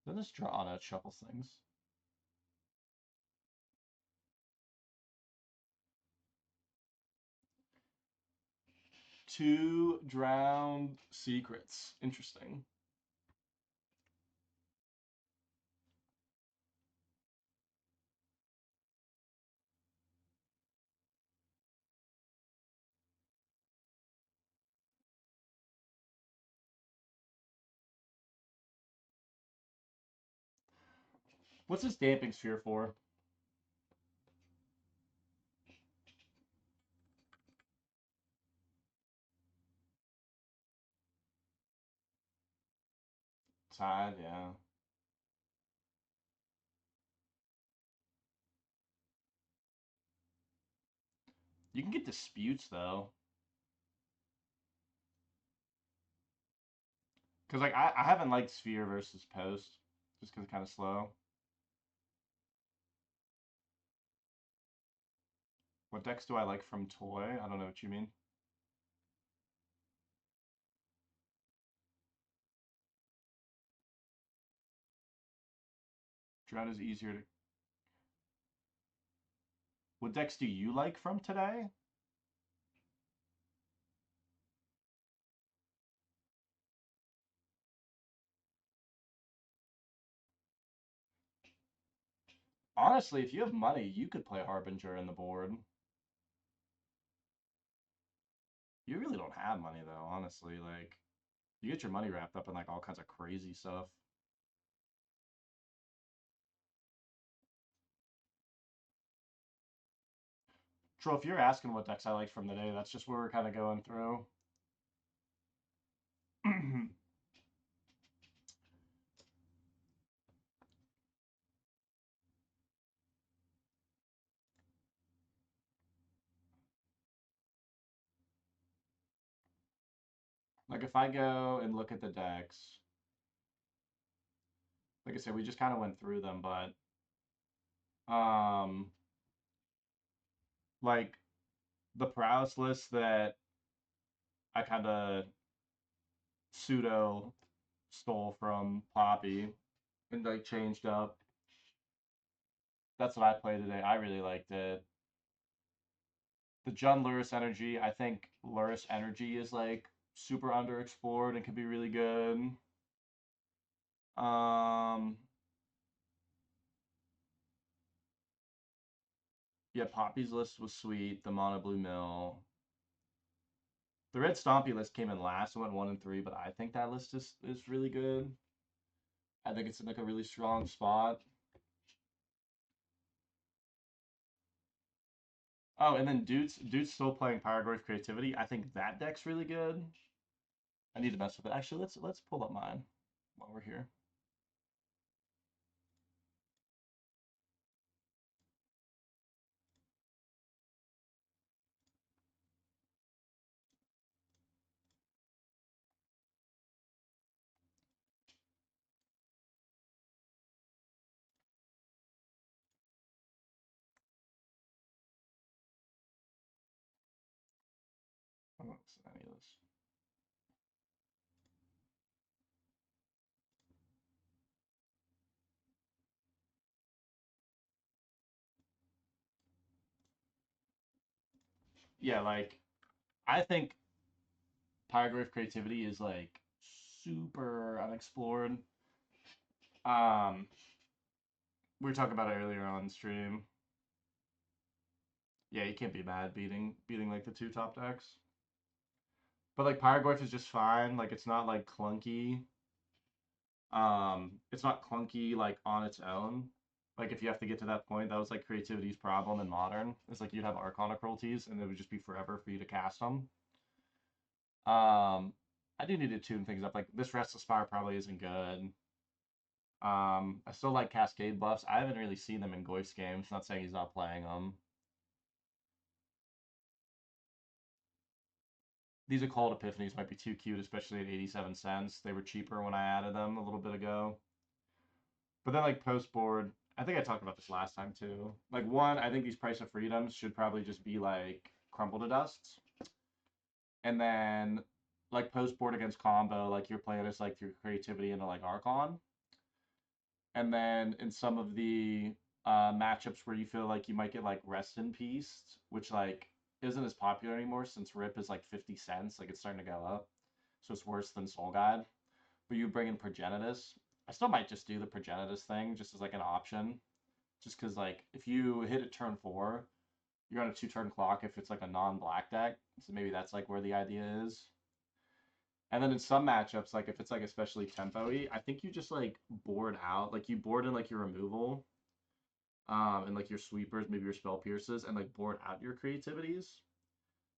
Then this draw on it shuffles things. Two drowned secrets. Interesting. What's this damping sphere for? Side, yeah. You can get disputes though. Because like I haven't liked sphere versus post. Just because it's kind of slow. What decks do I like from Toy? I don't know what you mean. Drought is easier to. What decks do you like from today? Honestly, if you have money, you could play Harbinger in the board. You really don't have money though, honestly. Like, you get your money wrapped up in like all kinds of crazy stuff. Tro, if you're asking what decks I like from the day, that's just where we're kind of going through. Like if I go and look at the decks, like I said, we just kind of went through them, but um, like the Prowess list that I kind of pseudo stole from Poppy and like changed up. That's what I played today. I really liked it. The Jund Luris energy, I think Luris energy is like super underexplored and could be really good. Um, yeah, Poppy's list was sweet. The Mono Blue Mill. The Red Stompy list came in last. It went 1 and 3, but I think that list is really good. I think it's in like a really strong spot. Oh, and then dude's still playing Pyrogore's Creativity. I think that deck's really good. I need to mess with it. Actually, let's pull up mine while we're here. I don't see any of this. Yeah, like I think Pyrogore's Creativity is like super unexplored. Um, we were talking about it earlier on stream. Yeah, you can't be mad beating like the two top decks. But like Pyrogorth is just fine. Like it's not like clunky. It's not clunky like on its own. Like if you have to get to that point, that was like creativity's problem in modern. It's like you'd have Arcana cruelties and it would just be forever for you to cast them. I do need to tune things up. Like this Restless Spire probably isn't good. I still like Cascade buffs. I haven't really seen them in Goif's games. Not saying he's not playing them. These Occult Epiphanies might be too cute, especially at 87 cents. They were cheaper when I added them a little bit ago. But then like post board, I think I talked about this last time too. Like one, I think these Price of Freedoms should probably just be like crumble to dust. And then like post board against combo, like you're playing as like your creativity into like Archon. And then in some of the matchups where you feel like you might get like Rest in Peace, which like isn't as popular anymore since RIP is like 50 cents, like it's starting to go up. So it's worse than Soul Guide. But you bring in Progenitus. I still might just do the Progenitus thing just as like an option. Just because like if you hit it turn 4, you're on a 2-turn clock if it's like a non-black deck. So maybe that's like where the idea is. And then in some matchups, like if it's like especially tempo-y, I think you just like board out, like you board in like your removal, and like your sweepers, maybe your spell pierces, and like board out your creativities.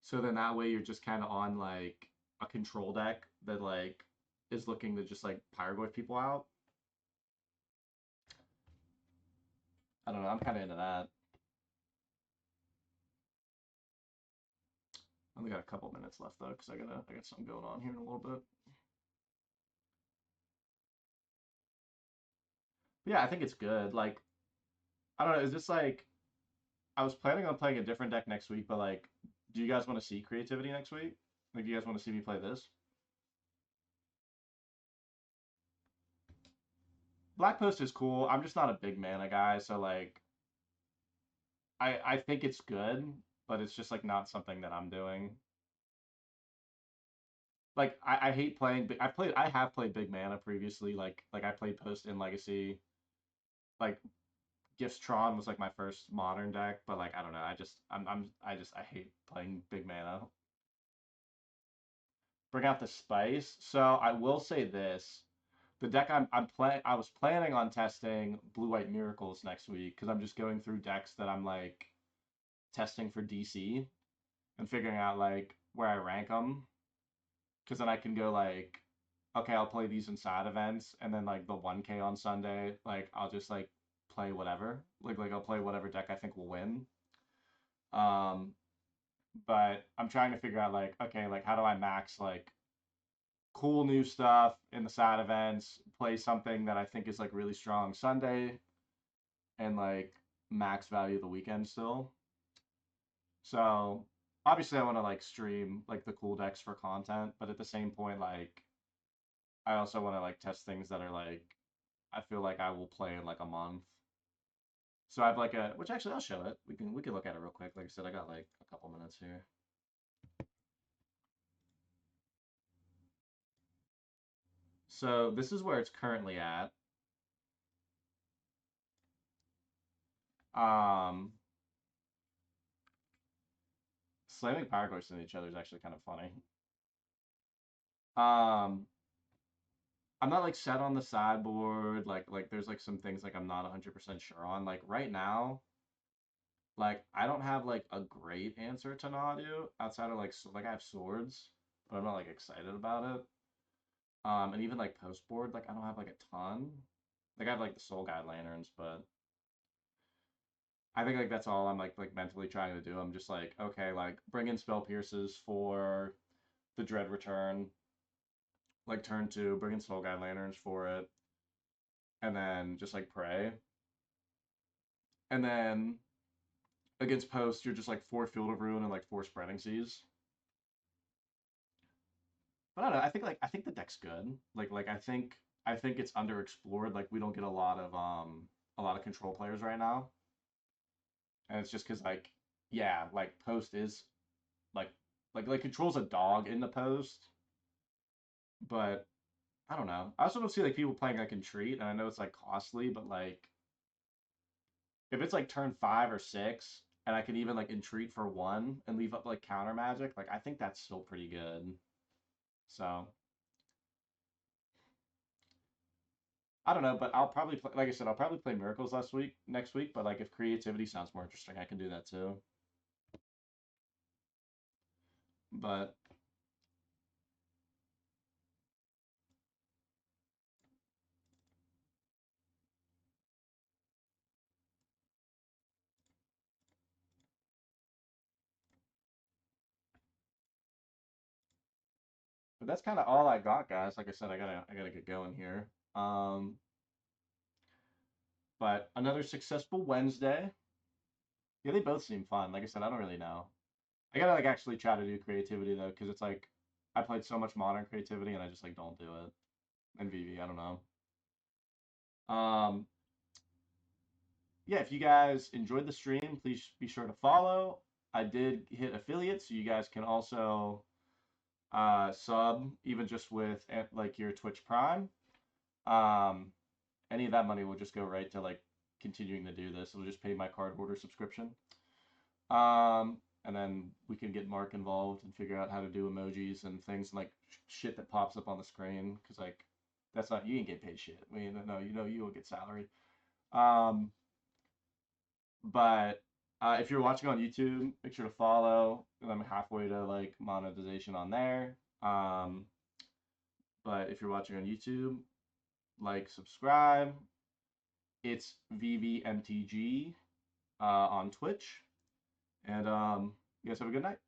So then that way you're just kind of on like a control deck that like is looking to just like Pyroglyph people out. I don't know. I'm kind of into that. I only got a couple minutes left though, because I got something going on here in a little bit. But yeah, I think it's good. Like, I don't know. Is this like I was planning on playing a different deck next week, but like, do you guys want to see creativity next week? Like, do you guys want to see me play this? Black Post is cool. I'm just not a big mana guy, so like, I think it's good, but it's just like not something that I'm doing. Like, I hate playing. I have played big mana previously. Like I played Post in Legacy. Like Giftstron was like my first modern deck, but like I don't know. I hate playing big mana. Bring out the spice. So I will say this: the deck I was planning on testing Blue White Miracles next week because I'm just going through decks that I'm like testing for DC and figuring out like where I rank them. Because then I can go like, okay, I'll play these in side events, and then like the 1K on Sunday, like I'll just like play whatever. Like I'll play whatever deck I think will win. Um, but I'm trying to figure out like, okay, like how do I max like cool new stuff in the side events, play something that I think is like really strong Sunday, and like max value the weekend still. So obviously I want to like stream like the cool decks for content, but at the same point, like I also want to like test things that are like I feel like I will play in like a month. So I have like a which actually I'll show it. We can look at it real quick. Like I said, I got like a couple minutes here. So this is where it's currently at. Um, Slamming power ghosts into each other is actually kind of funny. Um, I'm not like set on the sideboard. Like there's like some things like I'm not 100% sure on. Like right now, like I don't have like a great answer to Nadu outside of like I have swords, but I'm not like excited about it. And even like post board, like I don't have like a ton. Like I have like the Soul Guide lanterns, but I think like that's all I'm like mentally trying to do. I'm just like, okay, like bring in spell pierces for the Dread Return, like turn two, bring in Soul Guide lanterns for it, and then just like pray. And then against post, you're just like four Field of Ruin and like four Spreading Seas. But I don't know. I think the deck's good. I think it's underexplored. Like we don't get a lot of control players right now, and it's just because like yeah, like post is like like controls a dog in the post, but I don't know. I also don't see like people playing like Entreat, and I know it's like costly, but like if it's like turn 5 or 6, and I can even like Entreat for one and leave up like counter magic, like I think that's still pretty good. So I don't know, but I'll probably play, like I said, I'll probably play Miracles next week. But like if creativity sounds more interesting, I can do that too. But that's kind of all I got, guys. Like I said, I gotta get going here. But another successful Wednesday. Yeah, they both seem fun. Like I said, I don't really know. I gotta like actually try to do creativity though, because it's like I played so much modern creativity and I just like don't do it. And VV, I don't know. Um, yeah, if you guys enjoyed the stream, please be sure to follow. I did hit affiliate, so you guys can also sub even just with like your Twitch Prime. Um, any of that money will just go right to like continuing to do this. It'll just pay my card holder subscription. Um, and then we can get Mark involved and figure out how to do emojis and things like shit that pops up on the screen. Because like that's not, you ain't get paid shit. I mean, no, you will get salary. But if you're watching on YouTube, make sure to follow. I'm halfway to like monetization on there. But if you're watching on YouTube, like, subscribe. It's VVMTG on Twitch. And you guys have a good night.